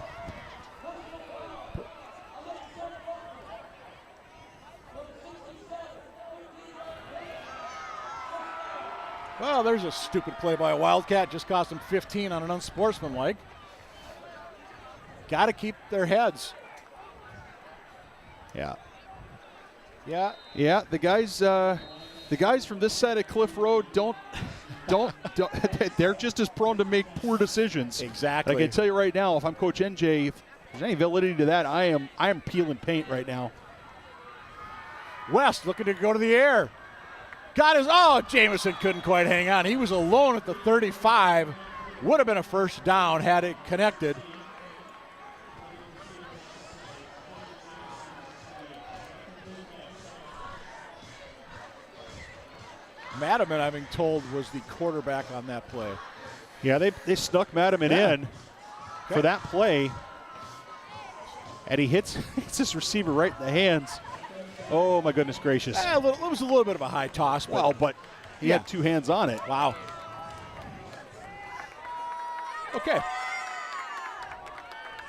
Well, there's a stupid play by a Wildcat. Just cost him 15 on an unsportsmanlike. Got to keep their heads. Yeah. Yeah. Yeah, the guys from this side of Cliff Road don't they're just as prone to make poor decisions. Exactly. I can tell you right now, if I'm Coach NJ, if there's any validity to that, I am peeling paint right now. West looking to go to the air. Got his, Jamison couldn't quite hang on. He was alone at the 35. Would have been a first down had it connected. Madiman, I'm being told, was the quarterback on that play. Yeah, they snuck Madiman in for that play. And he hits this receiver right in the hands. Oh, my goodness gracious. It was a little bit of a high toss. But he had two hands on it. Wow. Okay.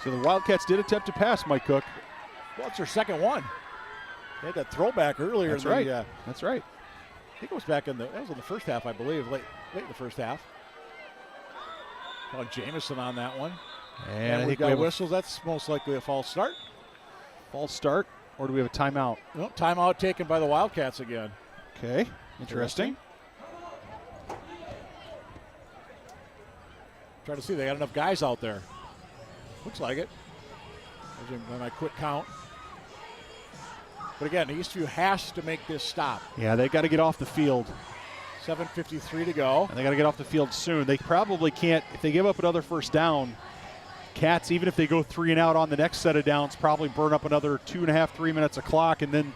So the Wildcats did attempt to pass, Mike Cook. Well, it's their second one. They had that throwback earlier. That's right. That's right. I think it was that was in the first half, I believe, late in the first half. Jamison on that one. And I think we we have whistles. That's most likely a false start. False start, or do we have a timeout? No, timeout taken by the Wildcats again. Okay, interesting. Try to see, they got enough guys out there. Looks like it. There's my quick count. But again, Eastview has to make this stop. Yeah, they got to get off the field. 7:53 to go. And they got to get off the field soon. They probably can't, if they give up another first down, Cats, even if they go 3 and out on the next set of downs, probably burn up another 2.5, 3 minutes of clock, and then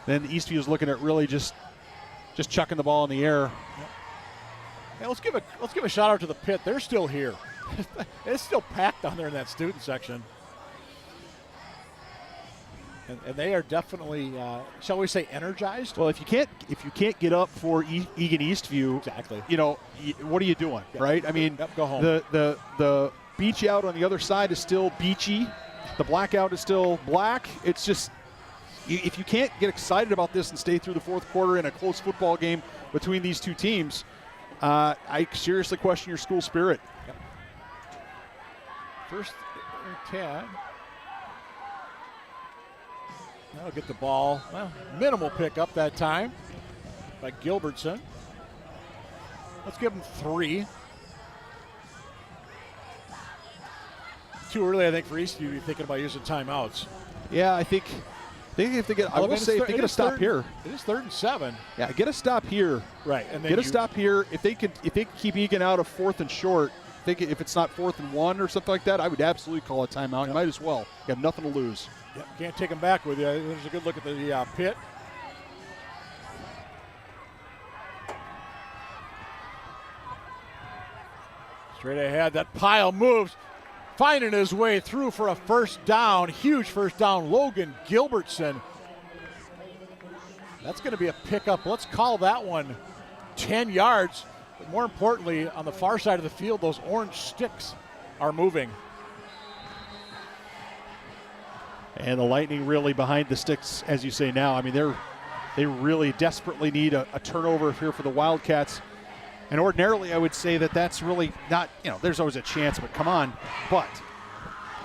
Eastview is looking at really just chucking the ball in the air. Yeah, let's give a shout out to the pit. They're still here. It's still packed down there in that student section. And they are definitely, shall we say, energized? Well, if you can't get up for Eagan Eastview, exactly. What are you doing, right? I mean, go home. The beach out on the other side is still beachy. The blackout is still black. It's just, if you can't get excited about this and stay through the fourth quarter in a close football game between these two teams, I seriously question your school spirit. Yep. First and 10. I'll get the ball. Well, minimal pickup that time by Gilbertson. Let's give him 3. Too early, I think, for Eastview to be thinking about using timeouts. Yeah, I think if they get, I will say, if they get a stop here. It is 3rd and 7. Yeah, get a stop here. Right, and then get a stop here. If they could keep Eagan out of 4th and short, if it's not 4th and 1 or something like that, I would absolutely call a timeout. You might as well. You have nothing to lose. Yep, can't take them back with you. There's a good look at the pit. Straight ahead, that pile moves, finding his way through for a first down. Huge first down, Logan Gilbertson. That's going to be a pickup. Let's call that one 10 yards. But more importantly, on the far side of the field, those orange sticks are moving. And the Lightning really behind the sticks, as you say now. I mean, they really desperately need a turnover here for the Wildcats. And ordinarily, I would say that's really not, there's always a chance, but come on. But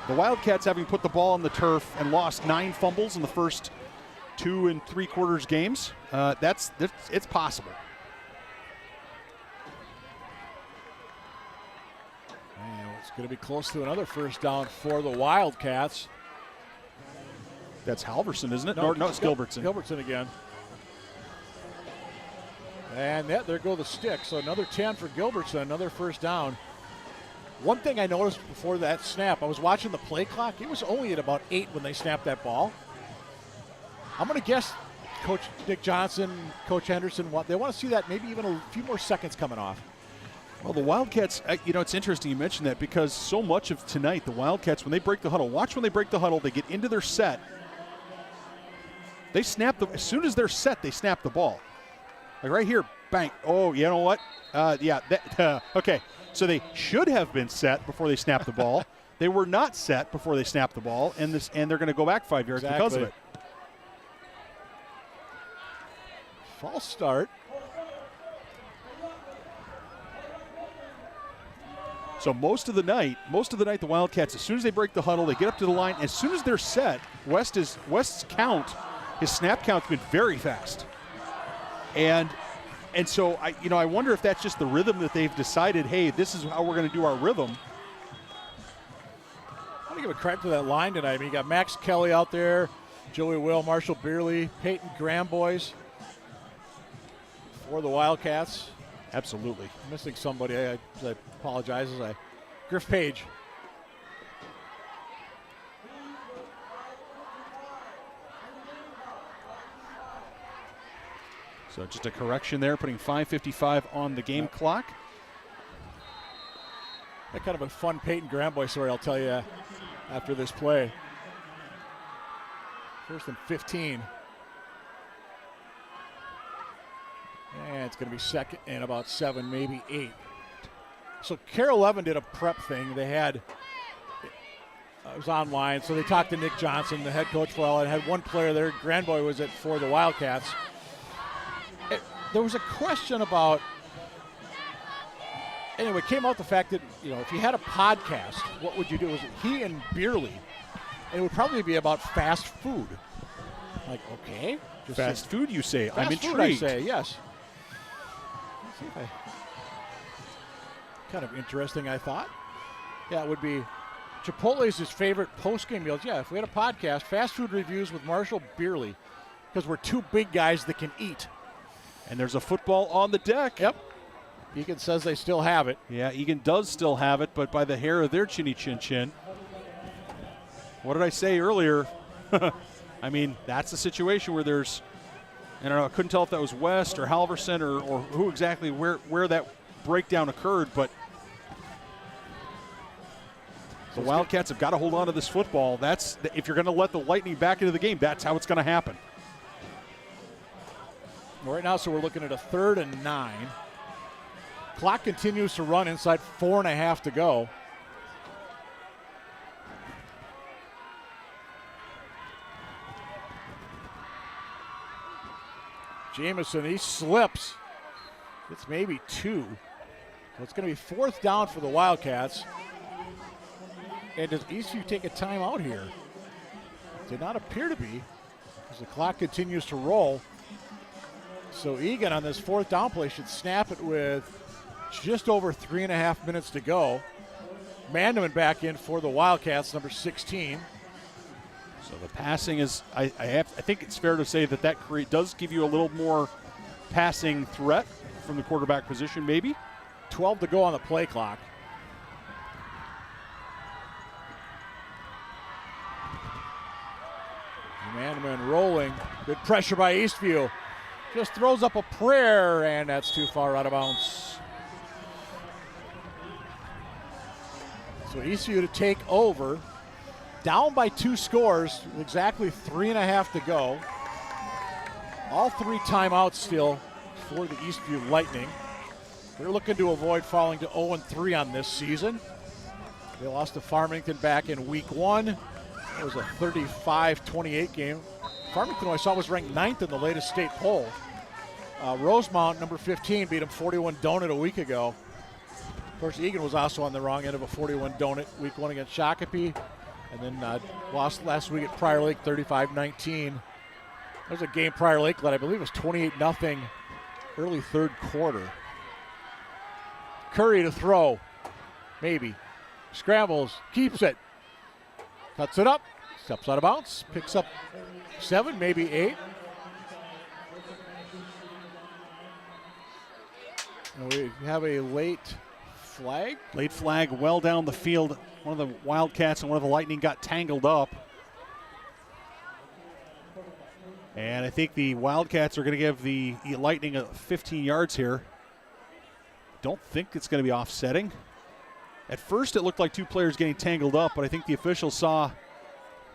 the Wildcats, having put the ball on the turf and lost 9 fumbles in the first 2 3/4 games, it's possible. And it's going to be close to another first down for the Wildcats. That's Halverson, isn't it? No, it's Gilbertson. Gilbertson again. And there go the sticks. So another 10 for Gilbertson, another first down. One thing I noticed before that snap, I was watching the play clock. It was only at about 8 when they snapped that ball. I'm going to guess Coach Nick Johnson, Coach Henderson, they want to see that maybe even a few more seconds coming off. Well, the Wildcats, it's interesting you mentioned that because so much of tonight, the Wildcats, when they break the huddle, watch when they break the huddle, they get into their set. They snap as soon as they're set, they snap the ball. Like right here, bang. Oh, you know what? Okay. So they should have been set before they snapped the ball. They were not set before they snapped the ball, and they're going to go back 5 yards because of it. False start. So most of the night, the Wildcats, as soon as they break the huddle, they get up to the line. As soon as they're set, West's count, his snap count's been very fast. And so I wonder if that's just the rhythm that they've decided, hey, this is how we're going to do our rhythm. I'm going to give a credit to that line tonight. I mean, you got Max Kelly out there, Joey Will, Marshall Beerley, Peyton Graham boys for the Wildcats. Absolutely. Missing somebody. I apologize. Griff Page. So just a correction there, putting 5:55 on the game clock. That kind of a fun Peyton Graham story I'll tell you after this play. First and 15. And it's going to be second and about 7, maybe 8. So Carroll 11 did a prep thing. They had, it was online, so they talked to Nick Johnson, the head coach for all, and had one player there. Grandboy was for the Wildcats. There was a question about, anyway, it came out the fact that, if you had a podcast, what would you do? It was he and Beerley, and it would probably be about fast food. Like, okay. Just fast food, you say? I'm intrigued. Food, I say, yes. Let's see if kind of interesting, I thought. Yeah, it would be Chipotle's his favorite post-game meals. Yeah, if we had a podcast, fast food reviews with Marshall Beerley, because we're two big guys that can eat. And there's a football on the deck. Yep. Eagan says they still have it. Yeah, Eagan does still have it, but by the hair of their chinny chin chin. What did I say earlier? I mean, that's a situation where there's, I don't know, I couldn't tell if that was West or Halverson or who exactly where that breakdown occurred, but the Wildcats have got to hold on to this football. That's, if you're going to let the Lightning back into the game, that's how it's going to happen. Right now, so we're looking at a 3rd and 9. Clock continues to run inside 4.5 to go. Jamison, he slips. It's maybe 2. So it's going to be 4th down for the Wildcats. And does Eastview take a timeout here? Did not appear to be, because the clock continues to roll. So Eagan on this 4th down play should snap it with just over 3.5 minutes to go. Mandeman back in for the Wildcats, number 16. So the passing is, I think it's fair to say that does give you a little more passing threat from the quarterback position, maybe. 12 to go on the play clock. Mandeman rolling. Good pressure by Eastview. Just throws up a prayer, and that's too far out of bounds. So Eastview to take over. Down by 2 scores, exactly 3.5 to go. All 3 timeouts still for the Eastview Lightning. They're looking to avoid falling to 0-3 on this season. They lost to Farmington back in week 1. It was a 35-28 game. Farmington, I saw, was ranked 9th in the latest state poll. Rosemount, number 15, beat them 41 donut a week ago. Of course, Eagan was also on the wrong end of a 41 donut week 1 against Shakopee. And then lost last week at Prior Lake 35-19. There was a game Prior Lake led, I believe it was 28-0 early 3rd quarter. Curry to throw. Maybe. Scrambles. Keeps it. Cuts it up. Steps out of bounds. Picks up 7, maybe 8. And we have a late flag? Late flag well down the field. One of the Wildcats and one of the Lightning got tangled up. And I think the Wildcats are going to give the Lightning 15 yards here. Don't think it's going to be offsetting. At first, it looked like two players getting tangled up, but I think the officials saw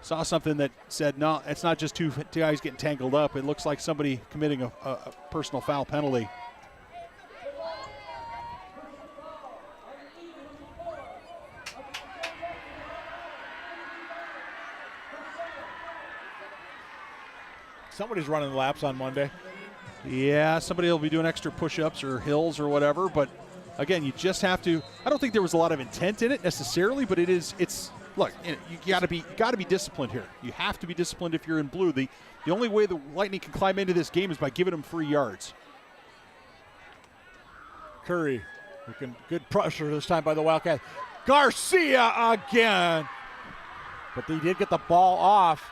something that said, no, it's not just two guys getting tangled up. It looks like somebody committing a personal foul penalty. Somebody's running laps on Monday. Yeah, somebody will be doing extra push-ups or hills or whatever, but again, you just have to. I don't think there was a lot of intent in it necessarily, but it's look, you got to be disciplined here. You have to be disciplined if you're in blue. The only way the Lightning can climb into this game is by giving them free yards. Curry, looking good pressure this time by the Wildcats. Garcia again, but they did get the ball off.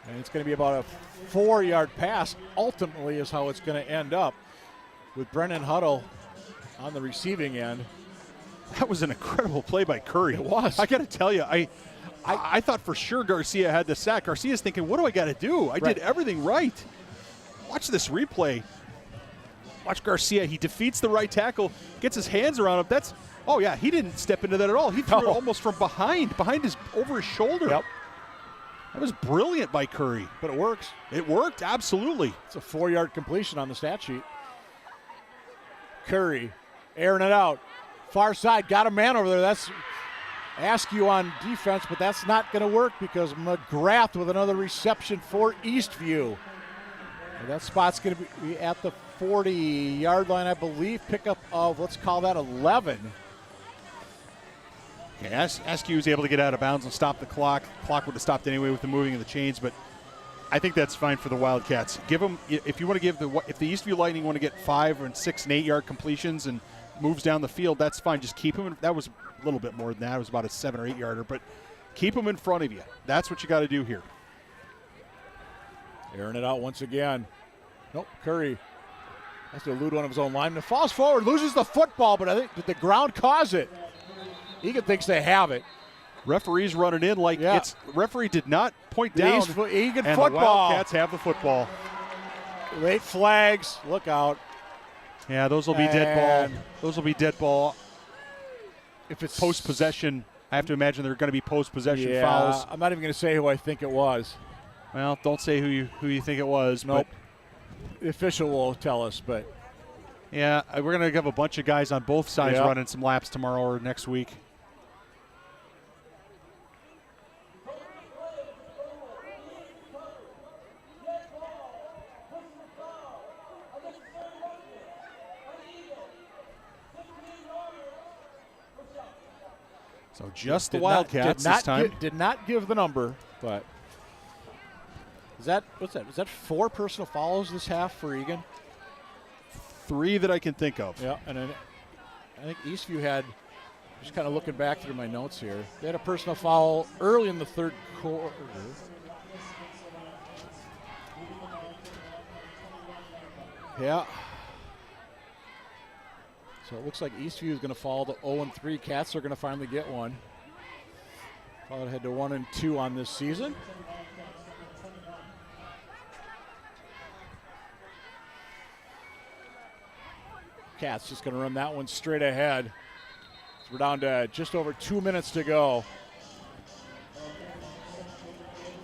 And it's going to be about a 4-yard pass, ultimately, is how it's going to end up, with Brennan Huddle on the receiving end. That was an incredible play by Curry. It was. I got to tell you, I thought for sure Garcia had the sack. Garcia's thinking, what do I got to do? I did everything right. Watch this replay. Watch Garcia. He defeats the right tackle, gets his hands around him. Oh, yeah, he didn't step into that at all. He threw it almost from behind over his shoulder. Yep. That was brilliant by Curry. But it works. It worked, absolutely. It's a 4-yard completion on the stat sheet. Curry airing it out. Far side, got a man over there. That's Askew on defense, but that's not going to work because McGrath with another reception for Eastview. And that spot's going to be at the 40-yard line, I believe. Pickup of, let's call that 11. Yeah, Askew was able to get out of bounds and stop the clock. Clock would have stopped anyway with the moving of the chains, but I think that's fine for the Wildcats. Give them, if you want to if the Eastview Lightning want to get 5 and 6 and 8-yard completions and moves down the field, that's fine. Just keep them. That was a little bit more than that. It was about a 7 or 8-yarder, but keep them in front of you. That's what you got to do here. Airing it out once again. Nope, Curry has to elude one of his own linemen. Falls forward, loses the football, but I think did the ground cause it? Eagan thinks they have it. Referee's running in like it's. Referee did not point down. Eagan and football. The Wildcats have the football. Late flags. Look out. Yeah, those will be dead ball. Those will be dead ball. If it's post possession, I have to imagine they're going to be post possession fouls. I'm not even going to say who I think it was. Well, don't say who you think it was. Nope. But the official will tell us, but yeah, we're going to have a bunch of guys on both sides running some laps tomorrow or next week. So just the Wildcats this time. Did not give the number, but is that what's that? Is that 4 personal fouls this half for Eagan? 3 that I can think of. Yeah, and then I think Eastview had, just kind of looking back through my notes here, they had a personal foul early in the third quarter. Yeah. So it looks like Eastview is going to fall to 0-3. Cats are going to finally get one. Thought it had to 1-2 on this season. Cats just going to run that one straight ahead. So we're down to just over 2 minutes to go.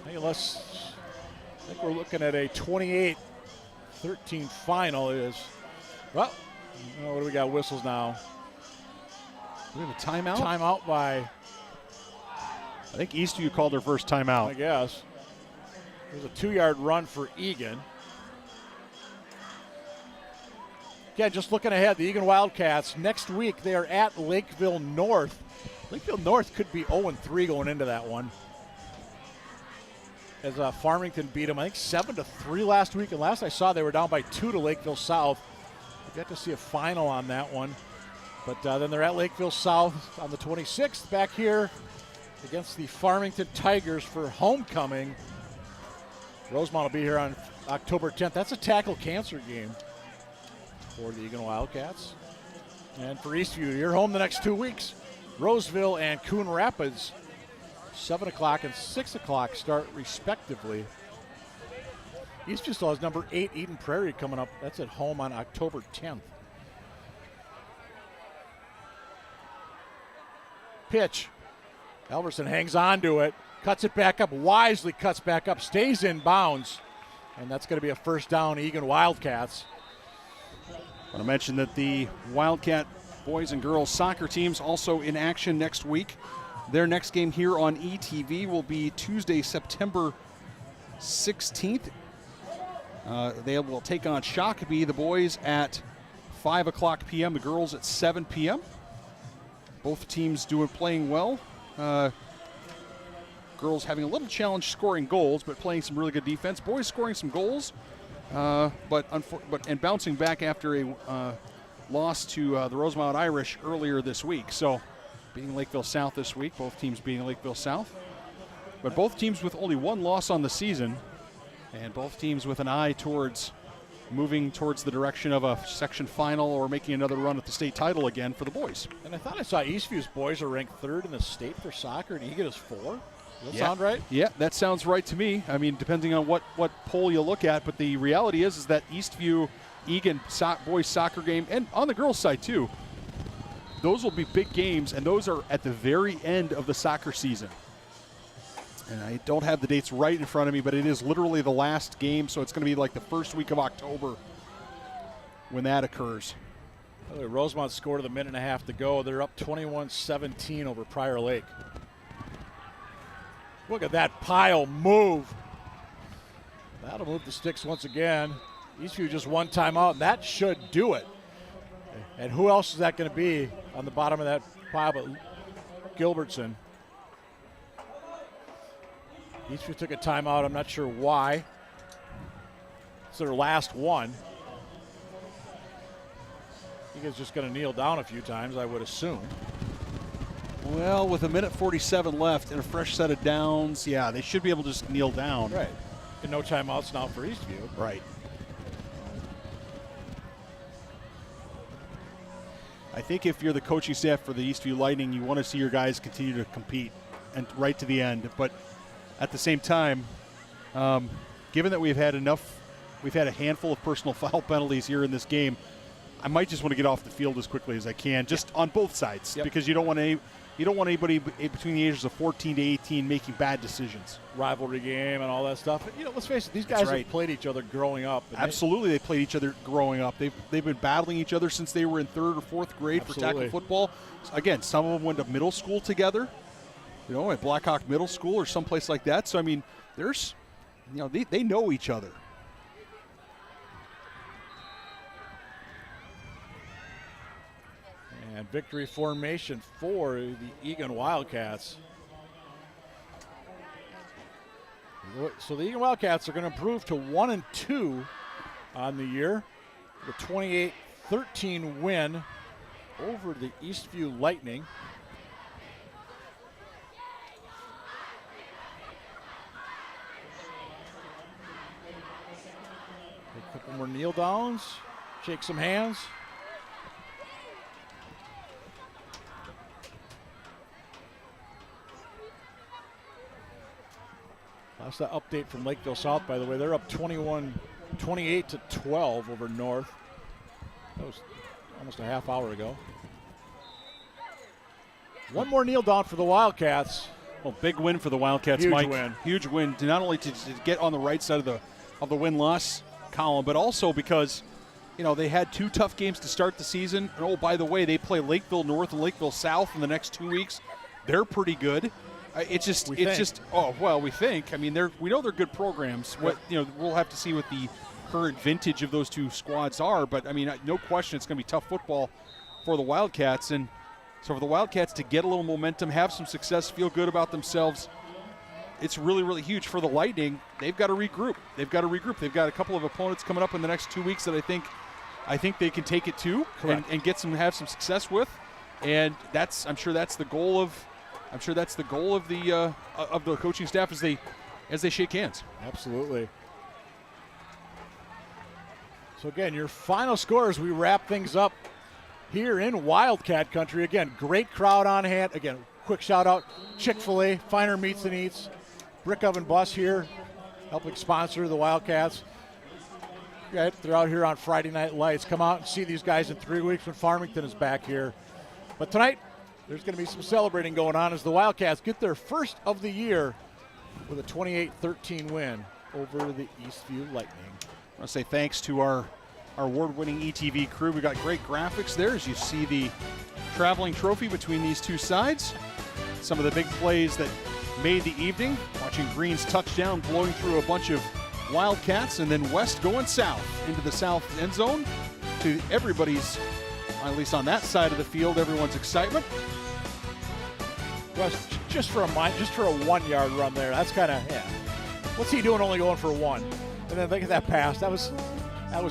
I think we're looking at a 28-13 final. It is, well, what do we got? Whistles now. Do we have a timeout? Timeout by, I think Eastview called their first timeout. I guess. There's a 2-yard run for Eagan. Yeah, just looking ahead, the Eagan Wildcats, next week they are at Lakeville North. Lakeville North could be 0-3 going into that one. As Farmington beat them, I think 7-3 last week, and last I saw they were down by 2 to Lakeville South. We got to see a final on that one. But then they're at Lakeville South on the 26th, back here against the Farmington Tigers for homecoming. Rosemont will be here on October 10th. That's a tackle cancer game for the Eagan Wildcats. And for Eastview, you're home the next 2 weeks. Roseville and Coon Rapids, 7 o'clock and 6 o'clock start respectively. Eastview still has number 8 Eden Prairie coming up. That's at home on October 10th. Pitch. Elverson hangs on to it, cuts it back up, wisely cuts back up, stays in bounds. And that's going to be a first down, Eagan Wildcats. I want to mention that the Wildcat boys and girls soccer teams also in action next week. Their next game here on ETV will be Tuesday, September 16th. They will take on Shakopee, the boys at 5 o'clock p.m., the girls at 7 p.m. Both teams playing well. Girls having a little challenge scoring goals, but playing some really good defense. Boys scoring some goals, but bouncing back after a loss to the Rosemount Irish earlier this week. So beating Lakeville South this week, both teams beating Lakeville South. But both teams with only one loss on the season, and both teams with an eye towards moving towards the direction of a section final or making another run at the state title again for the boys. And I thought I saw Eastview's boys are ranked 3rd in the state for soccer, and Eagan is 4. Does that sound right? Yeah, that sounds right to me. I mean, depending on what poll you look at, but the reality is that Eastview, Eagan boys soccer game, and on the girls' side too, those will be big games, and those are at the very end of the soccer season. And I don't have the dates right in front of me, but it is literally the last game, so it's going to be like the first week of October when that occurs. Rosemont scored with a minute and a half to go. They're up 21-17 over Prior Lake. Look at that pile move. That'll move the sticks once again. Eastview just one timeout, and that should do it. And who else is that going to be on the bottom of that pile but Gilbertson? Eastview took a timeout. I'm not sure why. It's their last one. I think it's just going to kneel down a few times, I would assume. Well, with a minute 47 left and a fresh set of downs, yeah, they should be able to just kneel down. Right. And no timeouts now for Eastview. Right. I think if you're the coaching staff for the Eastview Lightning, you want to see your guys continue to compete and right to the end. But at the same time, given that we've had a handful of personal foul penalties here in this game, I might just want to get off the field as quickly as I can, just on both sides, because you don't want anybody between the ages of 14 to 18 making bad decisions. Rivalry game and all that stuff. But, let's face it, these guys have played each other growing up. Absolutely, they played each other growing up. They've been battling each other since they were in 3rd or 4th grade for tackle football. Again, some of them went to middle school together, at Blackhawk Middle School or someplace like that. So, I mean, there's, they know each other. And victory formation for the Eagan Wildcats. So the Eagan Wildcats are going to improve to 1-2 on the year. The 28-13 win over the Eastview Lightning. A couple more kneel downs, shake some hands. That's the update from Lakeville South, by the way. They're up 28-12 over North. That was almost a half hour ago. One more kneel down for the Wildcats. Well, big win for the Wildcats, Huge Mike. win. Huge win, not only to get on the right side of the win-loss column, but also because, they had 2 tough games to start the season. And, oh, by the way, they play Lakeville North and Lakeville South in the next 2 weeks. They're pretty good. We think. I mean, we know they're good programs. We'll have to see what the current vintage of those 2 squads are. But I mean, no question, it's going to be tough football for the Wildcats. And so for the Wildcats to get a little momentum, have some success, feel good about themselves, it's really, really huge. For the Lightning, they've got to regroup. They've got a couple of opponents coming up in the next 2 weeks that I think they can take it to and have some success with. And I'm sure that's the goal of the coaching staff as they shake hands. Absolutely. So again, your final score as we wrap things up here in Wildcat country. Again, great crowd on hand. Again, quick shout out, Chick-fil-A, Finer Meats and Eats, Brick Oven Bus here, helping sponsor the Wildcats. Right, they're out here on Friday Night Lights. Come out and see these guys in 3 weeks when Farmington is back here. But tonight, there's going to be some celebrating going on as the Wildcats get their first of the year with a 28-13 win over the Eastview Lightning. I want to say thanks to our award-winning ETV crew. We got great graphics there as you see the traveling trophy between these two sides. Some of the big plays that made the evening. Watching Green's touchdown blowing through a bunch of Wildcats, and then West going south into the south end zone to everybody's, at least on that side of the field, everyone's excitement. West just for a 1 yard run there. That's kind of, yeah. What's he doing only going for one? And then think of that pass. That was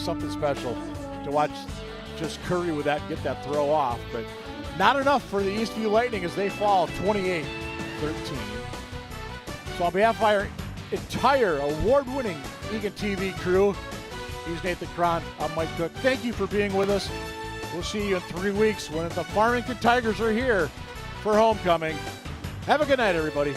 something special to watch. Just Curry with that, get that throw off, but not enough for the Eastview Lightning as they fall 28-13. So on behalf of our entire award-winning Eagan TV crew, he's Nathan Cron, I'm Mike Cook. Thank you for being with us. We'll see you in 3 weeks when the Farmington Tigers are here for homecoming. Have a good night, everybody.